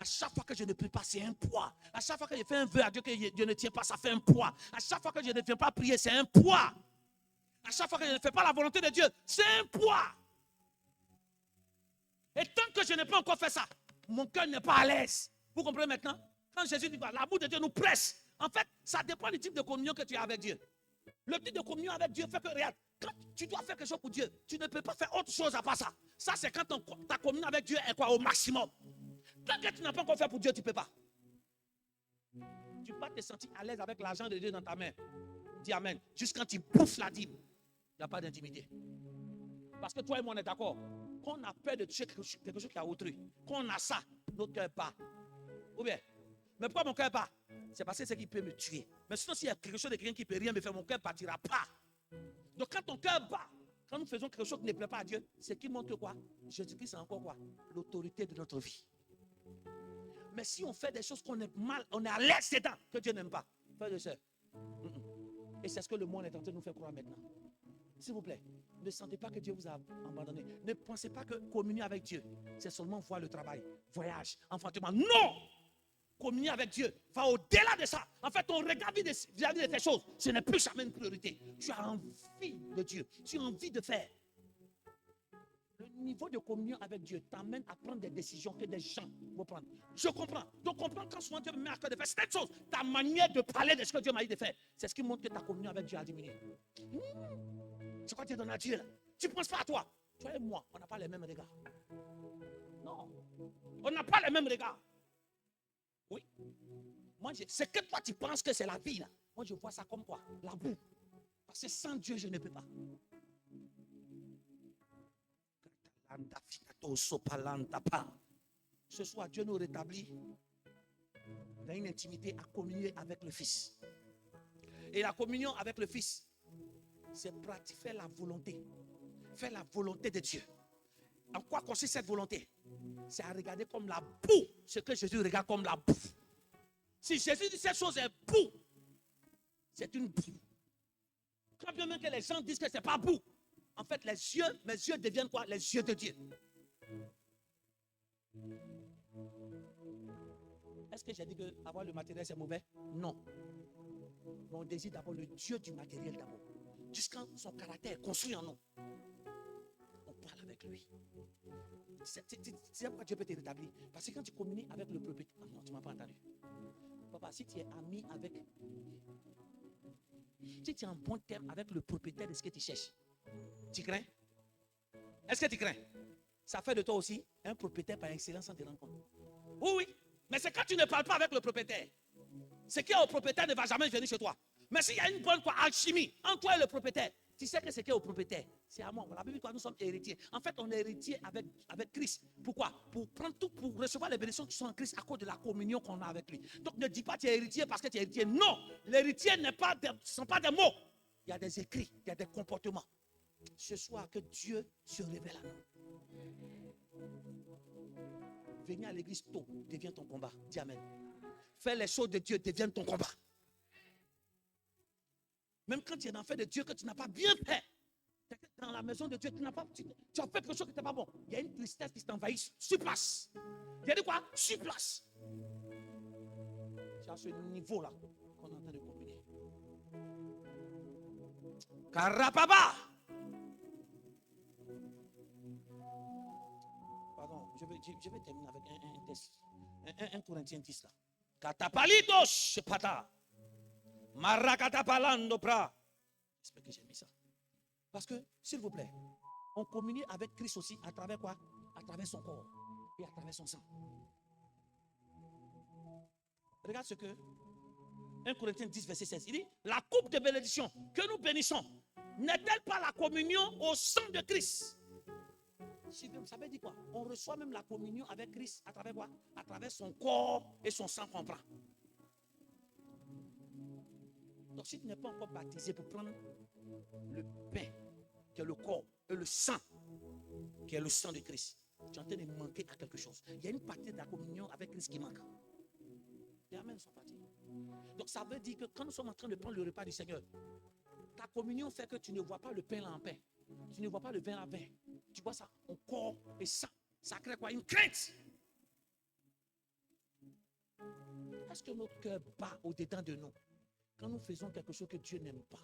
À chaque fois que je ne prie pas, c'est un poids. À chaque fois que je fais un vœu à Dieu que Dieu ne tient pas, ça fait un poids. À chaque fois que je ne viens pas prier, c'est un poids. À chaque fois que je ne fais pas la volonté de Dieu, c'est un poids. Et tant que je n'ai pas encore fait ça, mon cœur n'est pas à l'aise. Vous comprenez maintenant? Quand Jésus dit, l'amour de Dieu nous presse. En fait, ça dépend du type de communion que tu as avec Dieu. Le type de communion avec Dieu fait que, regarde, quand tu dois faire quelque chose pour Dieu, tu ne peux pas faire autre chose à part ça. Ça, c'est quand ta communion avec Dieu est quoi? Au maximum. Tant que tu n'as pas encore fait pour Dieu, tu ne peux pas. Tu ne peux pas te sentir à l'aise avec l'argent de Dieu dans ta main. Dis Amen. Juste quand tu bouffes la dîme, il n'y a pas d'intimité. Parce que toi et moi, on est d'accord. Quand on a peur de toucher quelque chose qui a autrui, quand on a ça, notre cœur bat. Ou bien, mais pourquoi mon cœur bat? C'est parce que c'est ce qui peut me tuer. Mais sinon, s'il y a quelque chose de quelqu'un qui ne peut rien me faire, mon cœur ne partira pas. Donc quand ton cœur bat, quand nous faisons quelque chose qui ne plaît pas à Dieu, c'est qui montre quoi? Jésus-Christ, c'est encore quoi? L'autorité de notre vie. Mais si on fait des choses qu'on est mal, on est à l'aise dedans, que Dieu n'aime pas, frères et sœurs. Et c'est ce que le monde est en train de nous faire croire maintenant. S'il vous plaît, ne sentez pas que Dieu vous a abandonné. Ne pensez pas que communier avec Dieu, c'est seulement voir le travail, voyage, enfantement. Non! Communier avec Dieu va au-delà de ça. En fait, ton regard vis-à-vis de ces choses, ce n'est plus jamais une priorité. Tu as envie de Dieu. Tu as envie de faire. Le niveau de communion avec Dieu t'amène à prendre des décisions que des gens vont prendre. Je comprends. Donc, comprends quand souvent Dieu me met à cœur de faire cette chose. Ta manière de parler de ce que Dieu m'a dit de faire, c'est ce qui montre que ta communion avec Dieu a diminué. C'est quoi tu es dans la Dieu là? Tu ne penses pas à toi. Toi et moi, on n'a pas les mêmes regards. Non. On n'a pas les mêmes regards. Oui. Moi, c'est que toi, tu penses que c'est la vie là. Moi, je vois ça comme quoi? La boue. Parce que sans Dieu, je ne peux pas. Ce soir, Dieu nous rétablit dans une intimité à communier avec le Fils. Et la communion avec le Fils, c'est faire la volonté. Faire la volonté de Dieu. En quoi consiste cette volonté? C'est à regarder comme la boue ce que Jésus regarde comme la boue. Si Jésus dit cette chose est boue, c'est une boue. Quand bien même que les gens disent que ce n'est pas boue, en fait, mes yeux deviennent quoi? Les yeux de Dieu. Est-ce que j'ai dit que avoir le matériel c'est mauvais? Non. Mais on désire d'abord le Dieu du matériel d'abord. Jusqu'à son caractère est construit en nous. On parle avec lui. C'est pourquoi Dieu peut te rétablir. Parce que quand tu communies avec le propriétaire, non, tu ne m'as pas entendu. Papa, si tu es ami avec, si tu es en bon terme avec le propriétaire de ce que tu cherches, tu crains? Est-ce que tu crains? Ça fait de toi aussi un propriétaire par excellence sans te rendre compte. Oui, oui. Mais c'est quand tu ne parles pas avec le propriétaire. Ce qui est au propriétaire ne va jamais venir chez toi. Mais s'il y a une bonne alchimie entre toi et le propriétaire, tu sais que ce qui est au propriétaire, c'est à moi. La Bible dit que nous sommes héritiers. En fait, on est héritier avec Christ. Pourquoi? Pour prendre tout, pour recevoir les bénédictions qui sont en Christ à cause de la communion qu'on a avec lui. Donc ne dis pas que tu es héritier parce que tu es héritier. Non, l'héritier ce ne sont pas des mots. Il y a des écrits, il y a des comportements. Ce soir, que Dieu se révèle à nous. Venir à l'église tôt devient ton combat. Dis Amen. Faire les choses de Dieu devient ton combat. Même quand tu es dans le fait de Dieu que tu n'as pas bien fait, dans la maison de Dieu, tu as fait quelque chose qui n'était pas bon. Il y a une tristesse qui t'envahit sur place. Il y a dit quoi? Sur place. C'est à ce niveau-là qu'on est en train de communier. Karapaba. Pardon, je vais terminer avec un test. Un Corinthien 10 là. Katapalidos, pata. Marakatapalando pra. J'espère que j'ai mis ça. Parce que, s'il vous plaît, on communie avec Christ aussi à travers quoi? À travers son corps et à travers son sang. Regarde ce que 1 Corinthiens 10, verset 16. Il dit, la coupe de bénédiction que nous bénissons, n'est-elle pas la communion au sang de Christ? Ça veut dire quoi? On reçoit même la communion avec Christ à travers quoi? À travers son corps et son sang qu'on prend. Donc si tu n'es pas encore baptisé pour prendre le pain, qui est le corps, et le sang, qui est le sang de Christ, tu es en train de manquer à quelque chose. Il y a une partie de la communion avec Christ qui manque. Les amens sont partis. Donc ça veut dire que quand nous sommes en train de prendre le repas du Seigneur, ta communion fait que tu ne vois pas le pain là en pain. Tu ne vois pas le vin là en vin. Tu vois ça en corps et sang. Ça crée quoi? Une crainte. Est-ce que notre cœur bat au-dedans de nous quand nous faisons quelque chose que Dieu n'aime pas?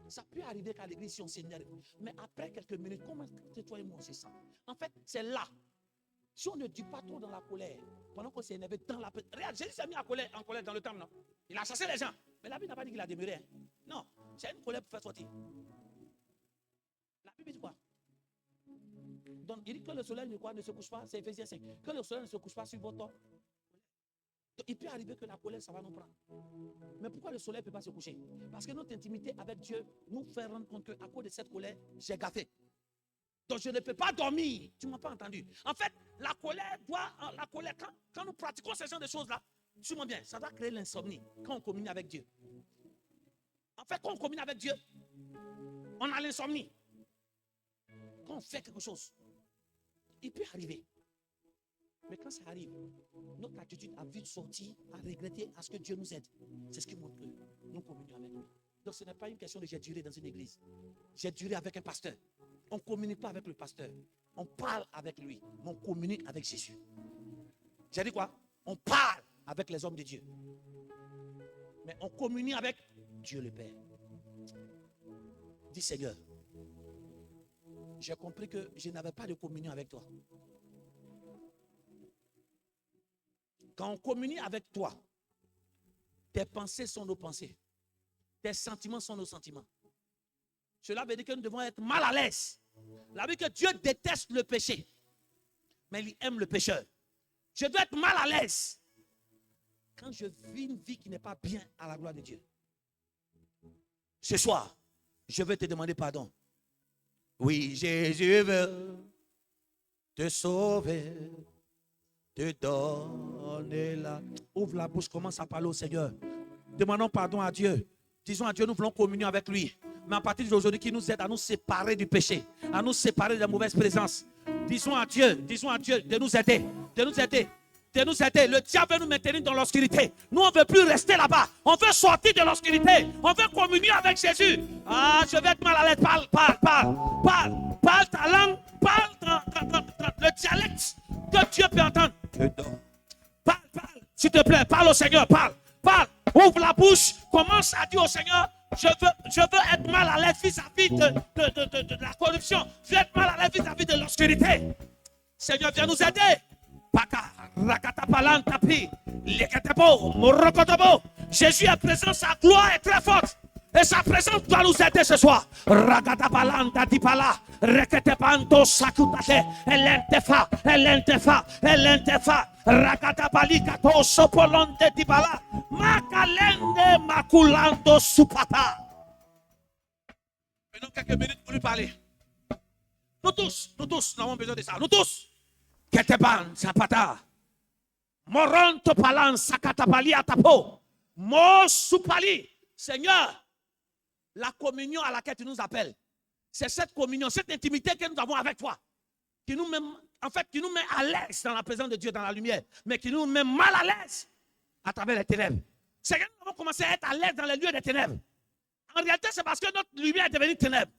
Ça peut arriver qu'à l'église, si on s'énerve. Mais après quelques minutes, comment toi et moi on se sent? En fait, c'est là. Si on ne dit pas trop dans la colère, pendant qu'on s'est énervé dans la... Regarde, Jésus s'est mis en colère dans le temps, non? Il a chassé les gens. Mais la Bible n'a pas dit qu'il a demeuré. Hein? Non, c'est une colère pour faire sortir. La Bible dit quoi? Donc, il dit que le soleil ne se couche pas, c'est Ephésiens 5. Que le soleil ne se couche pas sur votre... Donc, il peut arriver que la colère, ça va nous prendre. Mais pourquoi le soleil ne peut pas se coucher? Parce que notre intimité avec Dieu nous fait rendre compte qu'à cause de cette colère, j'ai gaffé. Donc je ne peux pas dormir. Tu ne m'as pas entendu. En fait, la colère, quand nous pratiquons ce genre de choses-là, suis-moi bien, ça doit créer l'insomnie quand on communie avec Dieu. En fait, quand on communie avec Dieu, on a l'insomnie. Quand on fait quelque chose, il peut arriver. Mais quand ça arrive, notre attitude a vite sorti, à regretter, à ce que Dieu nous aide. C'est ce qui montre que nous communions avec lui. Donc ce n'est pas une question de j'ai duré dans une église. J'ai duré avec un pasteur. On ne communique pas avec le pasteur. On parle avec lui. Mais on communique avec Jésus. J'ai dit quoi? On parle avec les hommes de Dieu. Mais on communique avec Dieu le Père. Dis Seigneur, j'ai compris que je n'avais pas de communion avec toi. Quand on communie avec toi, tes pensées sont nos pensées. Tes sentiments sont nos sentiments. Cela veut dire que nous devons être mal à l'aise. La Bible dit que Dieu déteste le péché, mais il aime le pécheur. Je dois être mal à l'aise quand je vis une vie qui n'est pas bien à la gloire de Dieu. Ce soir, je vais te demander pardon. Oui, Jésus veut te sauver, te donner la... Ouvre la bouche, commence à parler au Seigneur. Demandons pardon à Dieu. Disons à Dieu, nous voulons communion avec lui. Mais à partir d'aujourd'hui, qui nous aide à nous séparer du péché, à nous séparer de la mauvaise présence. Disons à Dieu de nous aider, de nous aider, de nous aider. Le diable veut nous maintenir dans l'obscurité. Nous, on ne veut plus rester là-bas. On veut sortir de l'obscurité. On veut communier avec Jésus. Ah, je vais être mal à l'aise. Parle ta langue, parle le dialecte que Dieu peut entendre. Parle, s'il te plaît, parle au Seigneur, parle. Ouvre la bouche, commence à dire au Seigneur, je veux être mal à l'aise vis-à-vis de la corruption. Je veux être mal à l'aise vis-à-vis de l'obscurité. Seigneur, viens nous aider. Jésus est présent, sa gloire est très forte. Et sa présence doit nous aider ce soir. Ragatabalanda dipala, reketepanto sakutate, elentefa, ragatabali kato sopolonte dipala, makalende makulando supata. Maintenant quelques minutes pour lui parler. Nous tous, nous avons besoin de ça. Nous tous. Keteban zapata, moronto palan sakatapali atapo, mo supali. Seigneur, la communion à laquelle tu nous appelles, c'est cette communion, cette intimité que nous avons avec toi, qui nous met, qui nous met à l'aise dans la présence de Dieu, dans la lumière, mais qui nous met mal à l'aise à travers les ténèbres. Seigneur, nous avons commencé à être à l'aise dans les lieux des ténèbres. En réalité, c'est parce que notre lumière est devenue ténèbre.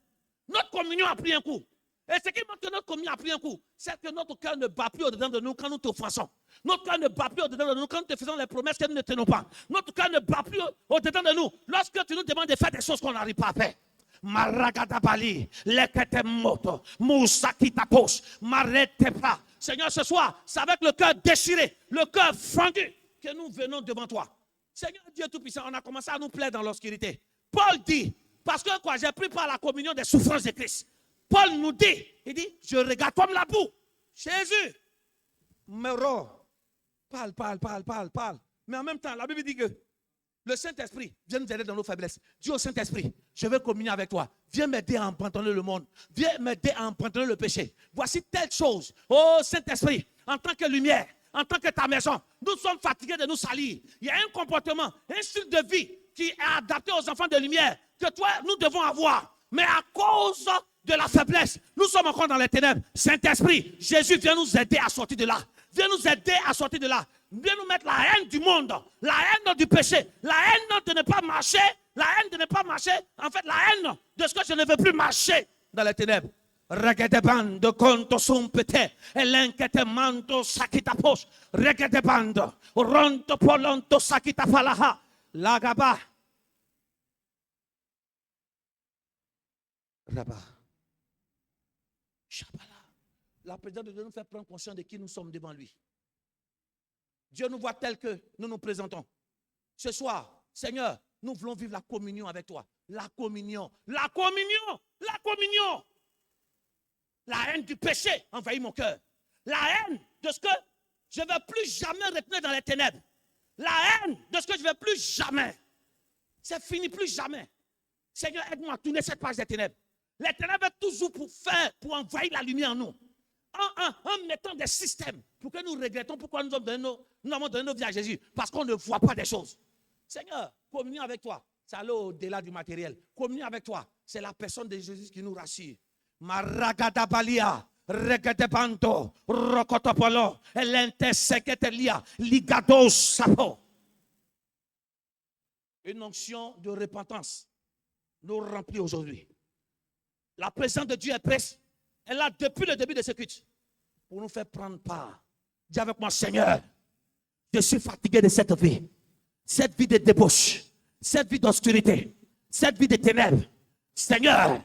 Notre communion a pris un coup. Et ce qui montre que notre communion a pris un coup, c'est que notre cœur ne bat plus au-dedans de nous quand nous t'offensons. Notre cœur ne bat plus au-dedans de nous quand nous te faisons les promesses que nous ne tenons pas. Notre cœur ne bat plus au-dedans de nous lorsque tu nous demandes de faire des choses qu'on n'arrive pas à faire. Maragadabali, leketemoto, mousakitatos, maretepa. Seigneur, ce soir, c'est avec le cœur déchiré, le cœur fendu que nous venons devant toi. Seigneur Dieu Tout-Puissant, on a commencé à nous plaire dans l'obscurité. Paul dit, parce que quoi, j'ai pris part à la communion des souffrances de Christ. Paul nous dit, il dit, je regarde comme la boue. Jésus, parle. Mais en même temps, la Bible dit que le Saint-Esprit vient nous aider dans nos faiblesses. Dis au Saint-Esprit, je veux communier avec toi. Viens m'aider à abandonner le monde. Viens m'aider à abandonner le péché. Voici telle chose. Oh Saint-Esprit, en tant que lumière, en tant que ta maison, nous sommes fatigués de nous salir. Il y a un comportement, un style de vie qui est adapté aux enfants de lumière que toi, nous devons avoir. Mais à cause de la faiblesse, nous sommes encore dans les ténèbres. Saint-Esprit, Jésus vient nous aider à sortir de là. Viens nous aider à sortir de là. Viens nous mettre la haine du monde, la haine du péché, la haine de ne pas marcher, la haine de ne pas marcher, en fait la haine de ce que je ne veux plus marcher dans les ténèbres. Regede bando conto sumpete, elenkete mando sakita pos, regede bando, ronto polonto sakita falaha, lagaba. Rabat. Shabala. La présence de Dieu nous fait prendre conscience de qui nous sommes devant lui. Dieu nous voit tel que nous nous présentons. Ce soir, Seigneur, nous voulons vivre la communion avec toi. La communion. La communion. La communion. La haine du péché envahit mon cœur. La haine de ce que je ne veux plus jamais retenir dans les ténèbres. La haine de ce que je ne veux plus jamais. C'est fini, plus jamais. Seigneur, aide-moi à tourner cette page des ténèbres. Les ténèbres sont toujours pour envahir la lumière en nous. En mettant des systèmes pour que nous regrettons pourquoi nous avons donné nos vies à Jésus. Parce qu'on ne voit pas des choses. Seigneur, communion avec toi, c'est aller au-delà du matériel. Communion avec toi, c'est la personne de Jésus qui nous rassure. Maragadabalia, regadebanto, rokotopolo, elenteseketelia, ligados sapo. Une onction de repentance nous remplit aujourd'hui. La présence de Dieu est prête. Elle est là depuis le début de ce culte pour nous faire prendre part. Dis avec moi, Seigneur, je suis fatigué de cette vie de débauche, cette vie d'obscurité, cette vie de ténèbres. Seigneur,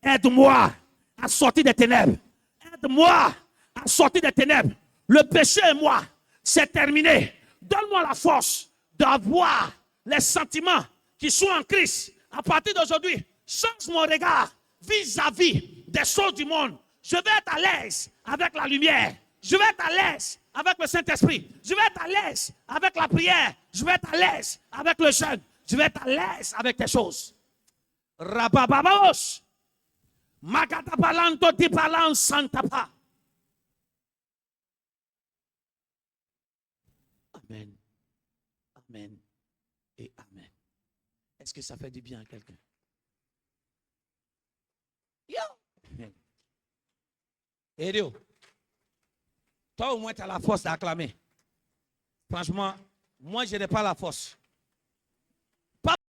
aide-moi à sortir des ténèbres. Aide-moi à sortir des ténèbres. Le péché et moi, c'est terminé. Donne-moi la force d'avoir les sentiments qui sont en Christ. À partir d'aujourd'hui, change mon regard vis-à-vis des choses du monde. Je vais être à l'aise avec la lumière. Je vais être à l'aise avec le Saint-Esprit. Je vais être à l'aise avec la prière. Je vais être à l'aise avec le jeûne. Je vais être à l'aise avec tes choses. Rabababos. Magatabalanto di balan santapa. Amen. Amen. Et amen. Est-ce que ça fait du bien à quelqu'un? Erio, toi au moins tu as la force d'acclamer. Franchement, moi je n'ai pas la force.